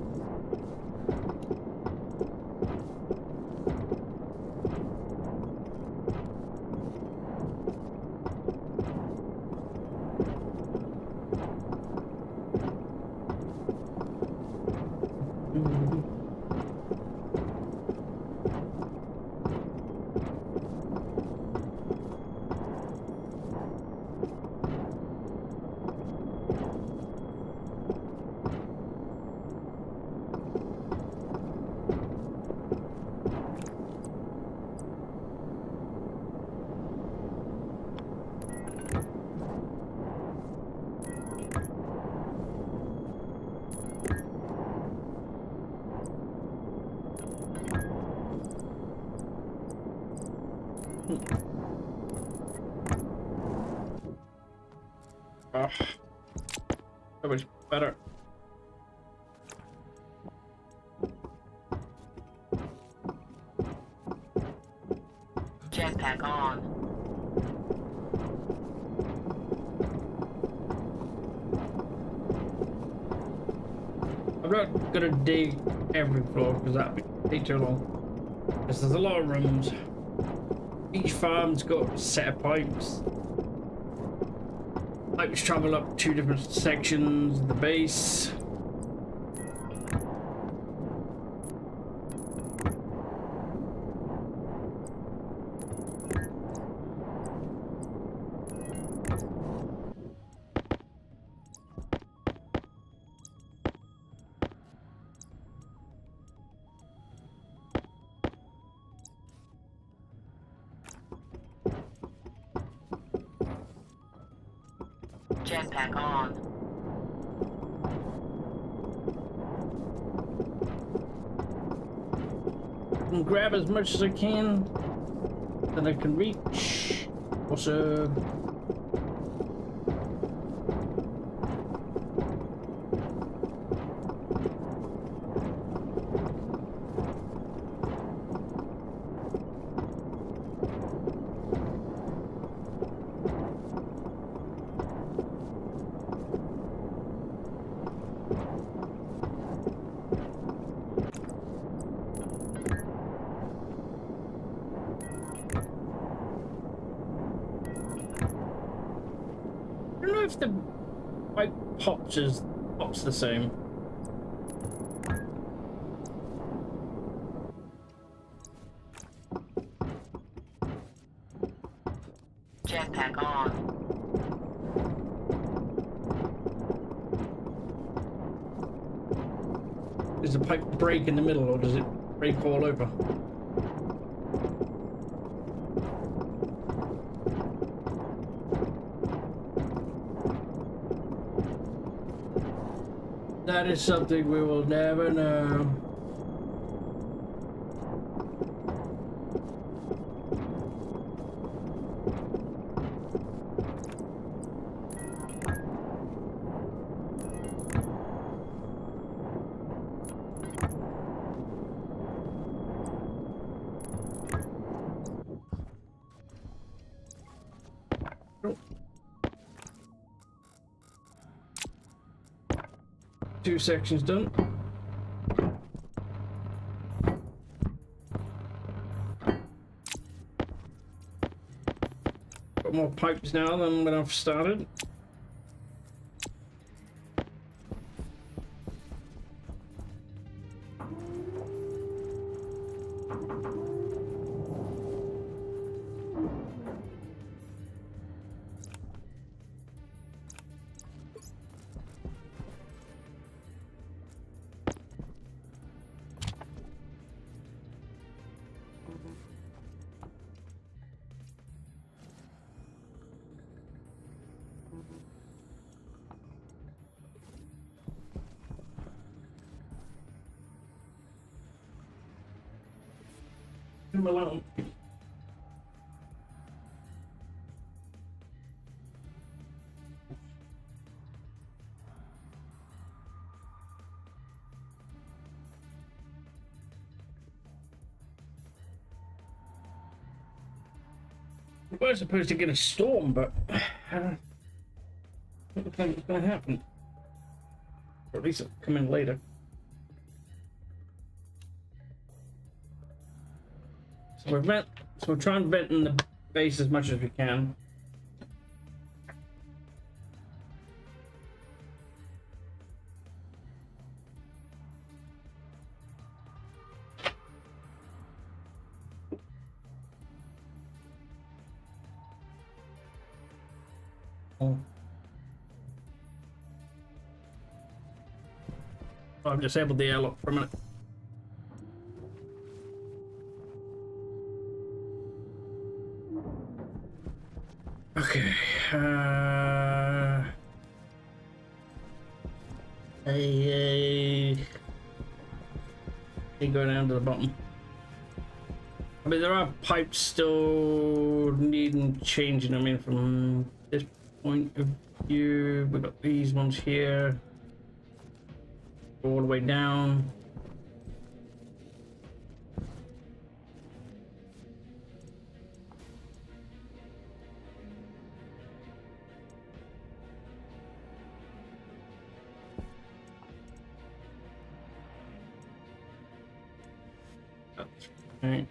Oh, so much better. Jetpack on. I'm not gonna dig every floor because that would take too long. Because there's a lot of rooms. Each farm's got a set of pipes. Pipes travel up 2 different sections of the base. Jetpack on. I can grab as much as I can that I can reach. Also, I don't know if the pipe pops the same. Jetpack on. Does the pipe break in the middle or does it break all over? That is something we will never know. 2 sections done. Got more pipes now than when I've started. Leave him alone. We were supposed to get a storm, but don't look like it's going to happen. Or at least it'll come in later. So we're trying to vent in the base as much as we can. Oh. I've disabled the airlock for a minute. Okay. They go down to the bottom. I mean, there are pipes still needing changing. I mean, from this point of view, we've got these ones here, all the way down. That's right.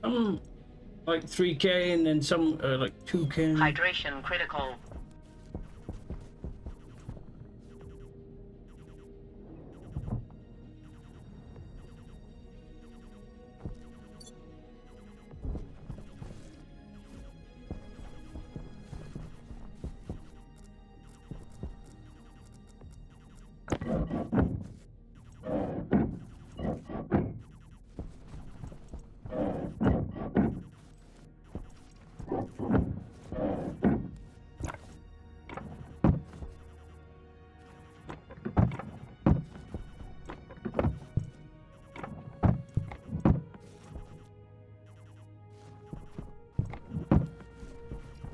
Some like 3K and then some like 2K. Hydration critical.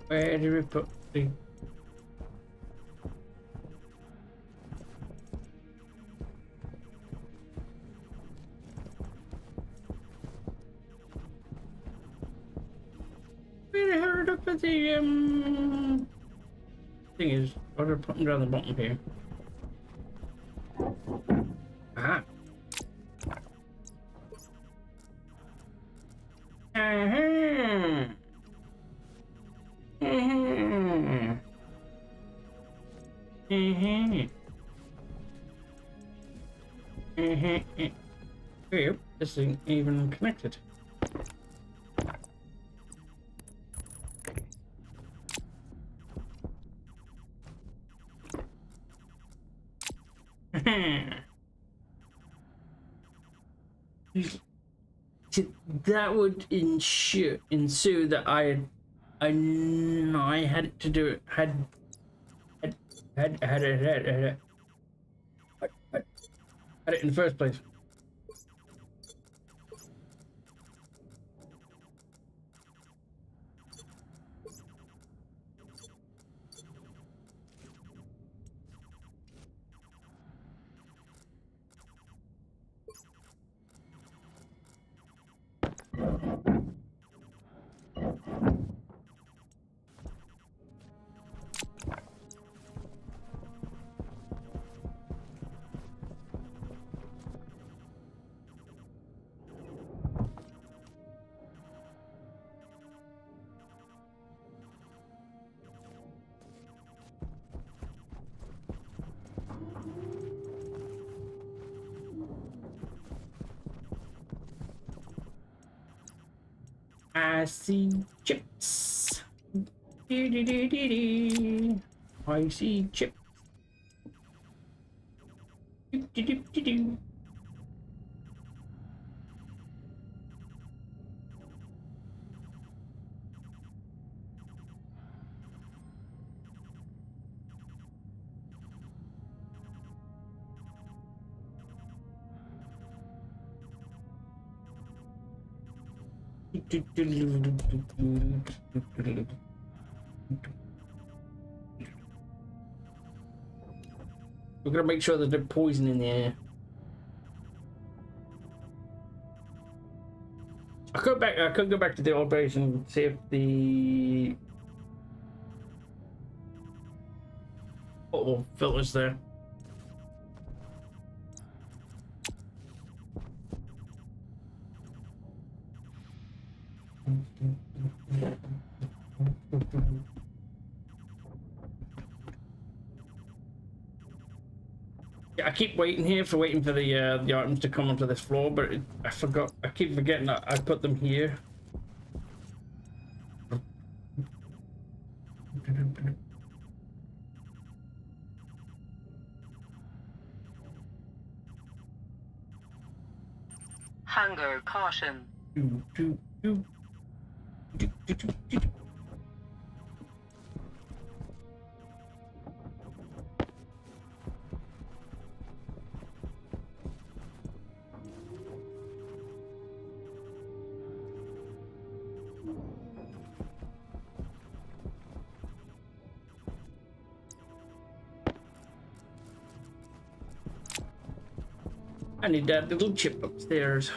Where did we put the... Where the hell did I put the thing is, what are we putting down the bottom here? Ah. Uh-huh. Mm-hmm. Mm-hmm. Mm-hmm. Yep, this ain't even connected. That would ensue that I had to do it. Had it in the first place. I see chips. Dee-dee-dee-dee-dee. I see chips. Doo-doo-doo-doo-doo. We're gonna make sure that there's poison in the air. I could go back to the old base and see if the filter's there. Yeah, I keep waiting for the items to come onto this floor, but I forgot. I keep forgetting that I put them here. Hunger caution. Do, do, do. Do, do, do, do. I need that little chip upstairs.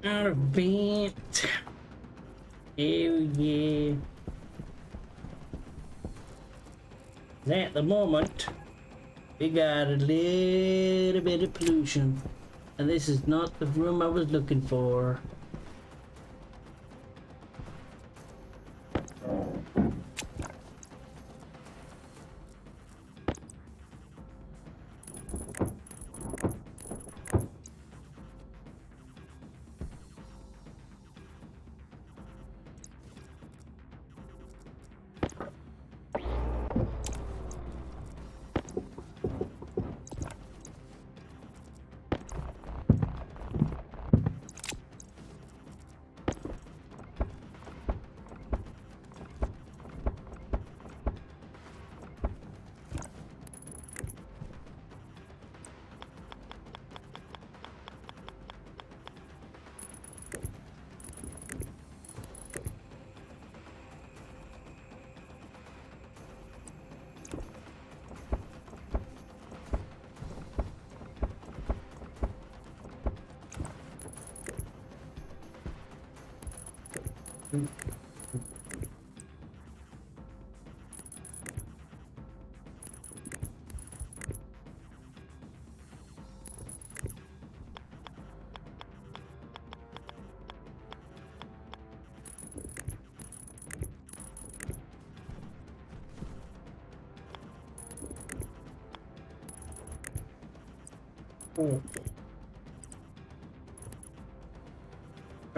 Our vent. Oh yeah. At the moment, we got a little bit of pollution. And this is not the room I was looking for. Oh.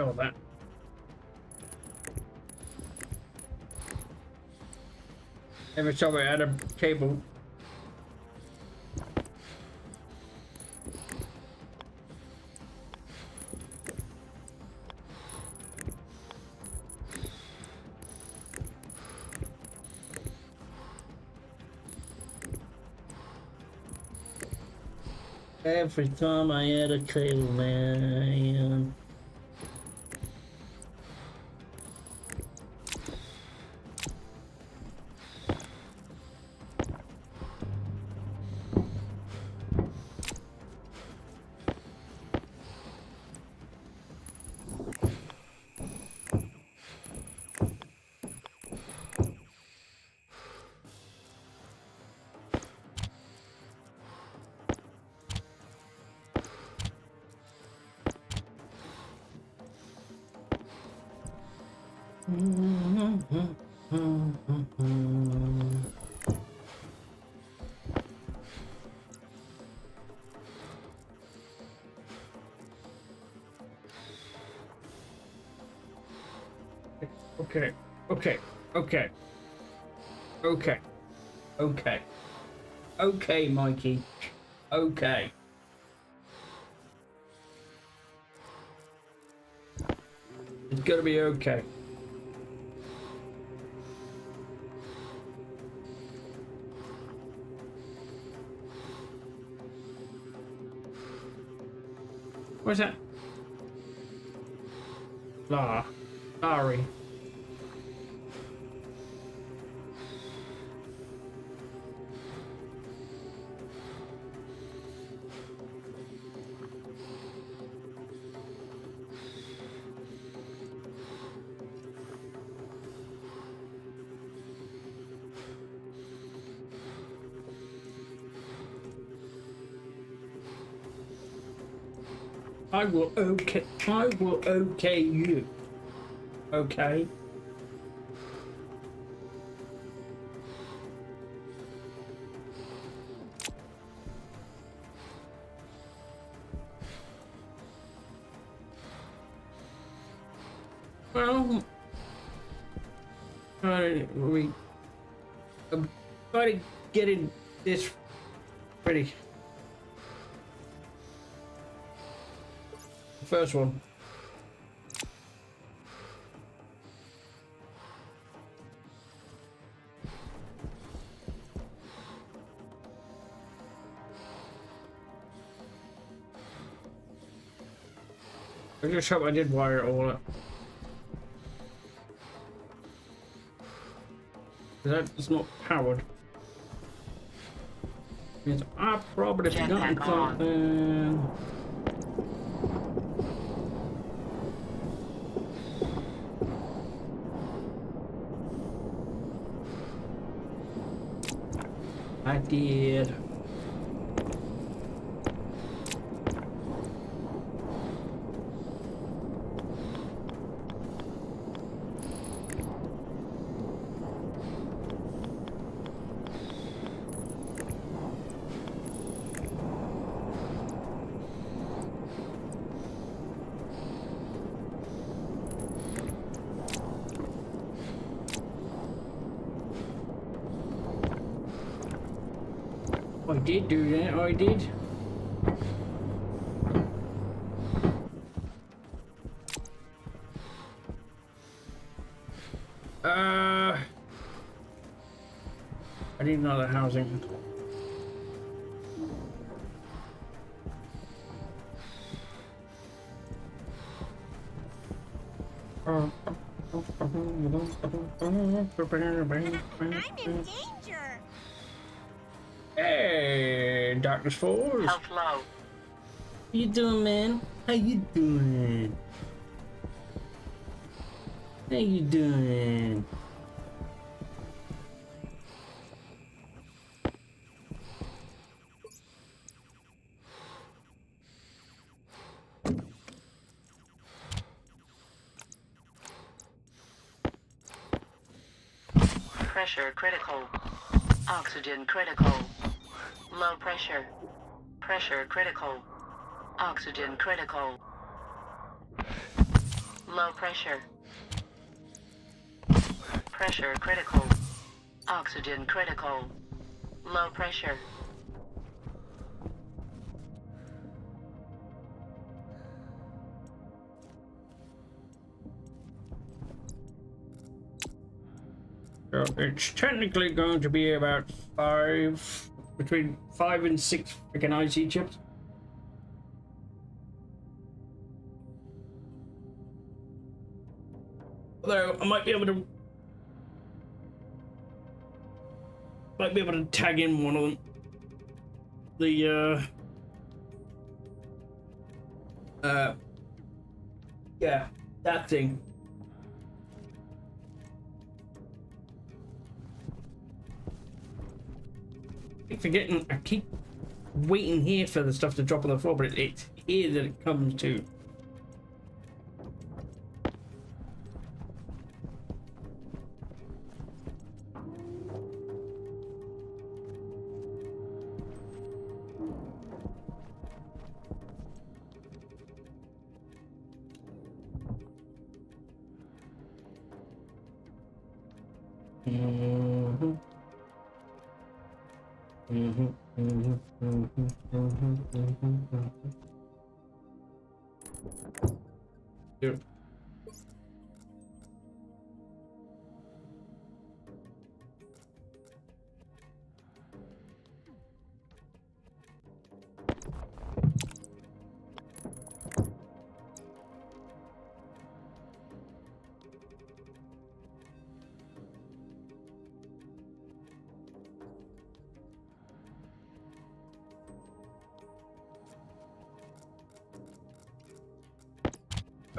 Oh, that. Every time I add a cable. Every time I add a cable, man. Okay, okay, okay, okay, okay, okay, Mikey, okay. It's gonna be okay. What's that? Larry. I will okay you. Okay. Well, I'm trying to get in this ready. The first one. I just hope I did wire it all up. That's not powered. Means I probably forgotten something. I did. I did do that, I did. I need another housing. I'm in danger. Hey, Darkness Falls. Health low. How you doing, man? How you doing? How you doing? Pressure critical. Oxygen critical. Low pressure. Pressure critical. Oxygen critical. Low pressure. Pressure critical. Oxygen critical. Low pressure. So it's technically going to be about between 5 and 6 freaking IC chips. Although I might be able to tag in one of them. Yeah, that thing. I keep waiting here for the stuff to drop on the floor, but it's here that it comes to. Mhm. Mhm. Mhm. Mhm. Mhm. Mhm. Yep.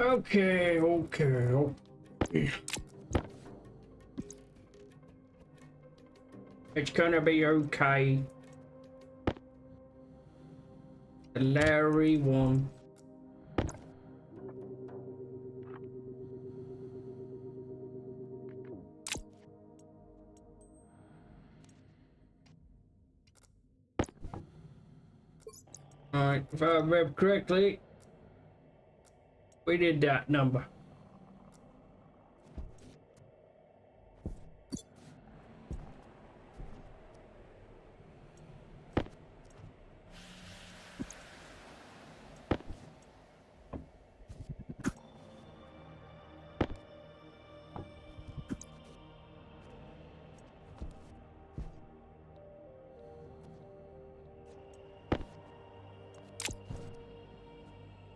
Okay, okay. It's gonna be okay. Larry won. Alright, if I remember correctly, we did that number.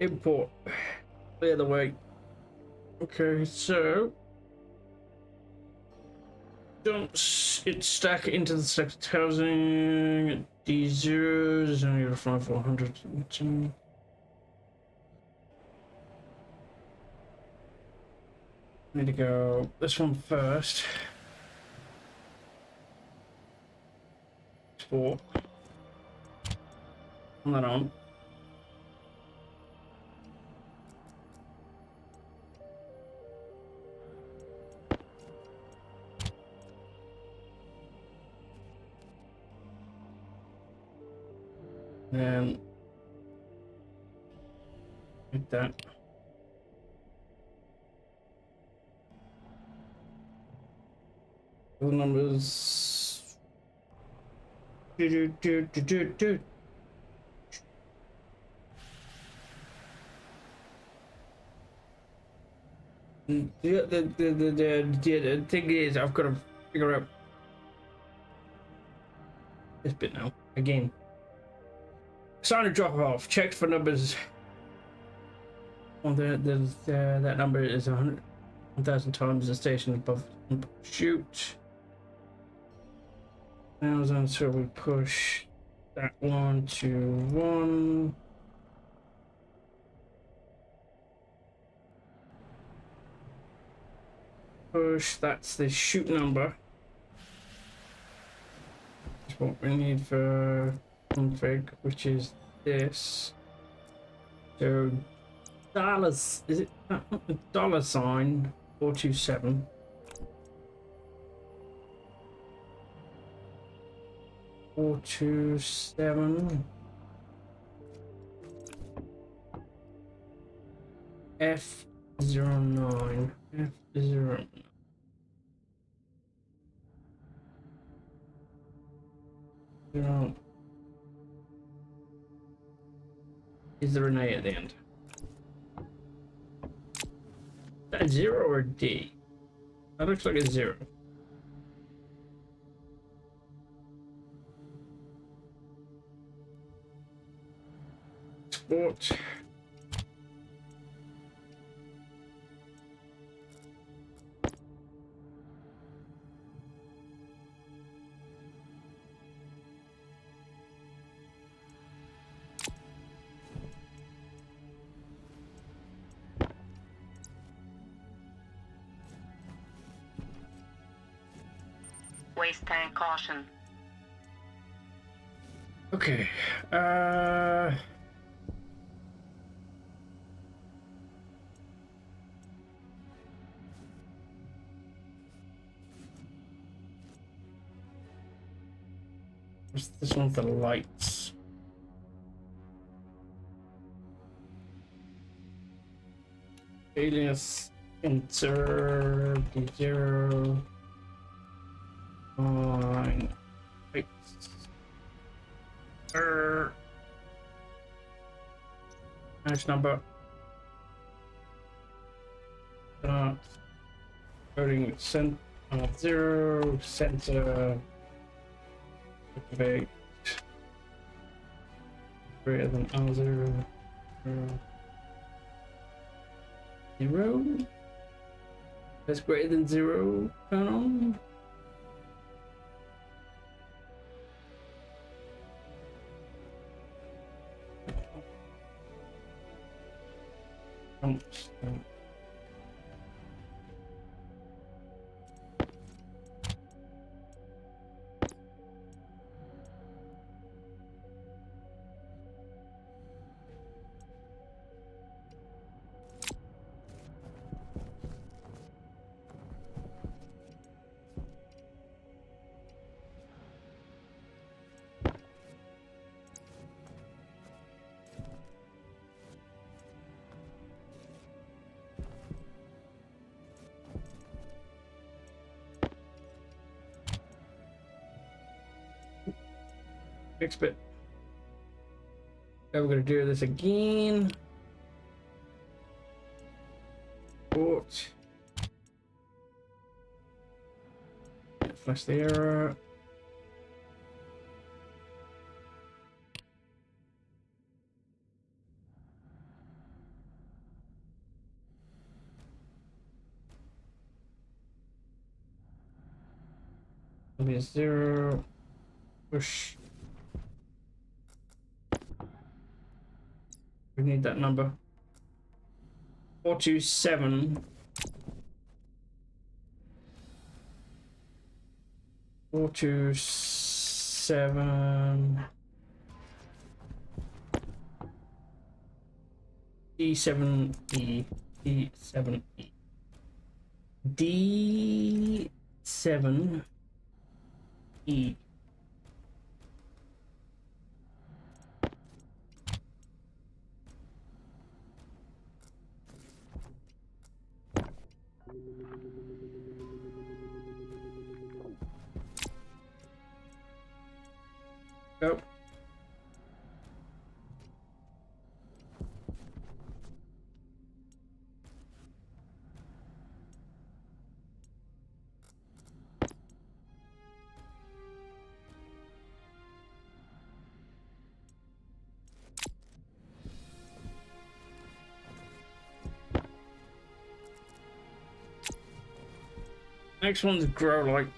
Import. Clear the way. Okay, so don't it stack into the select housing D0 is only 400. Need to go this one first. Export. Turn that on. And hit that. The numbers. Do. The thing is, I've got to figure out this bit now. Again, sign a drop off. Checked for numbers. On that number is 1,000 times the station above. Shoot. Now, so we push that one to 1. Push. That's the shoot number. That's what we need for config, which is this. So dollars, is it dollar sign 427 427 F09 F09. Is there an A at the end? Is that a 0 or a D? That looks like a 0. Export. Waste tank caution. Okay. This one for the lights. Alias enter D0. Fine. Wait. Nice number. Loading center 0 center. Activate. Greater than R0. 0. That's greater than 0. Turn on. Next bit. Now we're gonna do this again. Port. Flash the error. It'll be a 0. Push. We need that number. 427. 427. D7E. D7E. D7E. Go. Next one's grow light.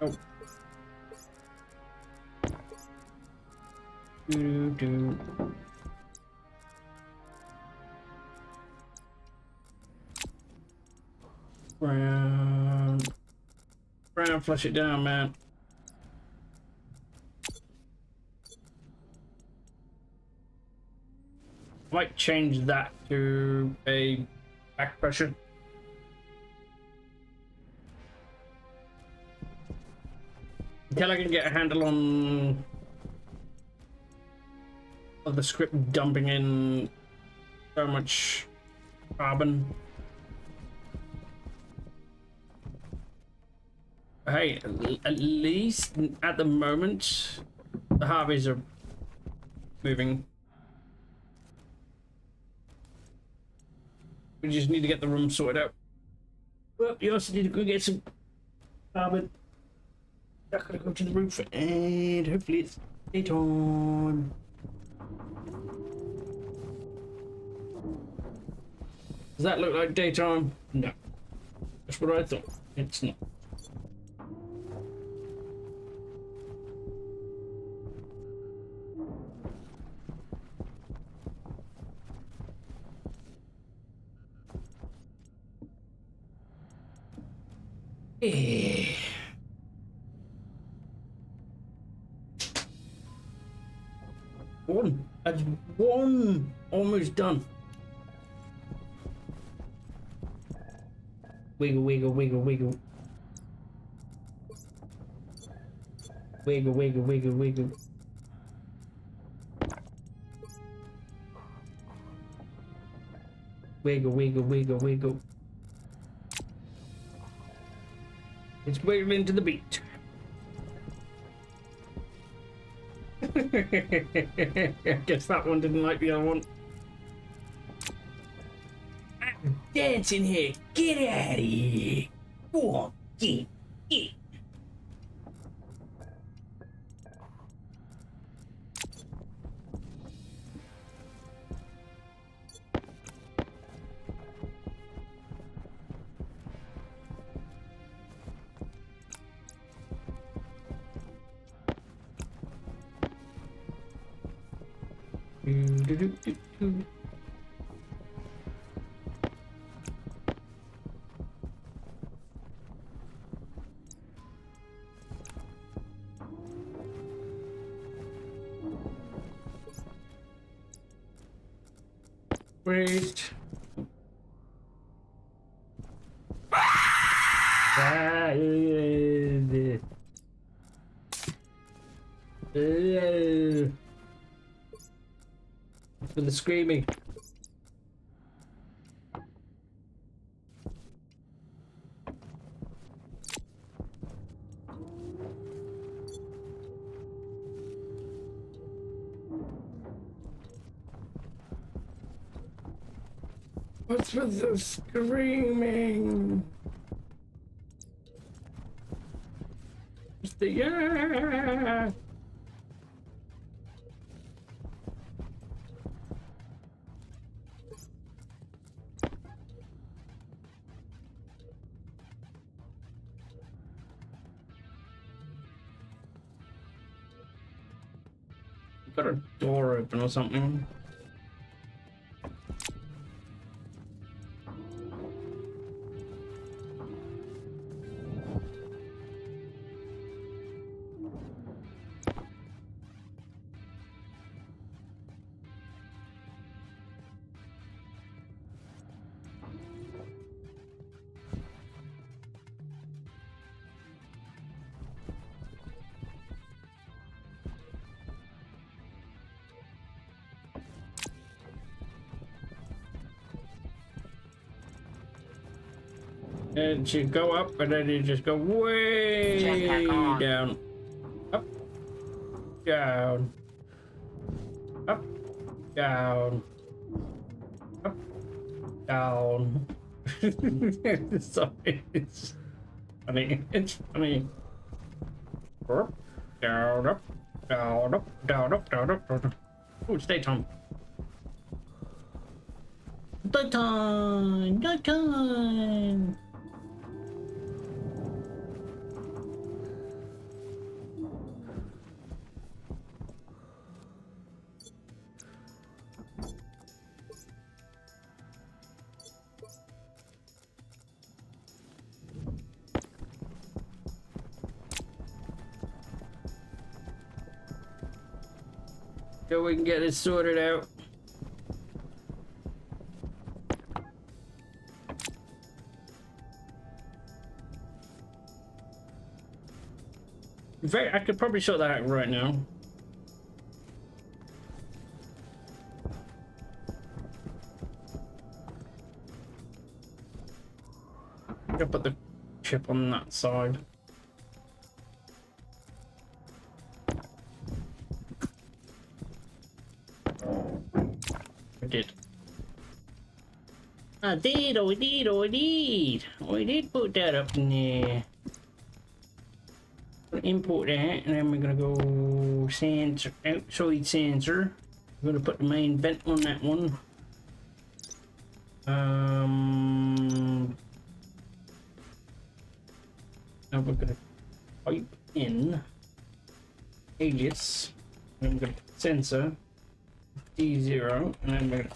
Oh. Do. Brown, flush it down, man. I might change that to a back pressure. Until I can get a handle on of the script dumping in so much carbon. Hey, at least at the moment, the Harveys are moving. We just need to get the room sorted out. Well, you also need to go get some carbon. I'm gonna go to the roof and hopefully it's daytime. Does that look like daytime? No. That's what I thought. It's not. One. That's one. Almost done. Wiggle, wiggle, wiggle, wiggle. Wiggle, wiggle, wiggle, wiggle. Wiggle, wiggle, wiggle, wiggle. It's wiggling to the beat. I guess that one didn't like the other one. I'm dancing here. Get out of here. Go on, get. Do. Wait. For the screaming. What's with the screaming? It's the yeah. Got a door open or something. And you go up, and then you just go way Jetpack on. down. Up, down. Up, down. Up, down. Sorry, it's funny. It's funny. Up, down, up, down, up, down, up, down, up, down. Oh, it's daytime. Daytime! Daytime! So we can get it sorted out. In fact, I could probably sort that out right now. I'll put the chip on that side. I did. I did. I did put that up in there. Import that, and then we're gonna go sensor, outside sensor. We're gonna put the main vent on that one. Now we're gonna pipe in alias, and we're gonna put sensor D0, and then we're gonna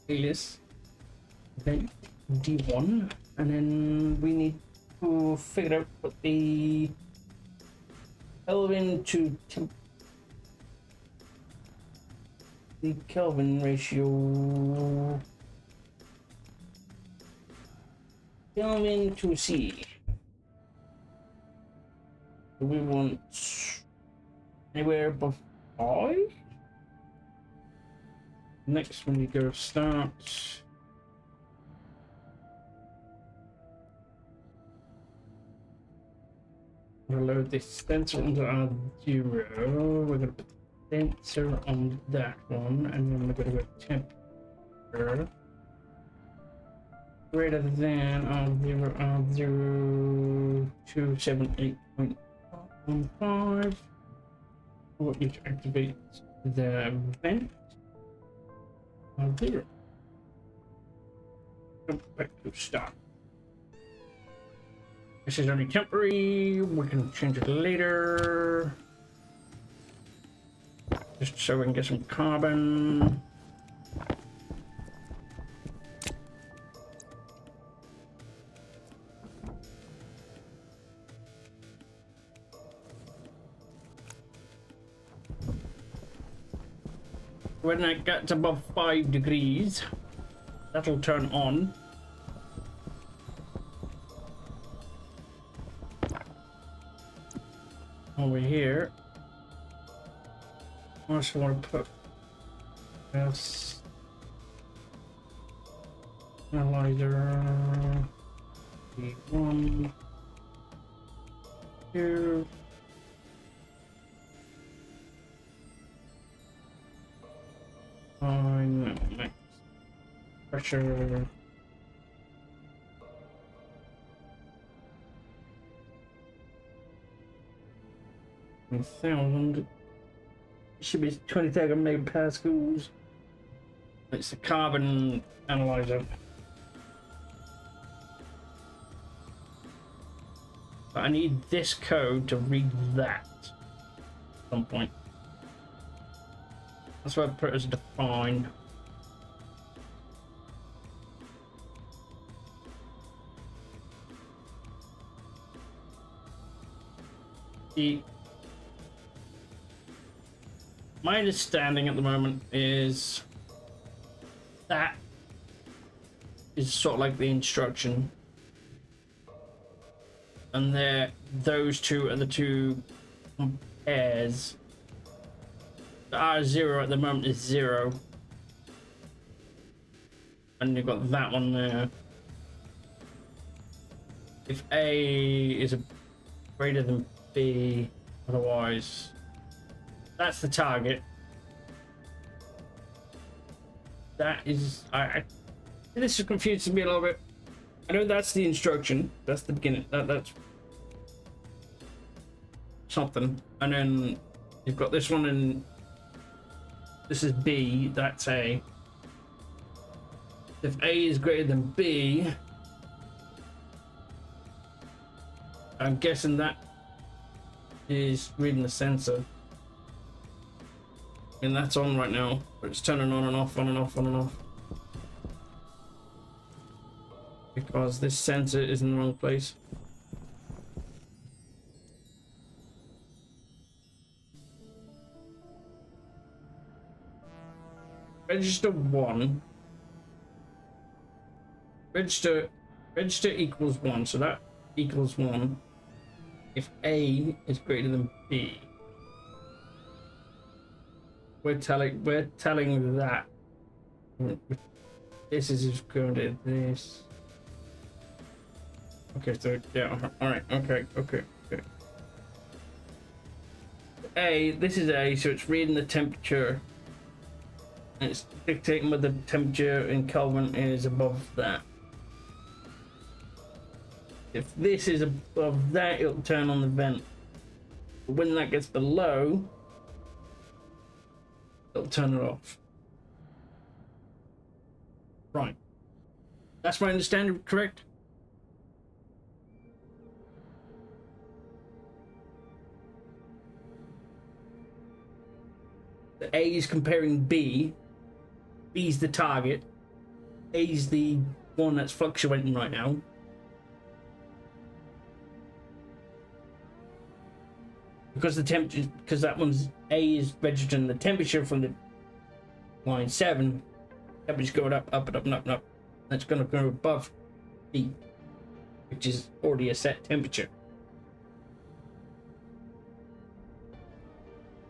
alias vent D1, and then we need to figure out what the Kelvin to the Kelvin ratio. Kelvin to C. Do we want anywhere above 5? Next when you go start. We'll load this sensor onto our 0. We're going to put the sensor on that one, and then we're going to go temperature greater than R0, 278.15. What you to activate the vent. 0. Go back to start. This is only temporary. We can change it later. Just so we can get some carbon. When it gets above 5 degrees, that'll turn on. Over here, I also want to put this analyzer. 1, 2. Max pressure. Thousand. Should be 20,000 megapascals. It's the carbon analyzer. But I need this code to read that at some point. That's why I put it as defined. My understanding at the moment is that is sort of like the instruction, and those two are the two pairs. The R0 at the moment is 0, and you've got that one there. If A is greater than B, otherwise. That's the target. That is, this is confusing me a little bit. I know that's the instruction. That's the beginning. That's something. And then you've got this one, and this is B. That's A. If A is greater than B, I'm guessing that is reading the sensor. And that's on right now, but it's turning on and off, on and off, on and off. Because this sensor is in the wrong place. Register 1. Register equals 1, so that equals 1 if A is greater than B. We're telling that this is going to this. Okay, so yeah, all right, okay. A, this is A, so it's reading the temperature, and it's dictating what the temperature in Kelvin is above that. If this is above that, it'll turn on the vent. But when that gets below, it'll turn it off. Right. That's my understanding, correct? The A is comparing B. B's the target. A's the one that's fluctuating right now. Because the temperature, because that one's A is registering the temperature from the line 7, temperature's going up, and up, and up, and up. That's going to go above B, which is already a set temperature.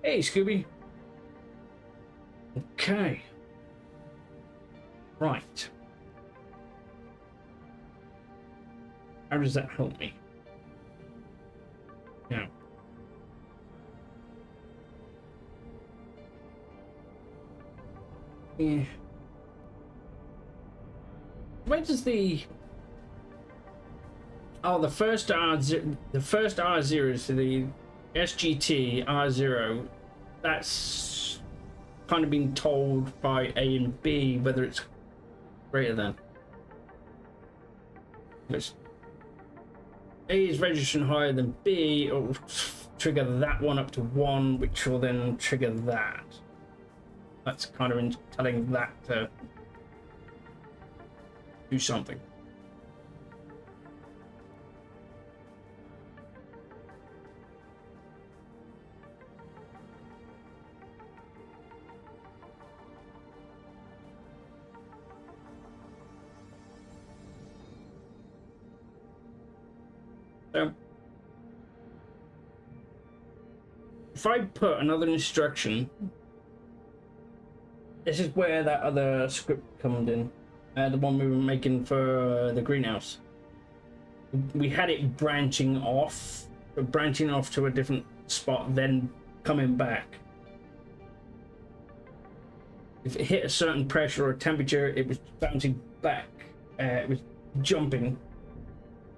Hey, Scooby. Okay. Right. How does that help me? Now. Yeah. Where does the... Oh, the first R0 is the SGT R0. That's kind of been told by A and B whether it's greater than. Because A is registering higher than B, it will trigger that one up to 1, which will then trigger that. That's kind of telling that to do something. So, if I put another instruction, this is where that other script comes in, the one we were making for the greenhouse. We had it branching off to a different spot, then coming back. If it hit a certain pressure or temperature, it was bouncing back. It was jumping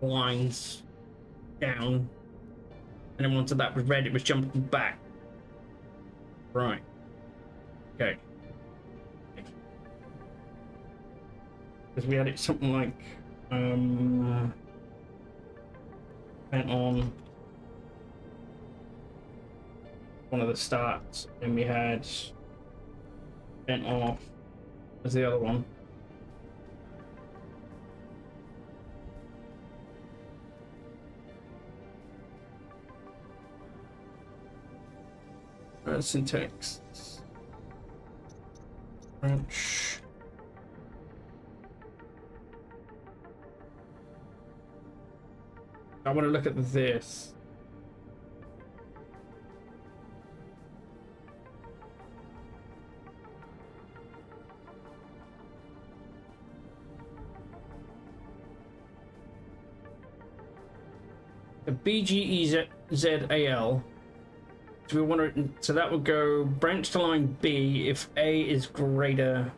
lines down, and then once that was red, it was jumping back. Right. Okay. Because we had it something like went on one of the starts, and we had went off as the other one. Syntax branch. I want to look at this. The BGEZAL. So we want to, so that would go branch to line B if A is greater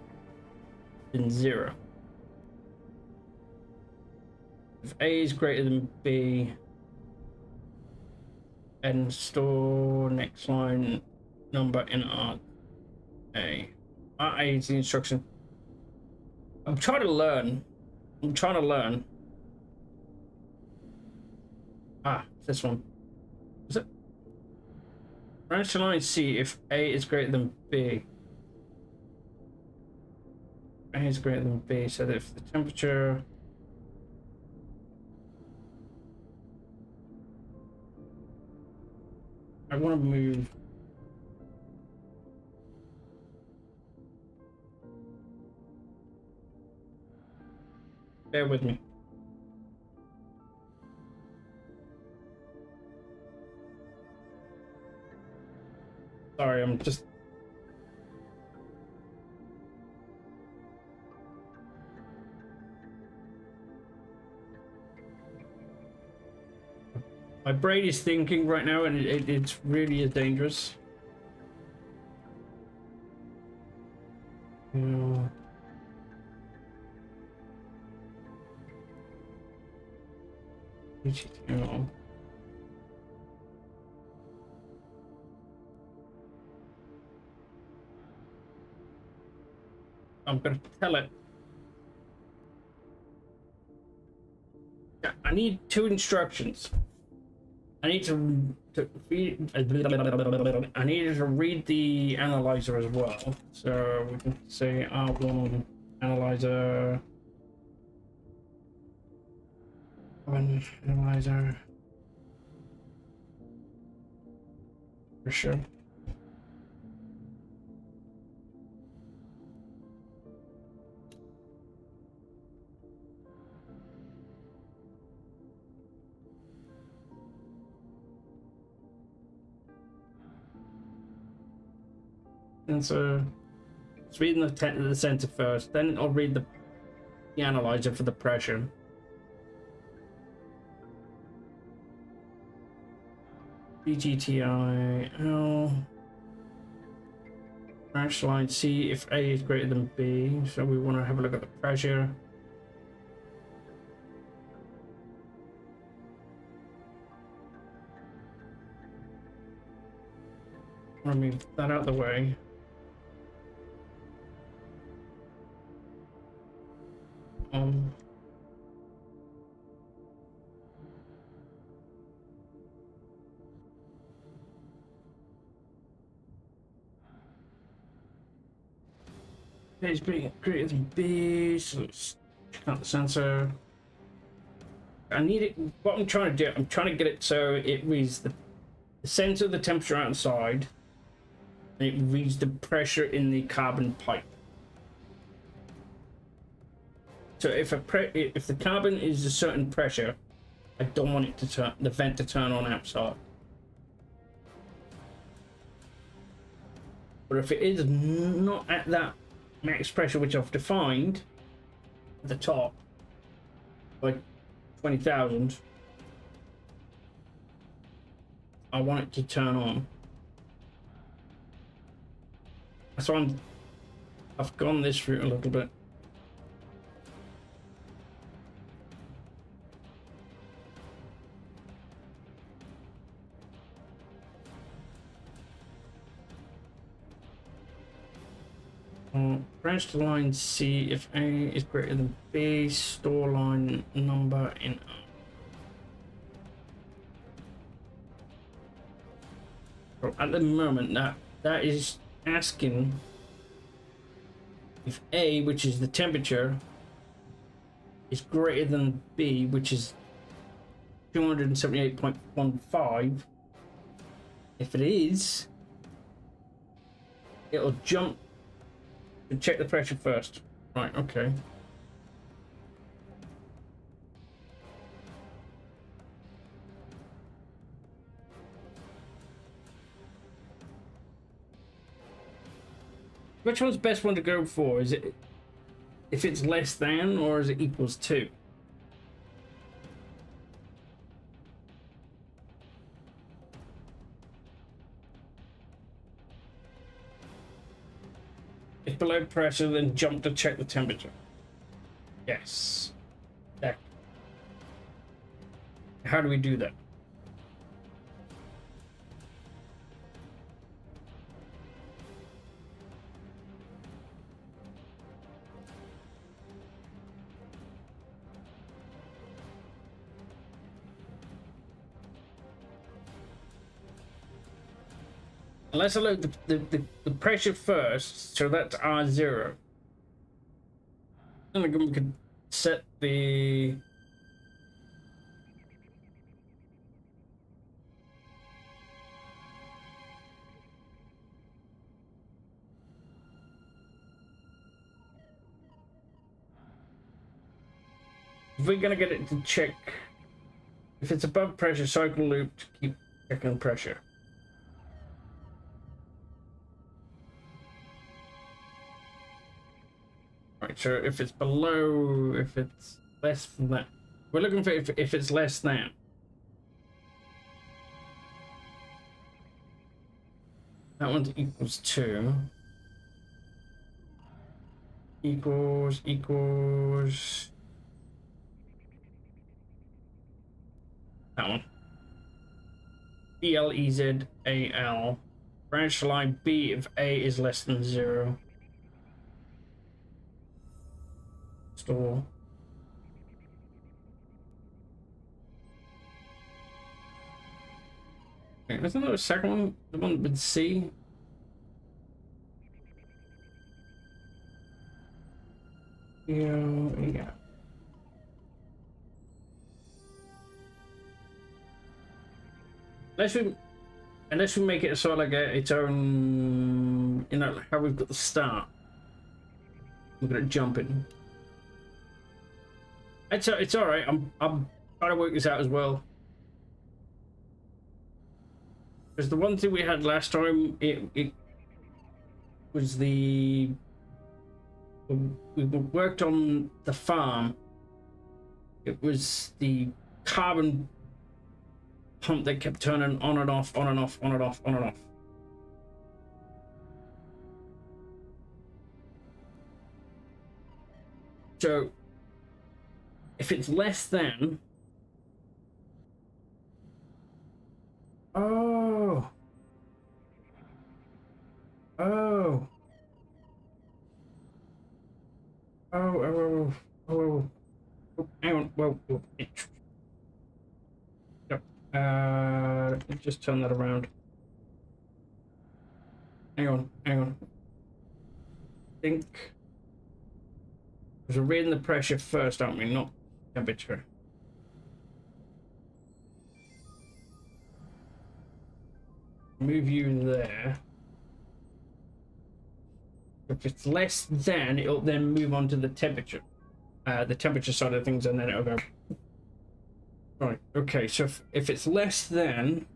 than 0. If A is greater than B, and store next line number in RA. RA is the instruction. I'm trying to learn. Ah, this one. Is it? Branch to line C if A is greater than B. A is greater than B, so that if the temperature... I want to move... Bear with me. Sorry, I'm just... My brain is thinking right now, and it's really dangerous. No. HTML. I'm gonna tell it. I need 2 instructions. I need to read. I need to read the analyzer as well. So we can say R1 analyzer. Analyzer. For sure. And so it's reading the sensor first, then I'll read the analyzer for the pressure. BGTIL. Branch line C if A is greater than B. So we want to have a look at the pressure. I'll move that out of the way. A is greater than B, so let's check out the sensor. I need it. What I'm trying to do, I'm trying to get it so it reads the sensor, the temperature outside, and it reads the pressure in the carbon pipe. So if the carbon is a certain pressure, I don't want it to turn the vent to turn on outside. But if it is not at that max pressure which I've defined at the top by 20,000, I want it to turn on. That's why I've gone this route a little bit. Branch to line C if A is greater than B. Store line number in so at the moment that is asking if A, which is the temperature, is greater than B, which is 278.15. If it is, it'll jump to check the pressure first. Right, okay. Which one's the best one to go for? Is it if it's less than, or is it equals to? If below pressure, then jump to check the temperature. Yes. Yeah. How do we do that? Let's load the pressure first, so that's R0. And we could set the if we're gonna get it to check if it's above pressure, cycle loop to keep checking pressure. Right, so if it's below, if it's less than that, we're looking for if it's less than. That one's equals 2. Equals. That one. BLEZAL. Branch line B if A is less than 0. Store. Okay, isn't there a second one? The one with C? Yeah. Unless we make it sort of like its own, you know, how we've got the start. Look at it jumping. It's all right. I'm trying to work this out as well. Because the one thing we had last time, it was the we worked on the farm. It was the carbon pump that kept turning on and off, on and off, on and off, on and off. So if it's less than, oh, oh, oh, oh, oh, oh, oh, hang on, whoa, whoa. Yep. Let me just turn that around. Hang on, hang on. I think because we're reading the pressure first, aren't we? Not temperature. Move you there. If it's less than, it'll then move on to the temperature side of things, and then it'll go. Right. Okay. So if it's less than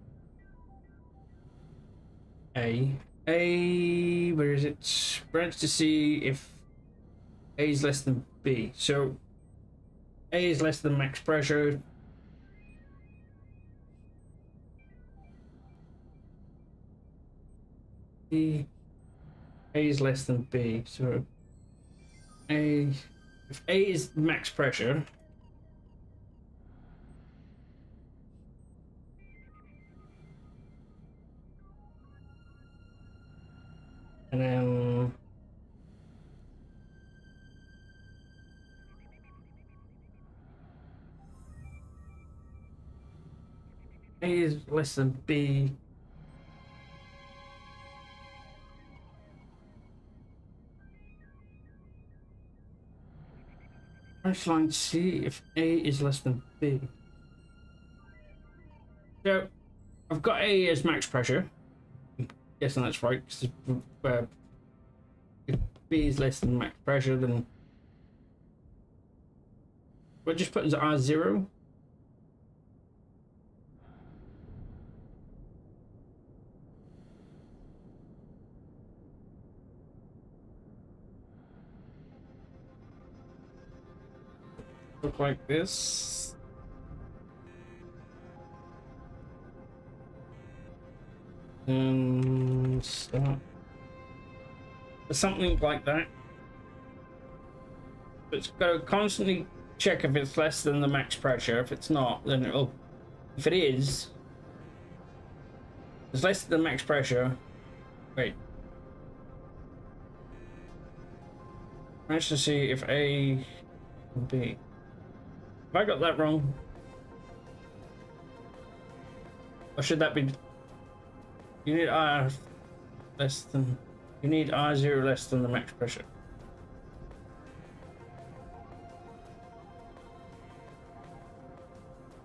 A, where is it? Branch to see if A is less than B. So A is less than max pressure. A is less than B. So if A is max pressure, and then A is less than B. Branch line C if A is less than B. So I've got A as max pressure. Guessing that's right. If B is less than max pressure, then we'll just put it as R0. Look like this. And start. Something like that. But it's got to constantly check if it's less than the max pressure. If it's not, then it'll. If it is, it's less than the max pressure. Wait. Manage to see if A and B. Have I got that wrong? Or should that be? You need R less than. You need R0 less than the max pressure.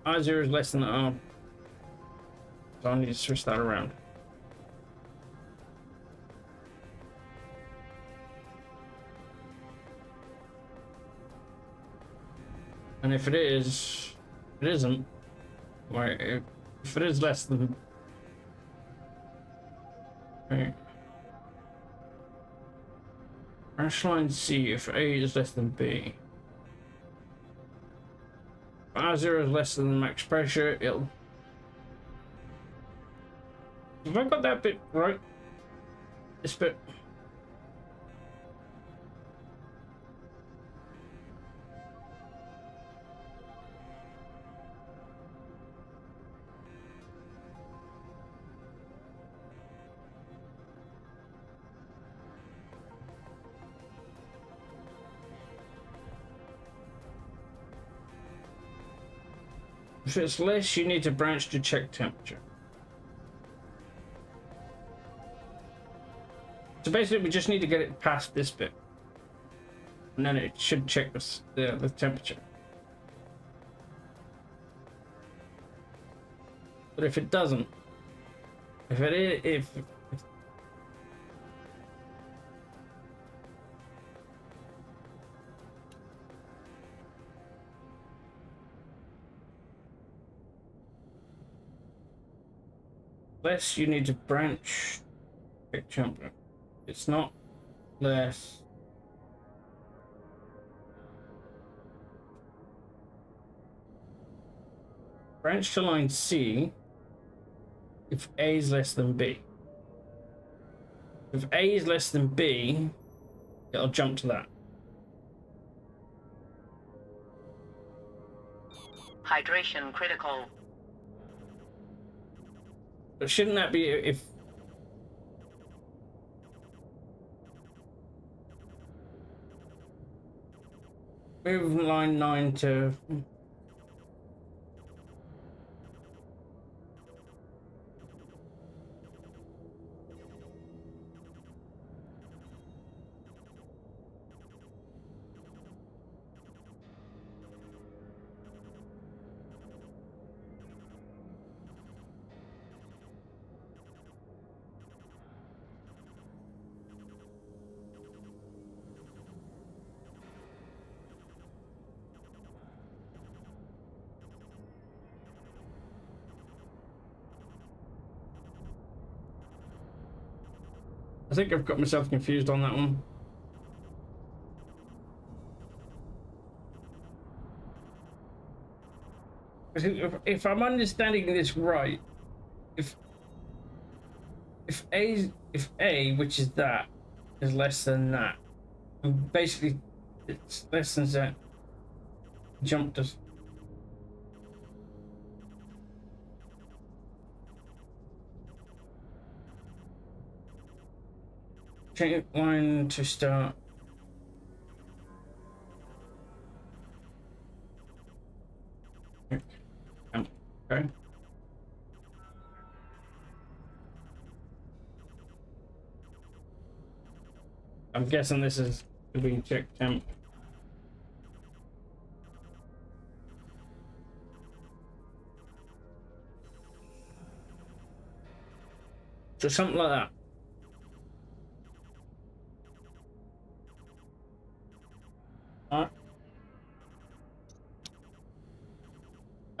R0 is less than R. So I need to switch that around. And if it is, it isn't. Right, if it is less than. Right. Branch line C if A is less than B. If R0 is less than the max pressure, it'll. Have I got that bit right? This bit. If it's less, you need to branch to check temperature. So basically, we just need to get it past this bit, and then it should check the temperature. But if it doesn't, if it is, if less, you need to branch check temperature. It's not less. Branch to line C if A is less than B. If A is less than B, it'll jump to that. Hydration critical. But shouldn't that be if move line 9 to I think I've got myself confused on that one. If I'm understanding this right, if A, which is that, is less than that, and basically it's less than that, jump to. Change line to start. Okay. I'm guessing this is to be check temp. So something like that.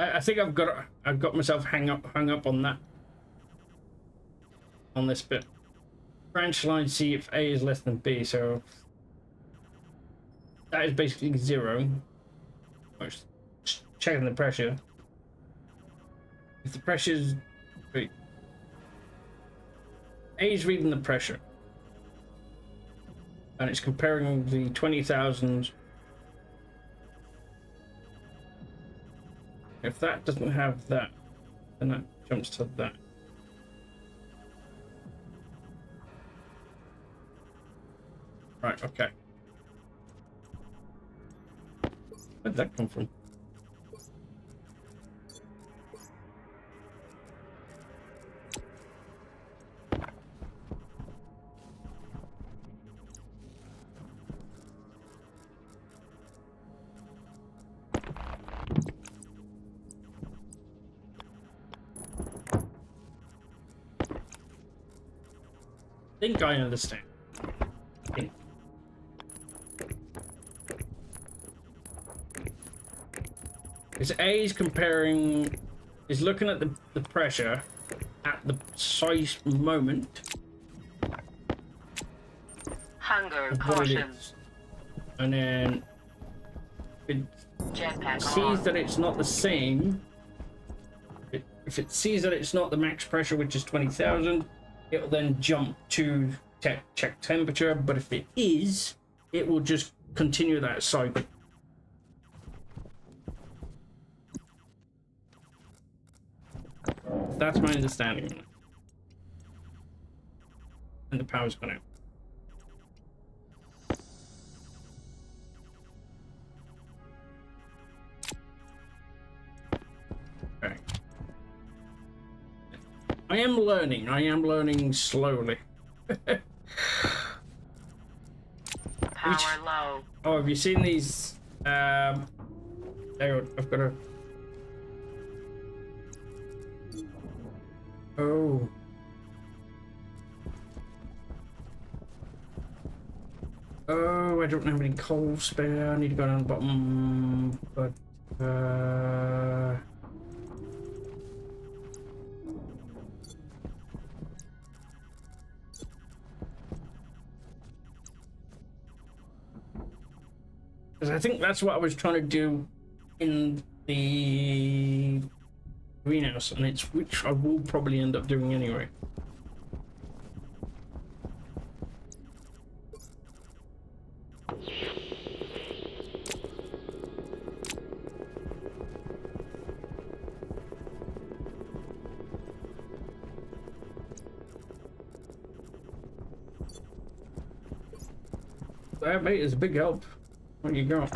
I think I've got myself hung up on that, on this bit. Branch line C if A is less than B, so that is basically 0. Just checking the pressure. If the pressure's wait, A is reading the pressure, and it's comparing the 20,000. If that doesn't have that, then that jumps to that. Right, okay. Where'd that come from? I think I understand. Because A is looking at the pressure at the precise moment. Hunger Of what it caution. is. And then it Jetpack sees on. that it's not the same. If it sees that it's not the max pressure, which is 20,000, it'll then jump to check temperature. But if it is, it will just continue that cycle. That's my understanding. And the power's gone out. Okay. I am learning slowly. Power low. Oh, have you seen these? Hang on, I've got to. Oh. Oh, I don't have any coal spare. I need to go down the bottom, but I think that's what I was trying to do in the greenhouse, and it's which I will probably end up doing anyway. That mate is a big help. What you got?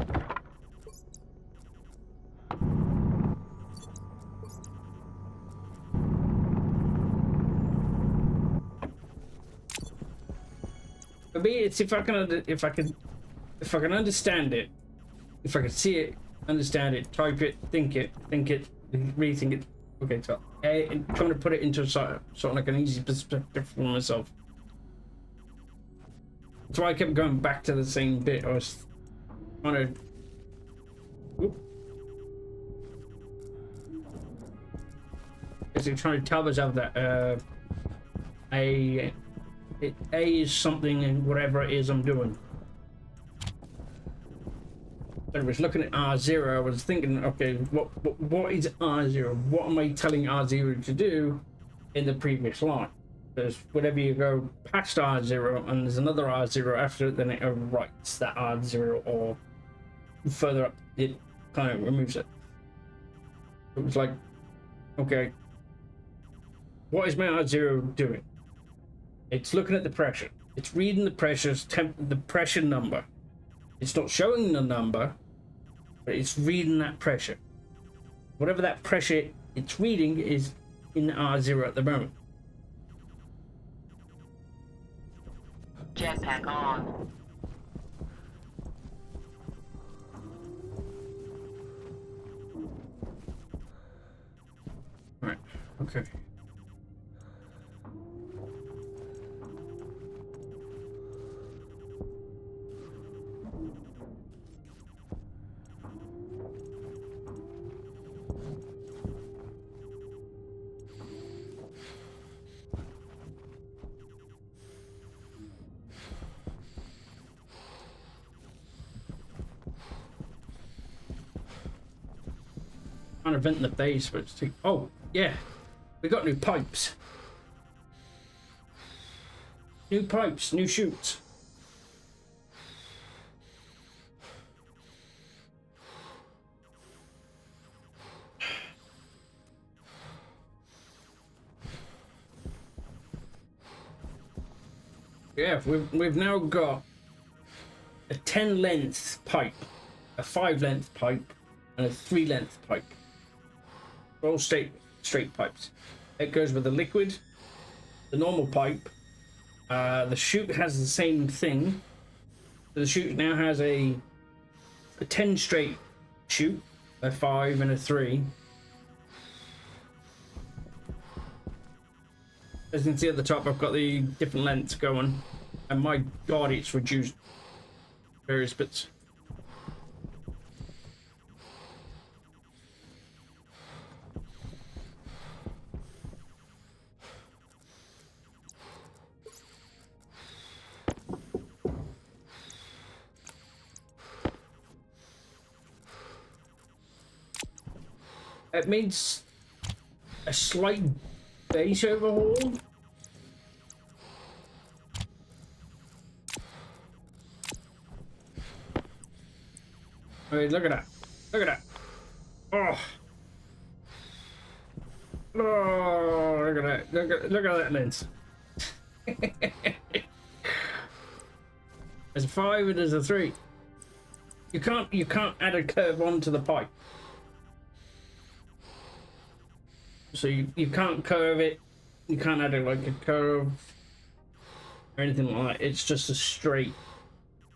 For me, it's if I can understand it, if I can see it, understand it, type it, think it, rethink it. Okay, so and trying to put it into sort of like an easy perspective for myself. That's why I kept going back to the same bit. I was trying to. Oop. Basically trying to tell myself that A is something and whatever it is I'm doing. So I was looking at R0, I was thinking, okay, what is R0? What am I telling R0 to do in the previous line? Because whenever you go past R0 and there's another R0 after it, then it overwrites that R0, or further up, it kind of removes it. It was like, okay, what is my R0 doing? It's looking at the pressure. It's reading the the pressure number. It's not showing the number, but it's reading that pressure. Whatever that pressure it's reading is in R0 at the moment. Jetpack on. Right, okay. Trying to vent in the base, but it's too... Oh, yeah. We got new pipes. New pipes, new chutes. Yeah, we've now got a 10 length pipe, a 5 length pipe, and a 3 length pipe. All straight pipes. It goes with the liquid, the normal pipe. The chute has the same thing. The chute now has a 10 straight chute, a 5 and a 3. As you can see at the top, I've got the different lengths going, and my god, it's reduced various bits. It means a slight base overhaul. I mean, look at that. Look at that. Oh. Oh, look at that. Look at that lens. There's a 5 and there's a 3. You can't add a curve onto the pipe. So you can't curve it, you can't add it like a curve or anything like that. It's just a straight,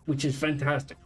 which is fantastic.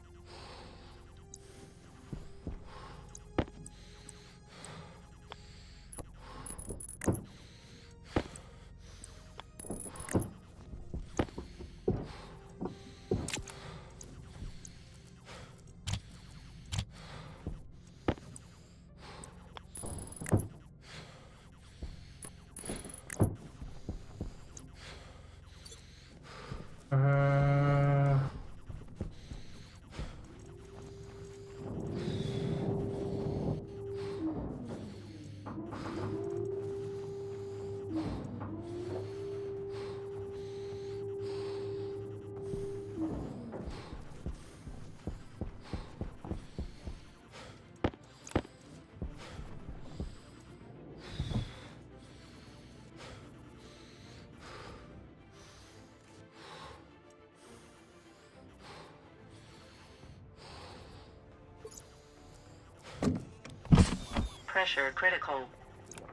Pressure critical.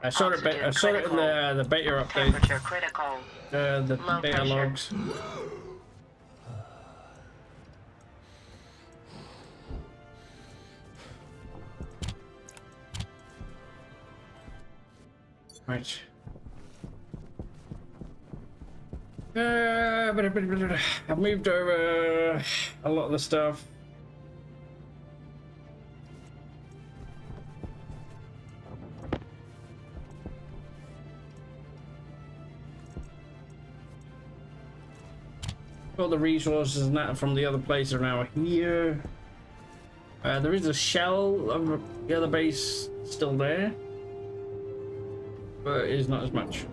I saw it. I saw it in the beta update. Temperature critical. The Low beta pressure. logs. Right. I've moved over a lot of the stuff. All the resources and that from the other place are now here. There is a shell of the other base still there, but it is not as much.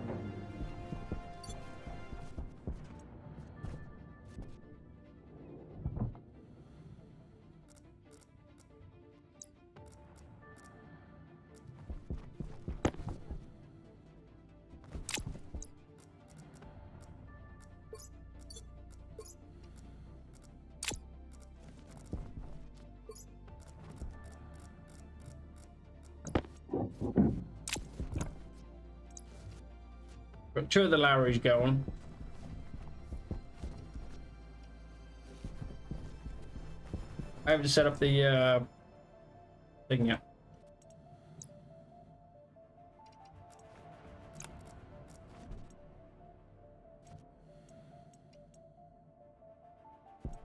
Got two of the Lowries going. I have to set up the thing yet.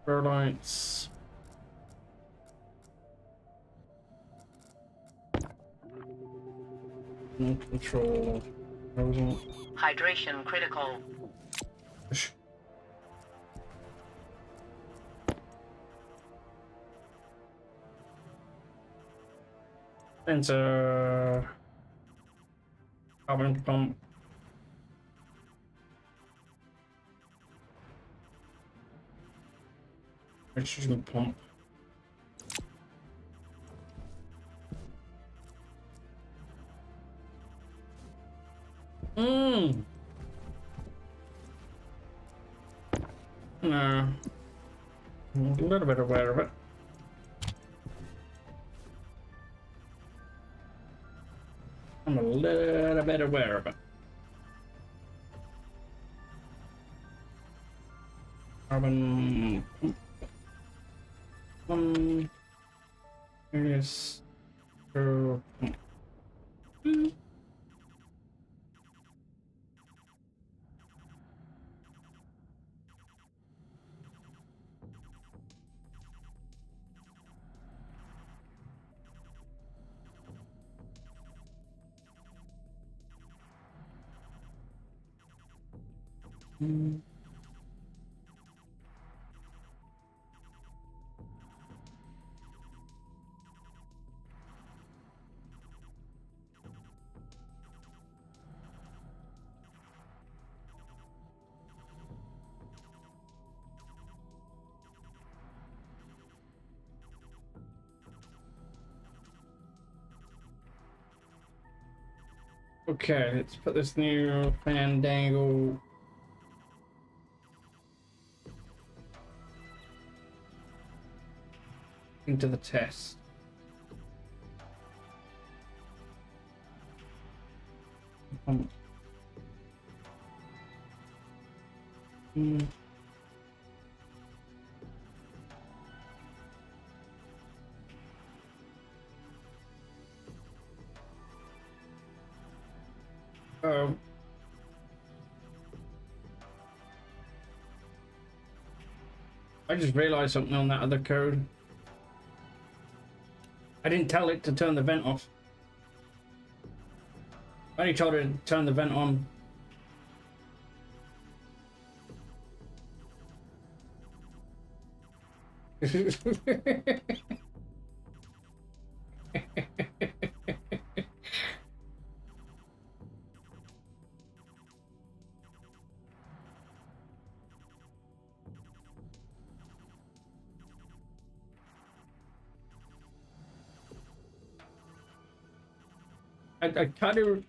Grow lights. Control. Hydration critical. Sensor. Carbon pump. Nitrogen pump. No. I'm a little bit aware of it. I'm a little bit aware of it. Carbon pump. Yes. Okay, let's put this new fandangle into the test. Oh. I just realized something on that other code. I didn't tell it to turn the vent off. I only told it to turn the vent on. I kind of...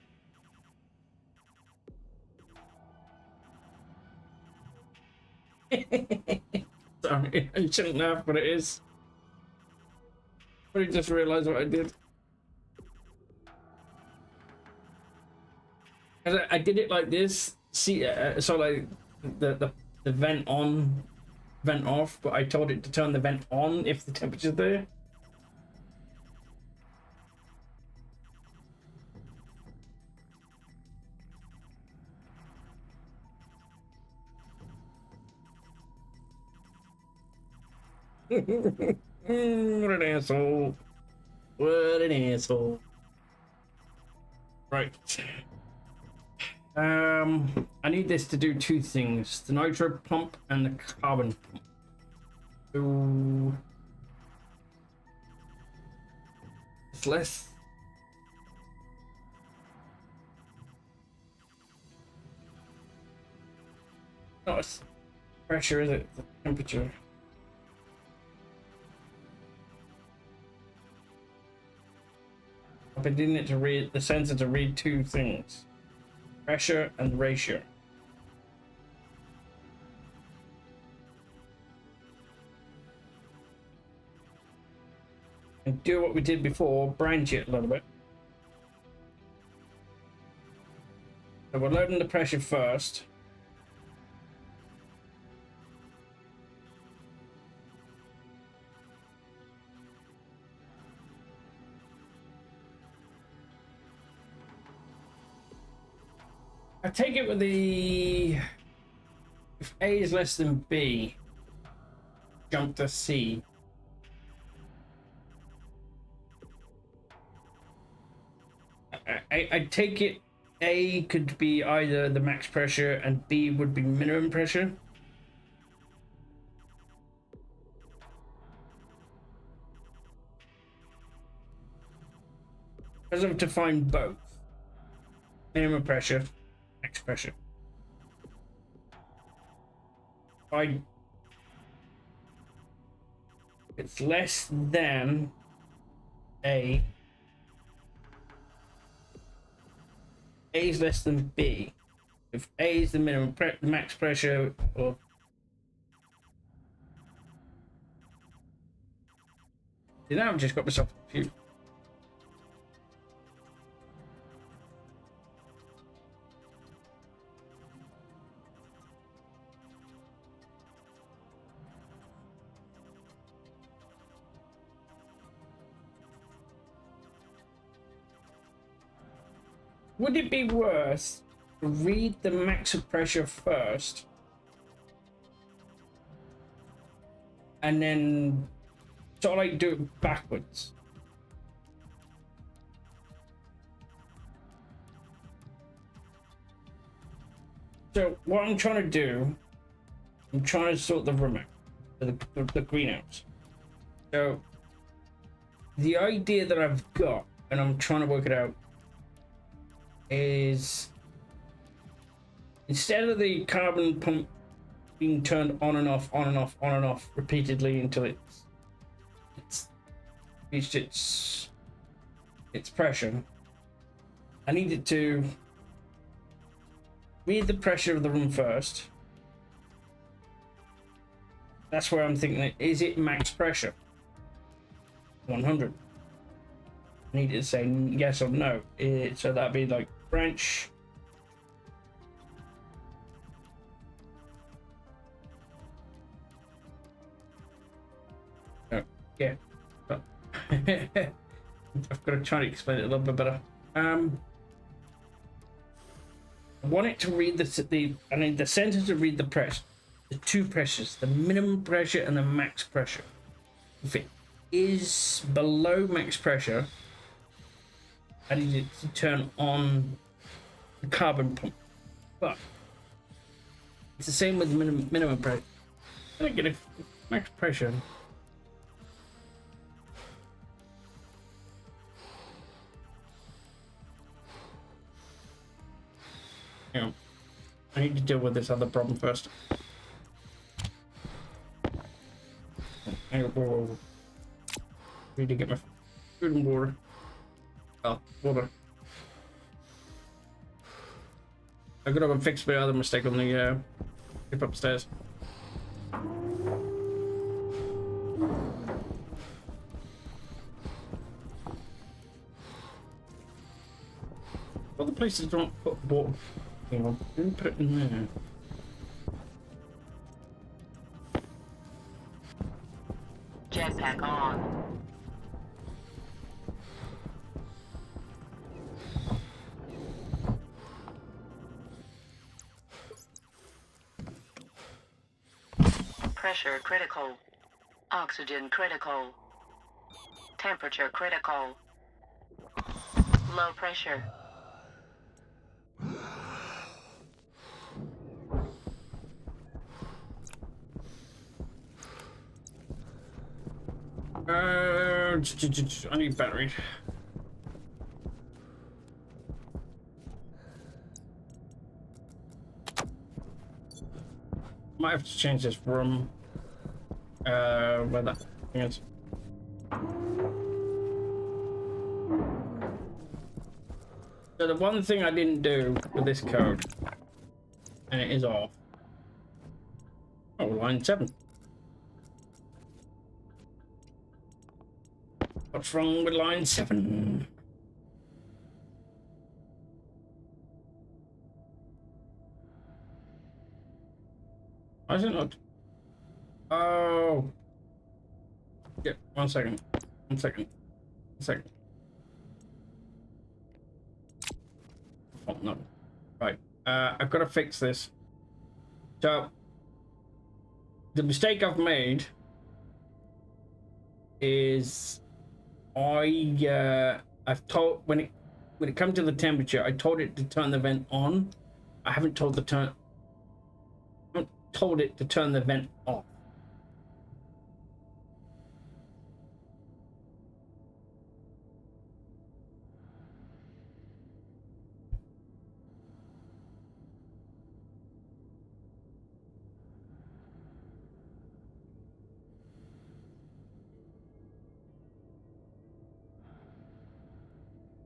Sorry, I shouldn't laugh, but it is. I just realized what I did. I did it like this. See, so like the vent on, vent off, but I told it to turn the vent on if the temperature's there. What an asshole. What an asshole. Right. I need this to do two things. The nitro pump and the carbon pump. So it's less. No, it's pressure, is it? The temperature. I've been it to read the sensor to read two things: pressure and ratio. And do what we did before, branch it a little bit. So we're loading the pressure first. I take it with the, if A is less than B, jump to C. I take it A could be either the max pressure and B would be minimum pressure. Because I've defined both. Minimum pressure, max pressure. It's less than A. A is less than B. If A is the minimum, the max pressure, or you know, I've just got myself confused. Would it be worth to read the max pressure first and then sort of like do it backwards? So what I'm trying to do, I'm trying to sort the room out, the greenhouse. So the idea that I've got, and I'm trying to work it out, is instead of the carbon pump being turned on and off, on and off, on and off repeatedly until it's reached its pressure, I need it to read the pressure of the room first. That's where I'm thinking, is it max pressure? 100. I need it to say yes or no. So that'd be like branch. Oh, yeah. Oh. I've got to try to explain it a little bit better. I want it to read I need the sensor to read the pressure, the two pressures, the minimum pressure and the max pressure. If it is below max pressure, I need it to turn on the carbon pump, but it's the same with minimum pressure. I don't get a max pressure. Yeah, I need to deal with this other problem first. Whoa. Need to get my food and water. Oh, water. I gotta go and fix my other mistake on the trip upstairs. Other places don't put water. You know, didn't put it in there. Jetpack on. Pressure critical. Oxygen critical. Temperature critical. Low pressure. I need battery. Might have to change this room. Where that thing is. So the one thing I didn't do with this code, and it is off. Oh, line 7. What's wrong with line 7? Why is it not? Oh. Yeah, 1 second. 1 second. 1 second. Oh, no. Right. I've got to fix this. So, the mistake I've made is I've told when it comes to the temperature, I told it to turn the vent on. I haven't told it to turn the vent off.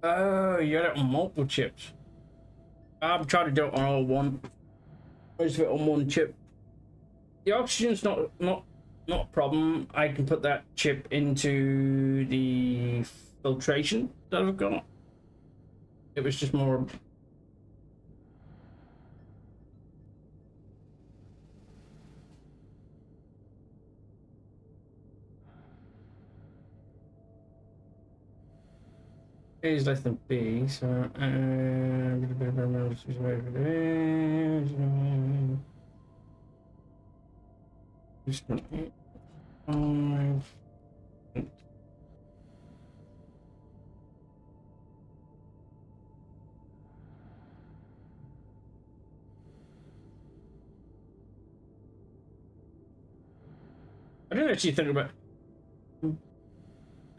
Oh, you got it on multiple chips. I'm trying to do it on all one. Most of it on one chip. The oxygen's not a problem. I can put that chip into the filtration that I've got. It was just more. A is less than B, so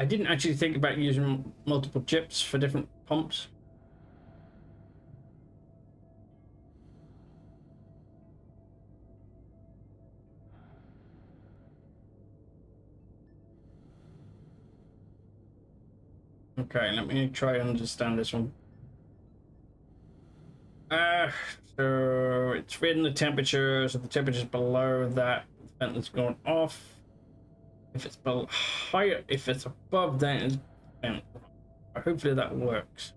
I didn't actually think about using multiple chips for different pumps. Okay, let me try and understand this one. So it's reading the temperature, so the temperature's below that, the vent is going off. If it's higher, if it's above that, it's vent. Hopefully that works.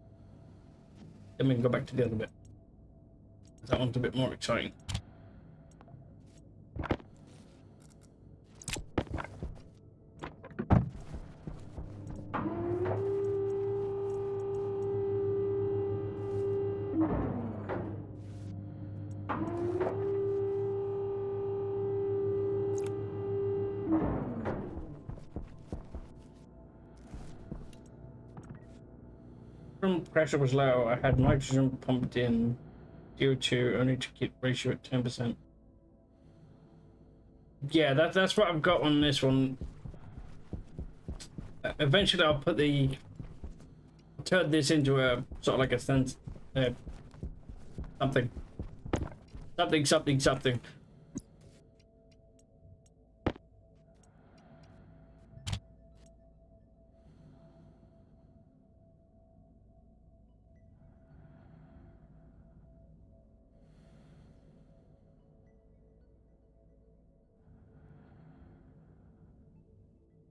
Then we can go back to the other bit. That one's a bit more exciting. When pressure was low, I had nitrogen pumped in, CO2 only to keep ratio at 10%. Yeah, that's what I've got on this one. Eventually, I'll turn this into a sort of like a sense, something.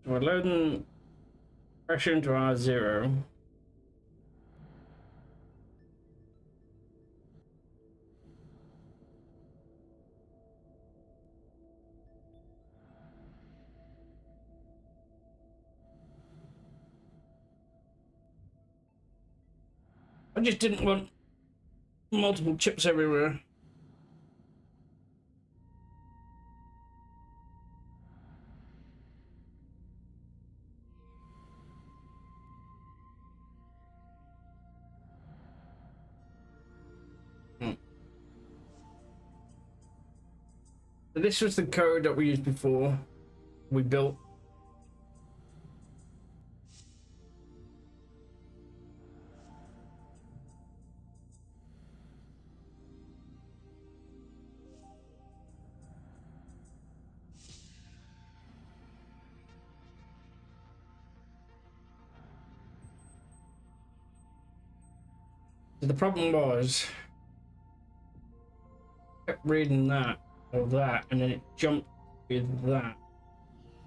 We're loading pressure into R0. I just didn't want multiple chips everywhere. So this was the code that we used before. We built. So the problem was, I kept reading that or that, and then it jumped with that,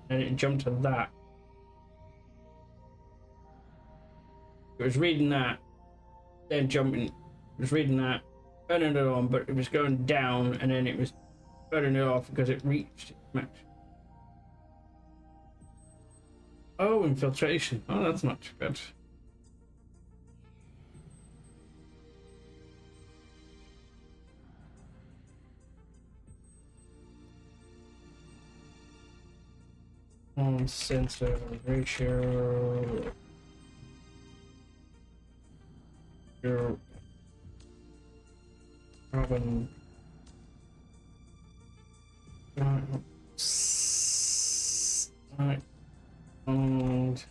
and it jumped to that. It was reading that, then jumping. It was reading that, turning it on, but it was going down, and then it was turning it off because it reached its max. Oh, infiltration. Oh, that's not too bad. Sensor ratio. Your carbon. Right. And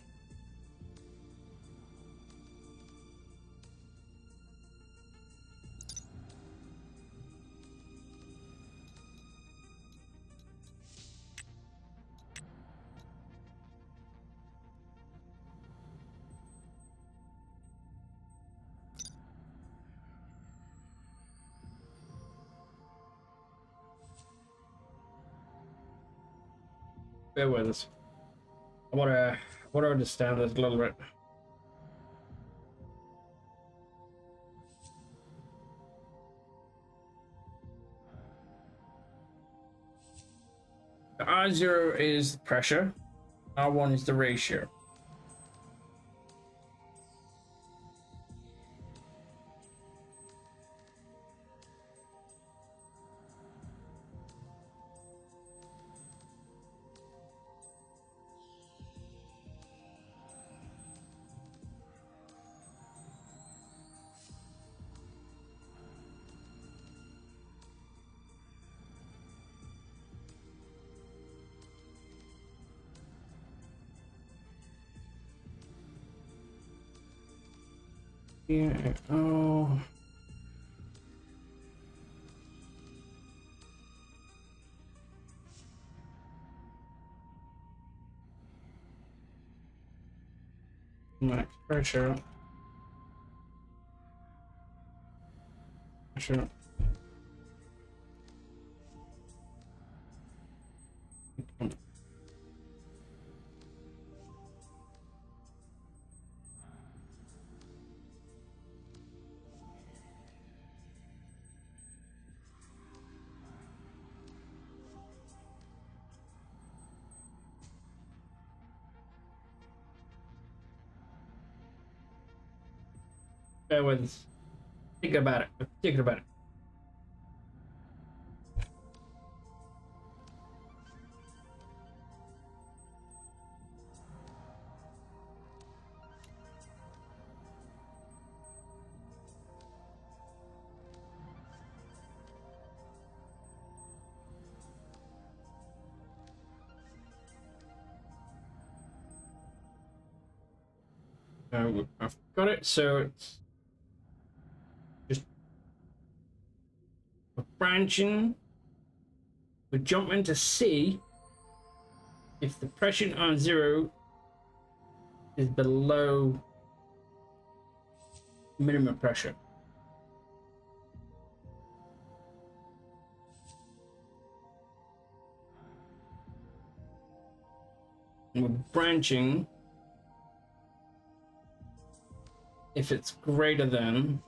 bear with us. I wanna understand this a little bit. The R0 is the pressure, R1 is the ratio. Yeah, oh. Max pressure. Pressure. Bear with us. Think about it. Think about it. I've got it, so it's just a branching. We're jumping to see if the pressure on zero is below minimum pressure. And we're branching if it's greater than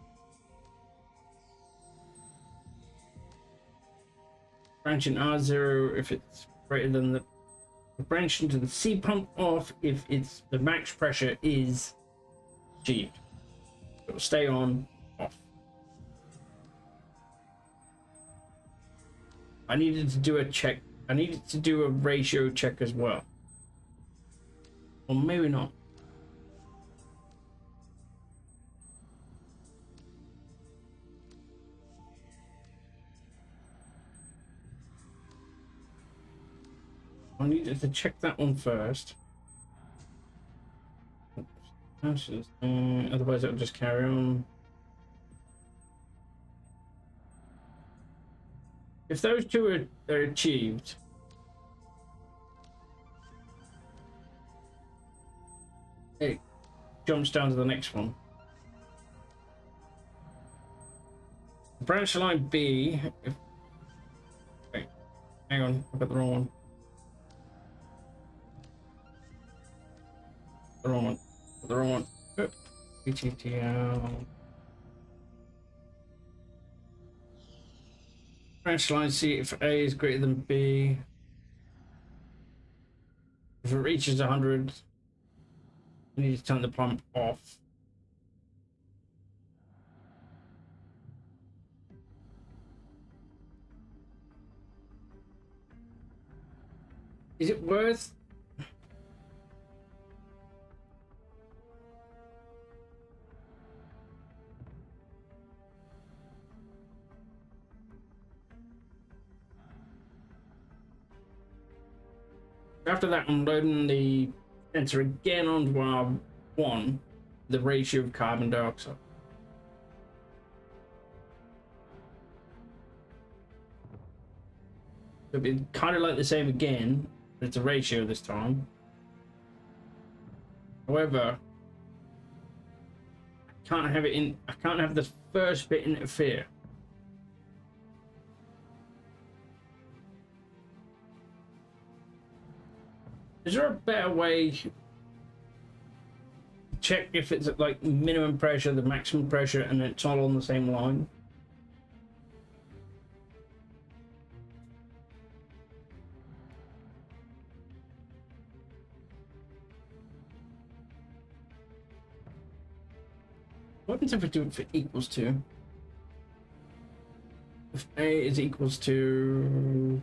branching R0 if it's greater than the branching to the C pump off if it's the max pressure is achieved. So it'll stay on, off. I needed to do a check. I needed to do a ratio check as well. Or maybe not. I needed to check that one first. Otherwise it'll just carry on. If those two are achieved, it jumps down to the next one. Branch line B. Wait, hang on, I've got the wrong one. The wrong one. The wrong one. PTTL. Branch line C if A is greater than B. If it reaches 100, you need to turn the pump off. Is it worth? After that, I'm loading the sensor again onto our one, the ratio of carbon dioxide. It'll be kind of like the same again, but it's a ratio this time. However, I can't have it in. I can't have the first bit interfere. Is there a better way to check if it's at like minimum pressure, the maximum pressure, and it's all on the same line? What happens if I do it for equals to? If A is equals to...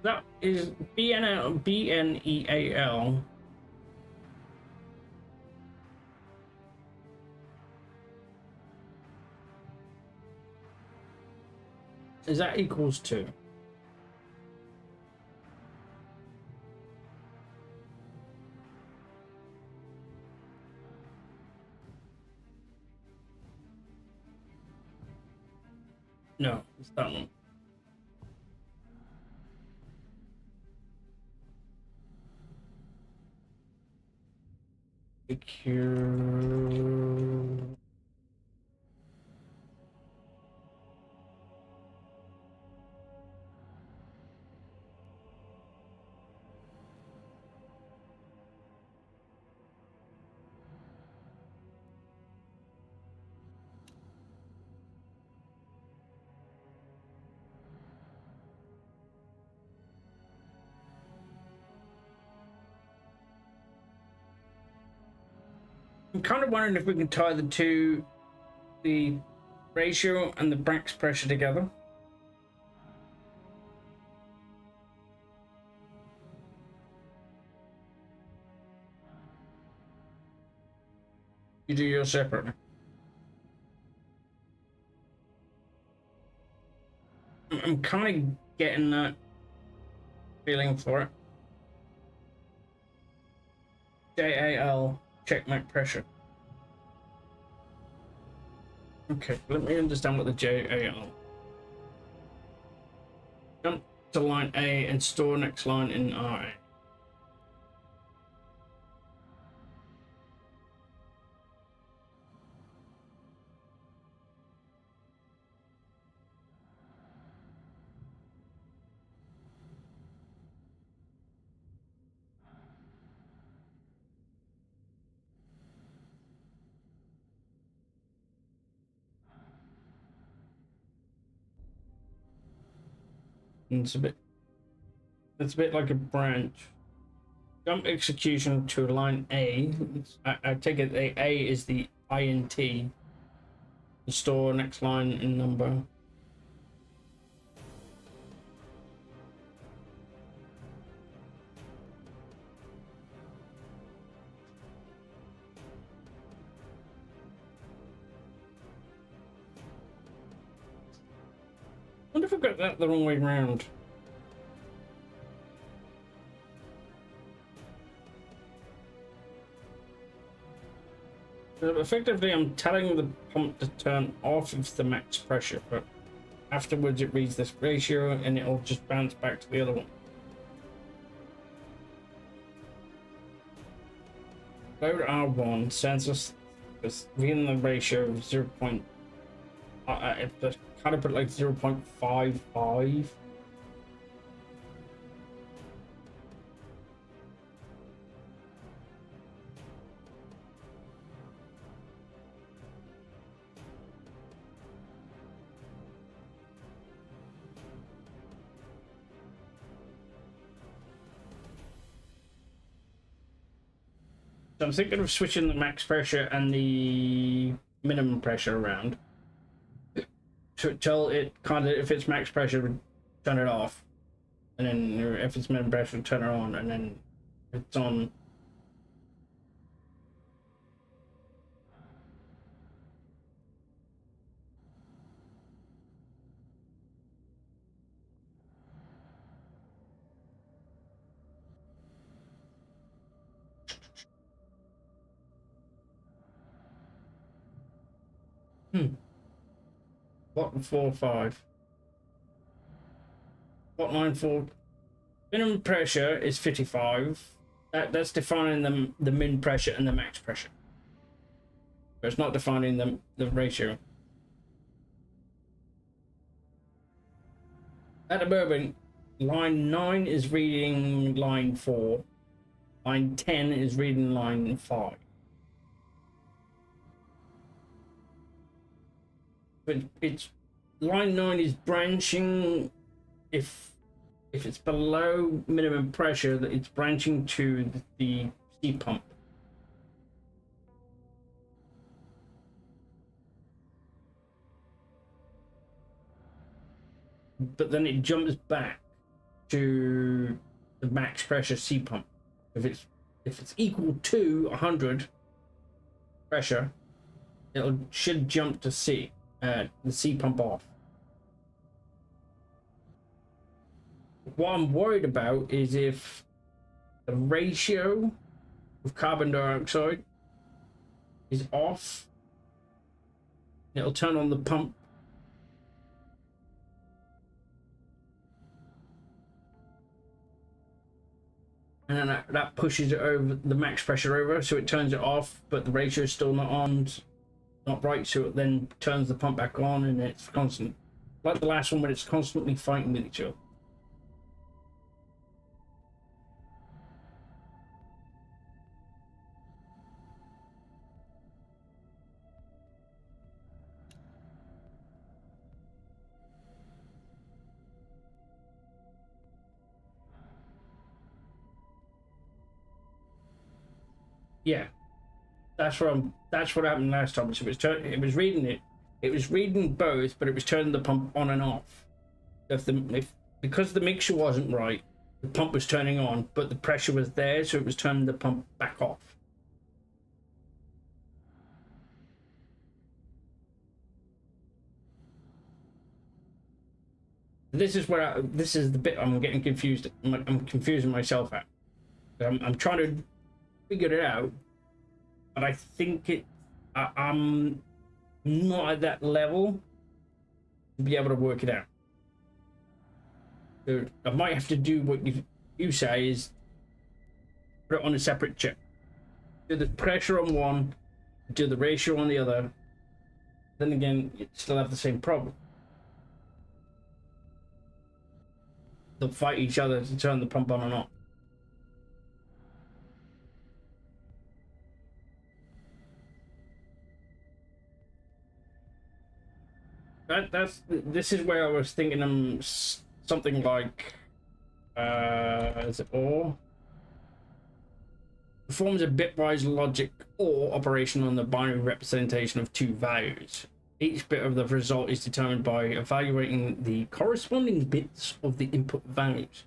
That is BNEAL. Is that equals to? No, it's that one. Secure. I'm kind of wondering if we can tie the ratio and the max pressure together. You do yours separately. I'm kind of getting that feeling for it. JAL, check max pressure. Okay, let me understand what the JAL. Jump to line A and store next line in RA. And it's a bit like a branch. Jump execution to line A. I take it A is the INT. The store next line in number. I wonder if I got that the wrong way round. Effectively, I'm telling the pump to turn off of the max pressure, but afterwards it reads this ratio and it'll just bounce back to the other one. Load R1 sends us reading the ratio of 0. Just kind of put like 0.55. So I'm thinking of switching the max pressure and the minimum pressure around. So tell it kind of, if it's max pressure, turn it off. And then if it's minimum pressure, turn it on. And then it's on. What 4.5? What 9.4? Minimum pressure is 55. That's defining the min pressure and the max pressure. But it's not defining the ratio. At the moment, line 9 is reading line 4. Line 10 is reading line 5. But it's line 9 is branching if it's below minimum pressure, that it's branching to the C pump. But then it jumps back to the max pressure C pump. If it's equal to 100 pressure, should jump to C, the C pump off. What I'm worried about is if the ratio of carbon dioxide is off, it'll turn on the pump. And then that pushes it over the max pressure over, so it turns it off, but the ratio is still not on, not right, so it then turns the pump back on, and it's constant. Like the last one, but it's constantly fighting with each other. Yeah, that's what happened last time. So it was reading it. It was reading both, but it was turning the pump on and off. Because the mixture wasn't right, the pump was turning on, but the pressure was there, so it was turning the pump back off. This is the bit I'm getting confused. I'm confusing myself at. I'm trying to figure it out, but I think I'm not at that level to be able to work it out. So I might have to do what you say, is put it on a separate chip. Do the pressure on one, do the ratio on the other. Then again, you still have the same problem. They'll fight each other to turn the pump on and off. This is where I was thinking I'm something like is it OR? Performs a bitwise logic OR operation on the binary representation of two values. Each bit of the result is determined by evaluating the corresponding bits of the input values.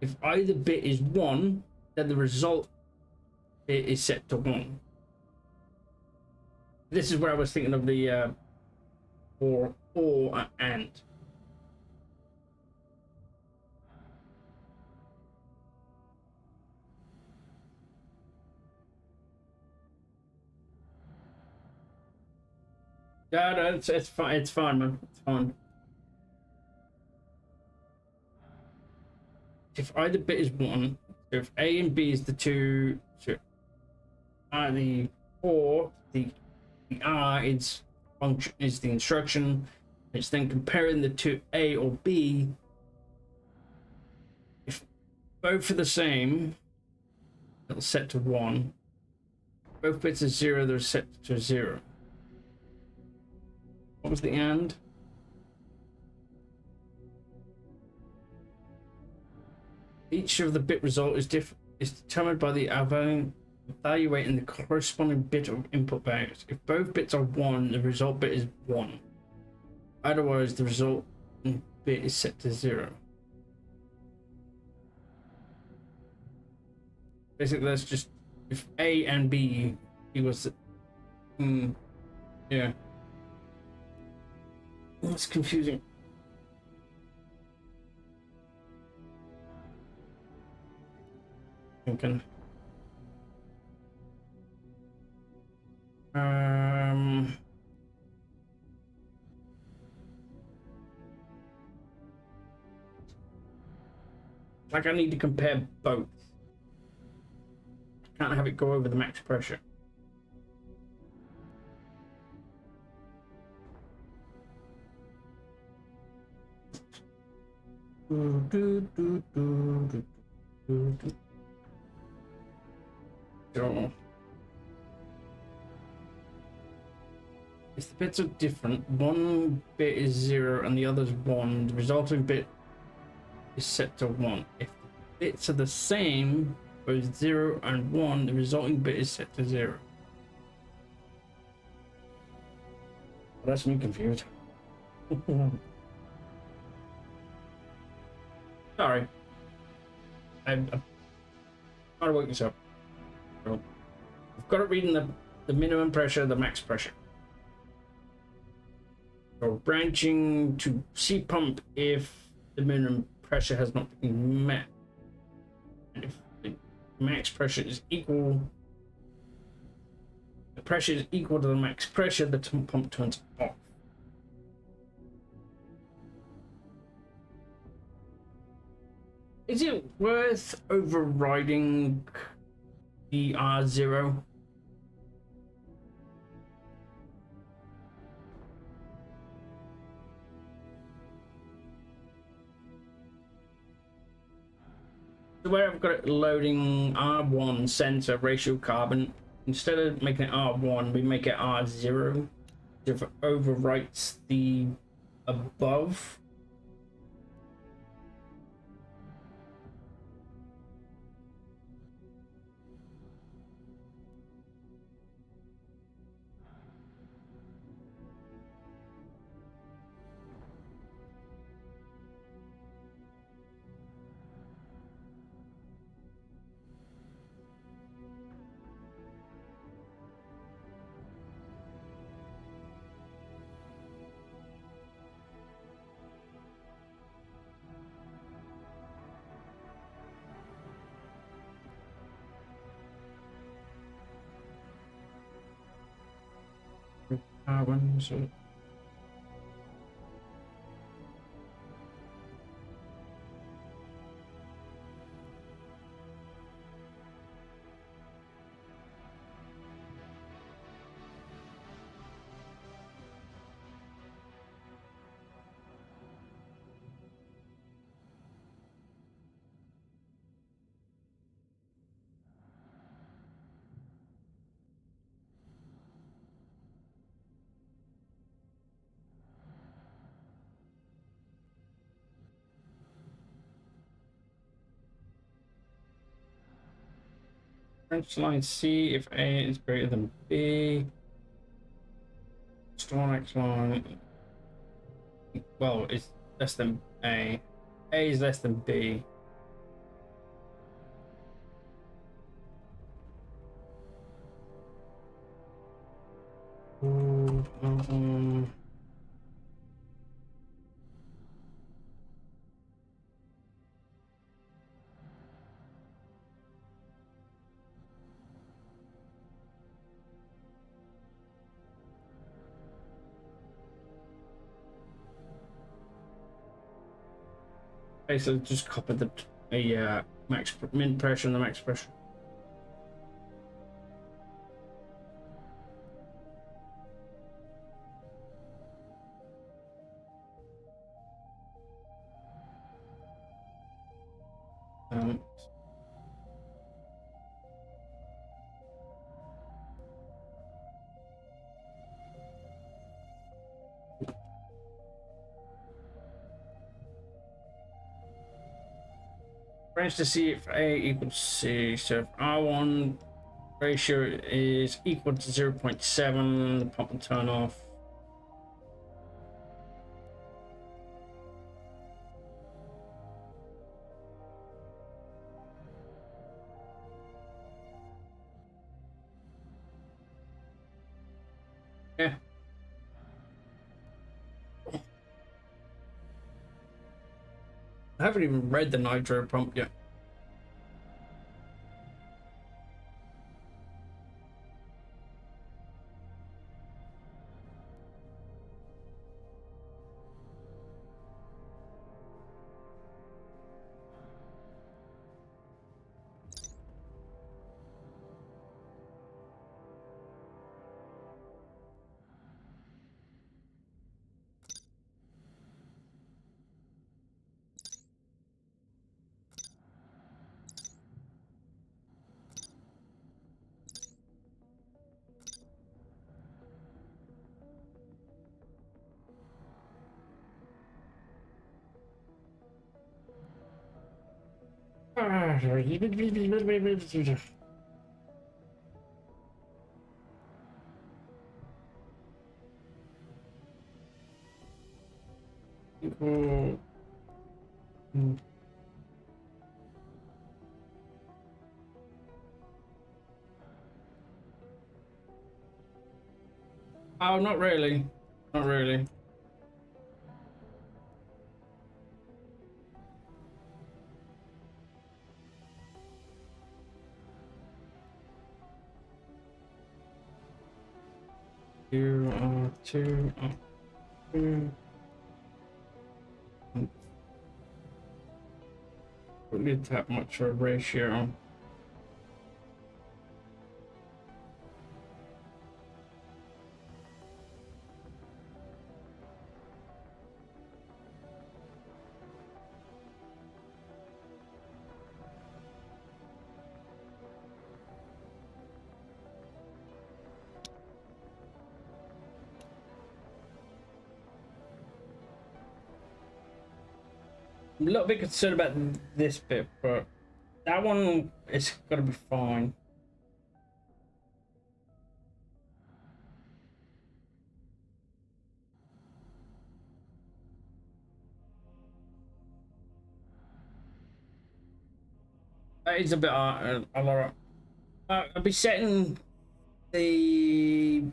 If either bit is 1, then the result bit is set to 1. This is where I was thinking of the or and. Yeah, no, it's fine. It's fine, man. It's fine. If either bit is 1, so if A and B is the two, so the or the R is function is the instruction. It's then comparing the two A or B. If both are the same, it'll set to 1. Both bits are 0, they're set to 0. What was the and? Each of the bit result is determined by the evaluating the corresponding bit of input values. If both bits are 1, the result bit is 1. Otherwise, the result bit is set to 0. Basically, that's just if A and B equals. Yeah. That's confusing. Thinking. Like I need to compare both. Can't have it go over the max pressure. So, if the bits are different, one bit is 0 and the other's 1, the resulting bit is set to 1. If the bits are the same, both 0 and 1, the resulting bit is set to 0. Well, that's me confused. Sorry. I'm trying to work this up. So, I've got it reading the minimum pressure, the max pressure. So branching to C pump if the minimum pressure has not been met. And if the max pressure is equal, the pressure is equal to the max pressure, the pump turns off. Is it worth overriding the R0? So where I've got it loading R1 sensor ratio carbon, instead of making it R1, we make it R0. If it overwrites the above. R1, so French line C if A is greater than B. Stornex line, well, it's less than A. A is less than B. Ooh, basically just copy the max min pressure and the max pressure. Um, Range to C if A equals C. So if R1 ratio is equal to 0.7, the pump will turn off. Yeah. I haven't even read the nitro pump yet. Oh, not really. Not really. Two. Don't need that much of a ratio. I'm a little bit concerned about this bit, but that one is gonna be fine. That is a bit a lot. I'll be setting the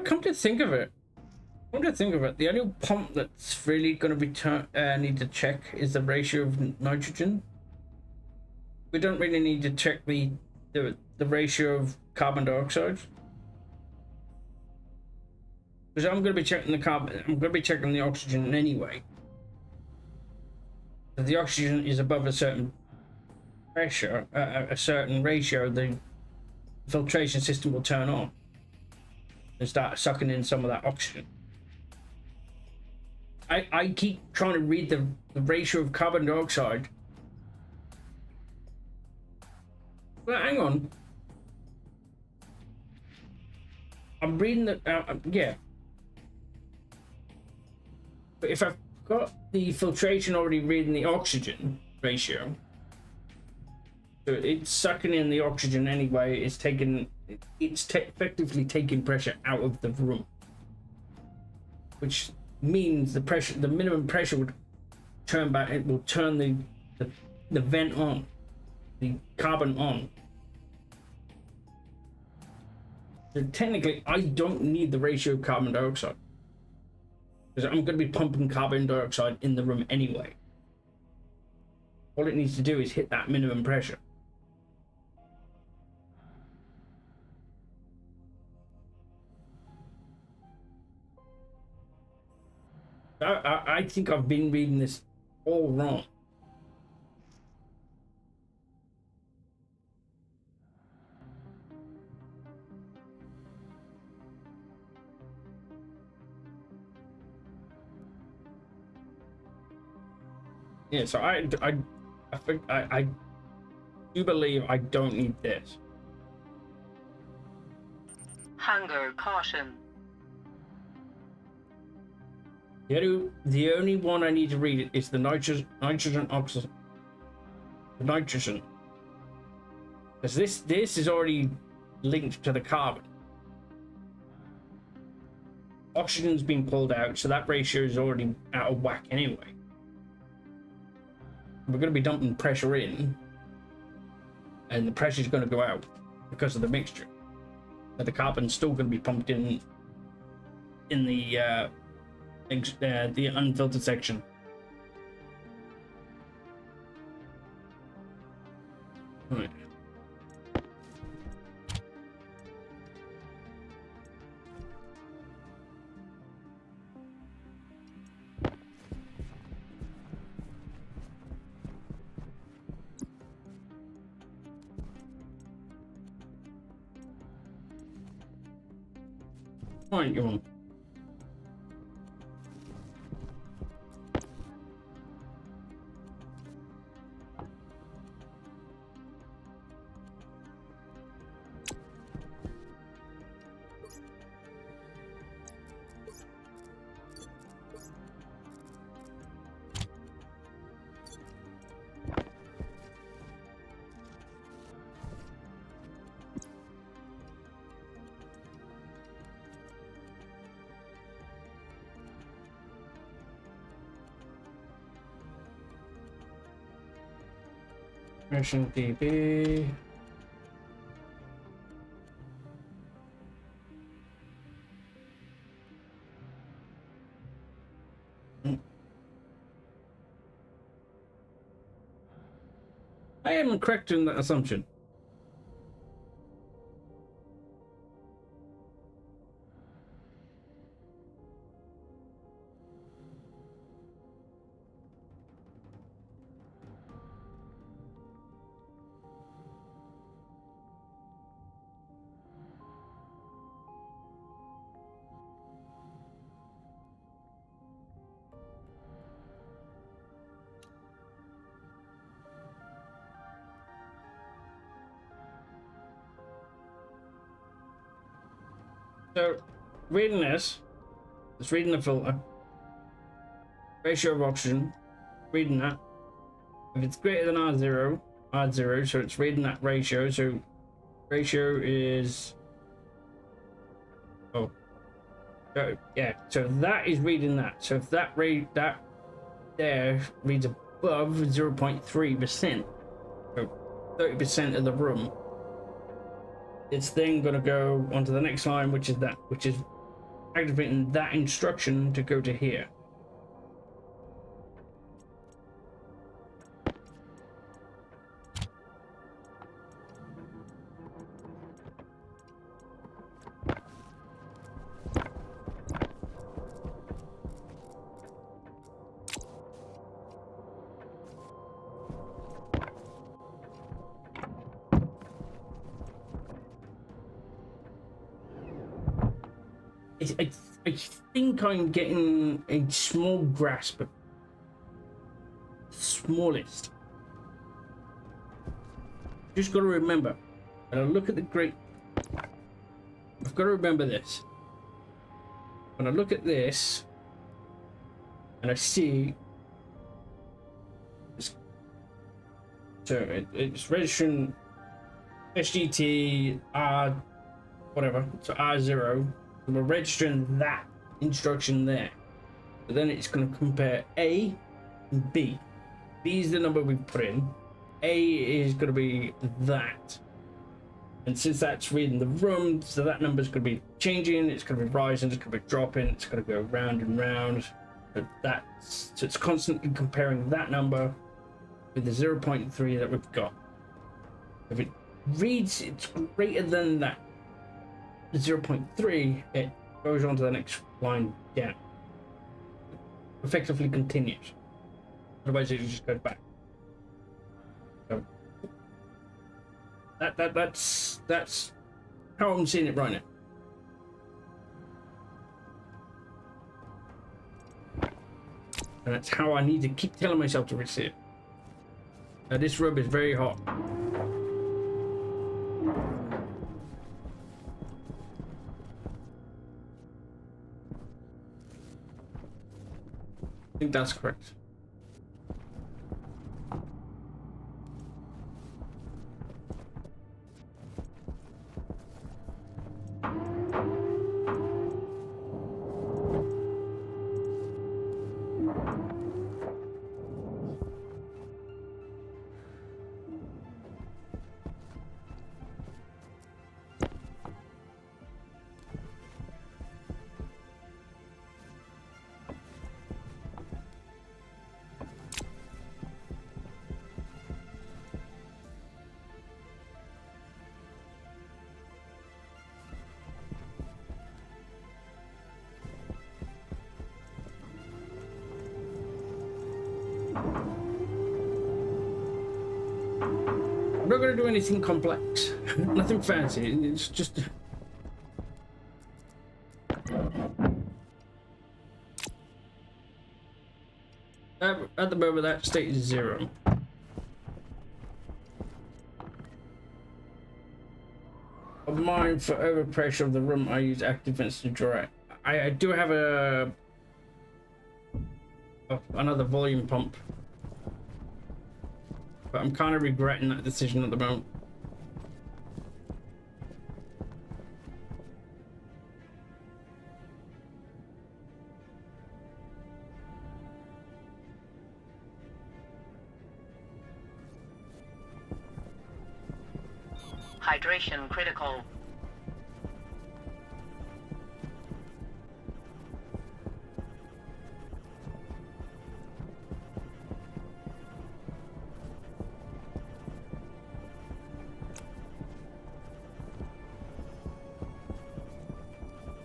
come to think of it, the only pump that's really going to be need to check is the ratio of nitrogen. We don't really need to check the ratio of carbon dioxide, because I'm going to be checking the carbon. I'm going to be checking the oxygen anyway. If the oxygen is above a certain pressure, a certain ratio, the filtration system will turn on and start sucking in some of that oxygen. I keep trying to read the ratio of carbon dioxide. Well, hang on. I'm reading the yeah. But if I've got the filtration already reading the oxygen ratio, so it's sucking in the oxygen anyway, it's taking, effectively taking pressure out of the room, which means the minimum pressure would turn back. It will turn the vent on, the carbon on. So technically, I don't need the ratio of carbon dioxide, because I'm going to be pumping carbon dioxide in the room anyway. All it needs to do is hit that minimum pressure. I think I've been reading this all wrong. Yeah, so I think I do believe I don't need this. Hunger caution. The only one I need to read is the nitrogen oxide. The nitrogen. Because this is already linked to the carbon. Oxygen's been pulled out, so that ratio is already out of whack anyway. We're going to be dumping pressure in, and the pressure is going to go out because of the mixture. But the carbon's still going to be pumped in the unfiltered section. Right. Right, you on. Mission DB. I am correct in that assumption. So, reading this, it's reading the filter, ratio of oxygen, reading that. If it's greater than R0, so it's reading that ratio. So, ratio is, yeah. So that is reading that. So if that there reads above 0.3%, so 30% of the room, it's then going to go onto the next line, which is activating that instruction to go to here. I think I'm getting a small grasp of smallest. Just got to remember, when I look at the great, I've got to remember this. When I look at this, and I see so it's registering SGT R whatever, so R0. So we're registering that instruction there. But then it's going to compare A and B. B is the number we put in. A is going to be that. And since that's reading the room, so that number is going to be changing, it's going to be rising, it's going to be dropping, it's going to go round and round. So it's constantly comparing that number with the 0.3 that we've got. If it reads it's greater than that 0.3, it goes on to the next line down. Effectively continues. Otherwise it just goes back. So that's how I'm seeing it right now. And that's how I need to keep telling myself to receive. This rub is very hot. I think that's correct. I'm not going to do anything complex, nothing fancy. It's just at the moment that state is 0. Of mine for overpressure of the room, I use active vents to draw it. I do have another volume pump. But I'm kind of regretting that decision at the moment. Hydration critical.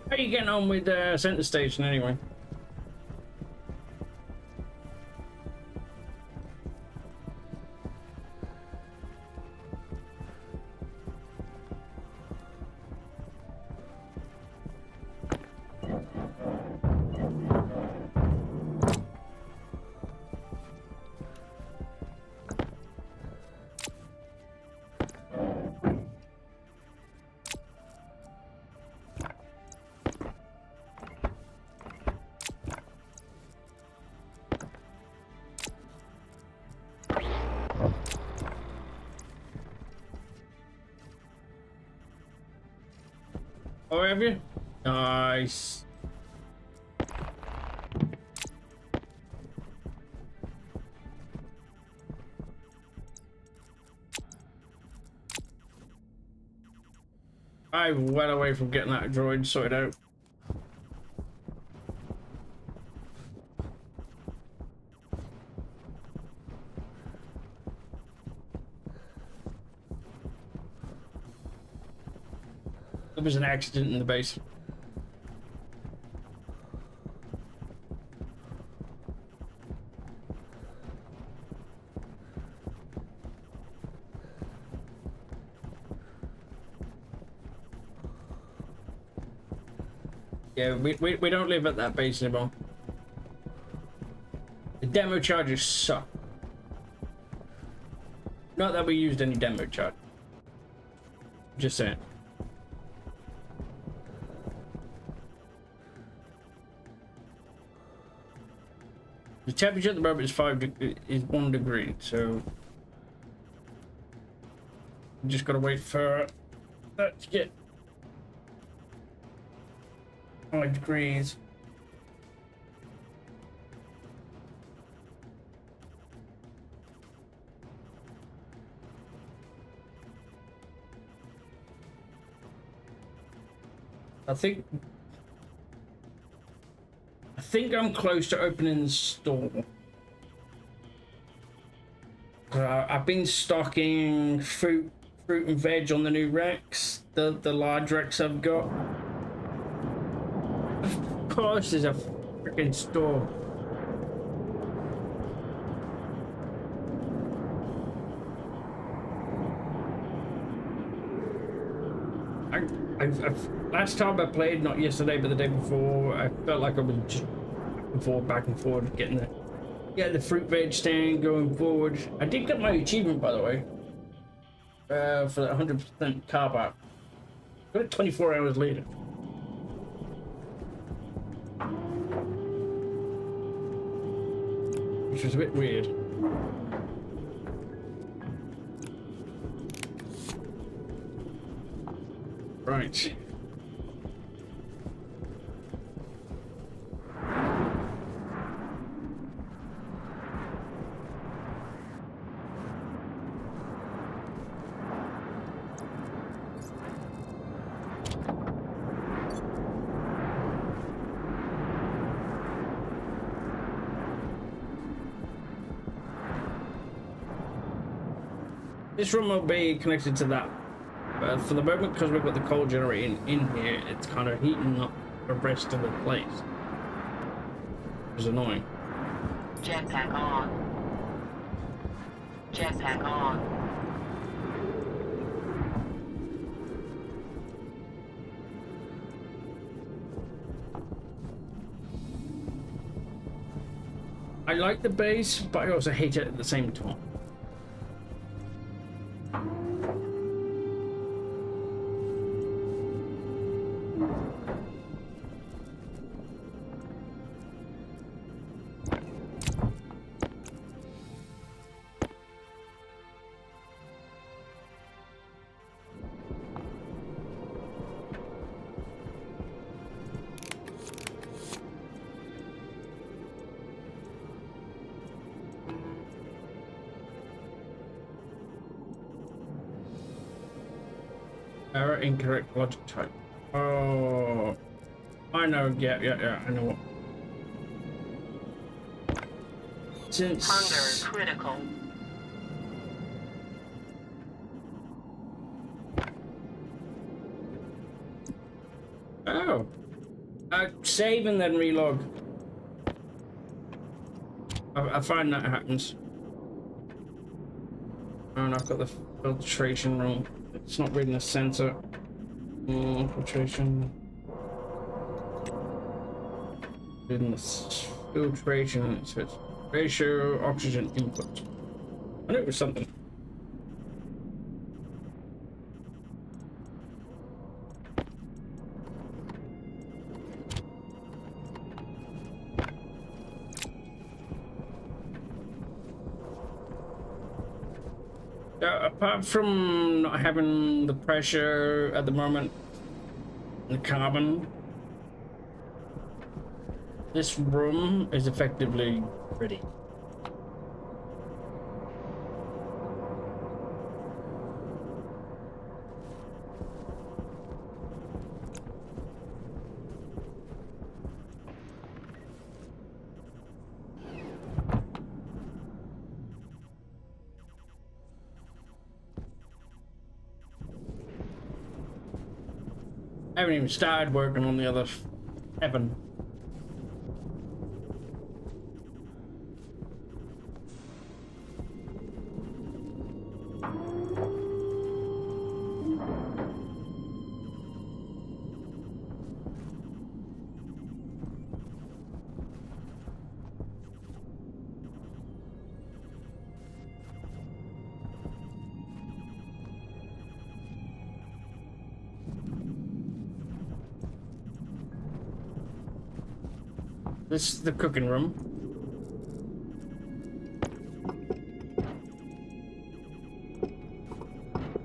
How are you getting on with Center Station anyway? Oh, have you? Nice. I'm well away from getting that droid sorted out. There was an accident in the base. Yeah, we don't live at that base anymore. The demo charges suck. Not that we used any demo charge. Just saying. The temperature at the moment is 1 degree, so we just gotta wait for that to get 5 degrees. I think I'm close to opening the store. I've been stocking fruit and veg on the new racks, the large racks I've got. Of course, there's a freaking store. Last time I played, not yesterday, but the day before, I felt like I was just back and forth, getting the fruit veg stand going forward. I did get my achievement, by the way, for that 100% carb out. Got it 24 hours later. Which was a bit weird. Right. This room will be connected to that. But for the moment, because we've got the coal generator in here, it's kind of heating up the rest of the place. Which is annoying. Jetpack on. Jetpack on. I like the base, but I also hate it at the same time. Error, incorrect logic type. Oh, I know. Yeah. I know what. Since Hunger critical. Oh, save and then relog. I find that happens. Oh, and I've got the filtration wrong. It's not reading the sensor. Filtration. Reading the filtration. So it's ratio oxygen input. I knew it was something. Apart from not having the pressure at the moment, the carbon, this room is effectively ready. I haven't even started working on the other 7. This is the cooking room.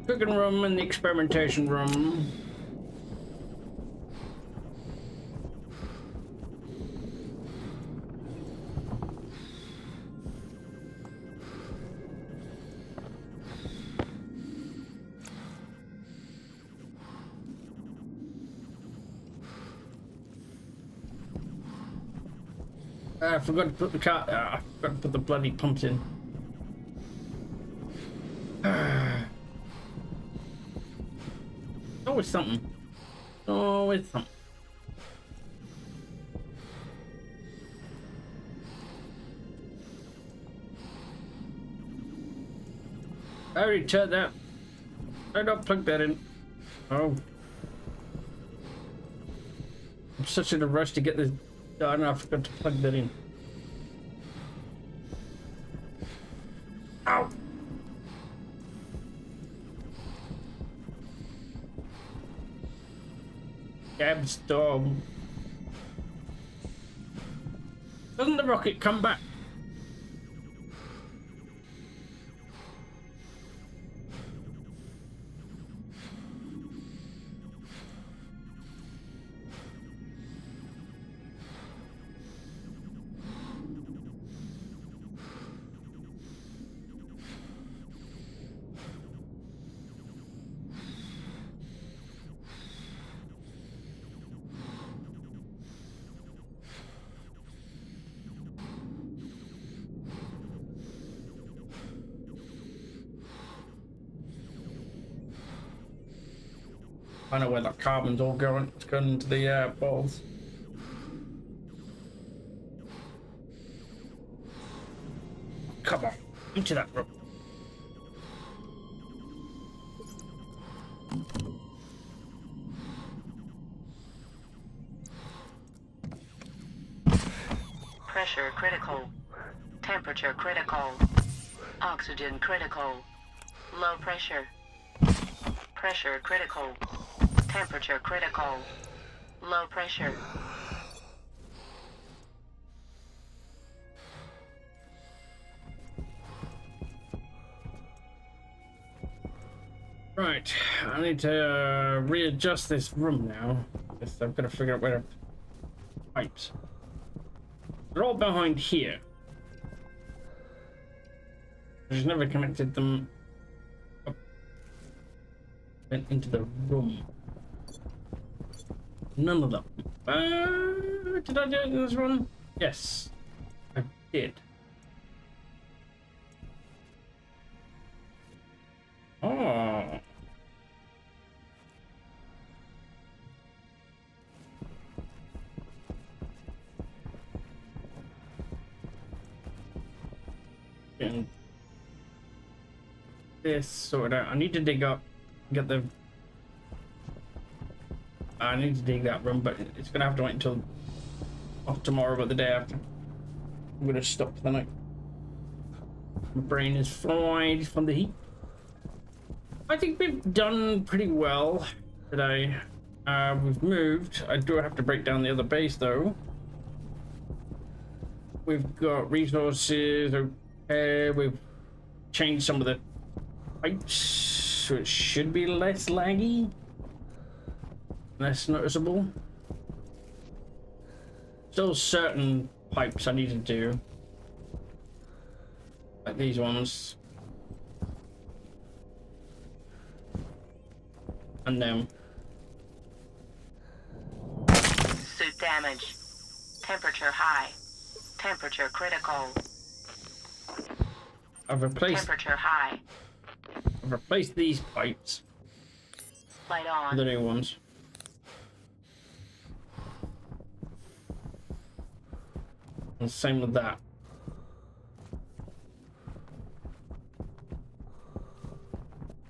cooking room and the experimentation room. I forgot to put the car. I forgot to put the bloody pumps in. Always something. Always something. I already turned that. I don't plug that in. Oh. I'm such in a rush to get this done, I forgot to plug that in. Ow! Cab storm. Doesn't the rocket come back? I know where that carbon's all going. It's going into the balls. Come on, into that room. Pressure critical. Temperature critical. Oxygen critical. Low pressure. Pressure critical. Temperature critical. Low pressure. Right, I need to readjust this room now. Yes, I've got to figure out where the pipes. They're all behind here. I just never connected them up and into the room. None of them. Did I do it in this one? Yes, I did. Oh. And this sorted out. I need to dig up, get the. I need to dig that room, but it's gonna have to wait until not tomorrow, but the day after. I'm gonna stop for the night. My brain is fried from the heat. I think we've done pretty well today. We've moved. I do have to break down the other base though. We've got resources. Okay, we've changed some of the pipes, so it should be less laggy, less noticeable. Still certain pipes I need to do, like these ones. And them. Suit damage. Temperature high. Temperature critical. I've replaced these pipes Light with on. the new ones. And same with that.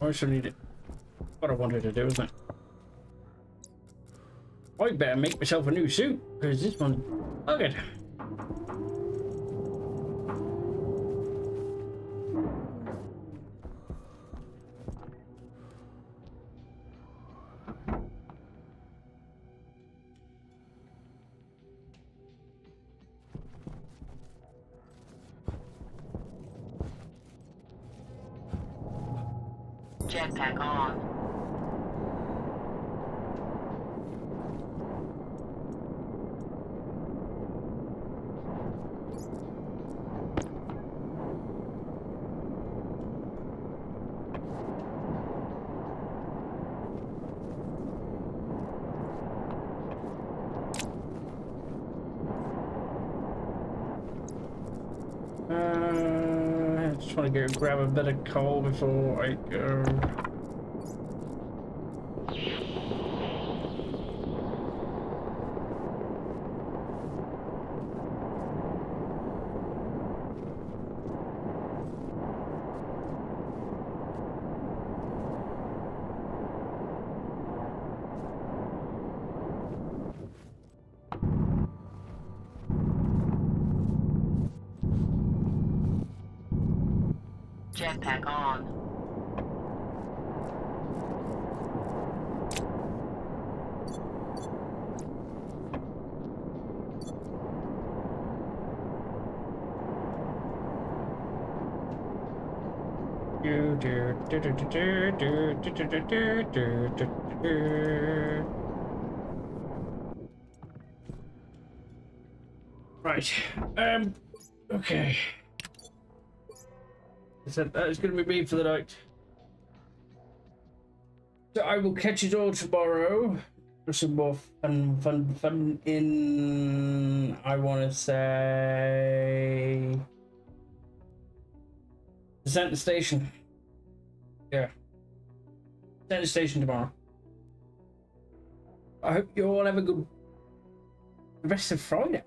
I should need it. What I wanted to do, isn't it? I better make myself a new suit, because this one's buggered. Jetpack on. I just want to go grab a bit of coal before I go. Jetpack on. Right. Okay. So that is going to be me for the night. So I will catch you all tomorrow for some more fun in, I want to say, the center station. Yeah. Center station tomorrow. I hope you all have a good rest of Friday.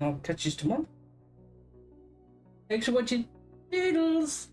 I'll catch you tomorrow. Thanks for watching. Doodles!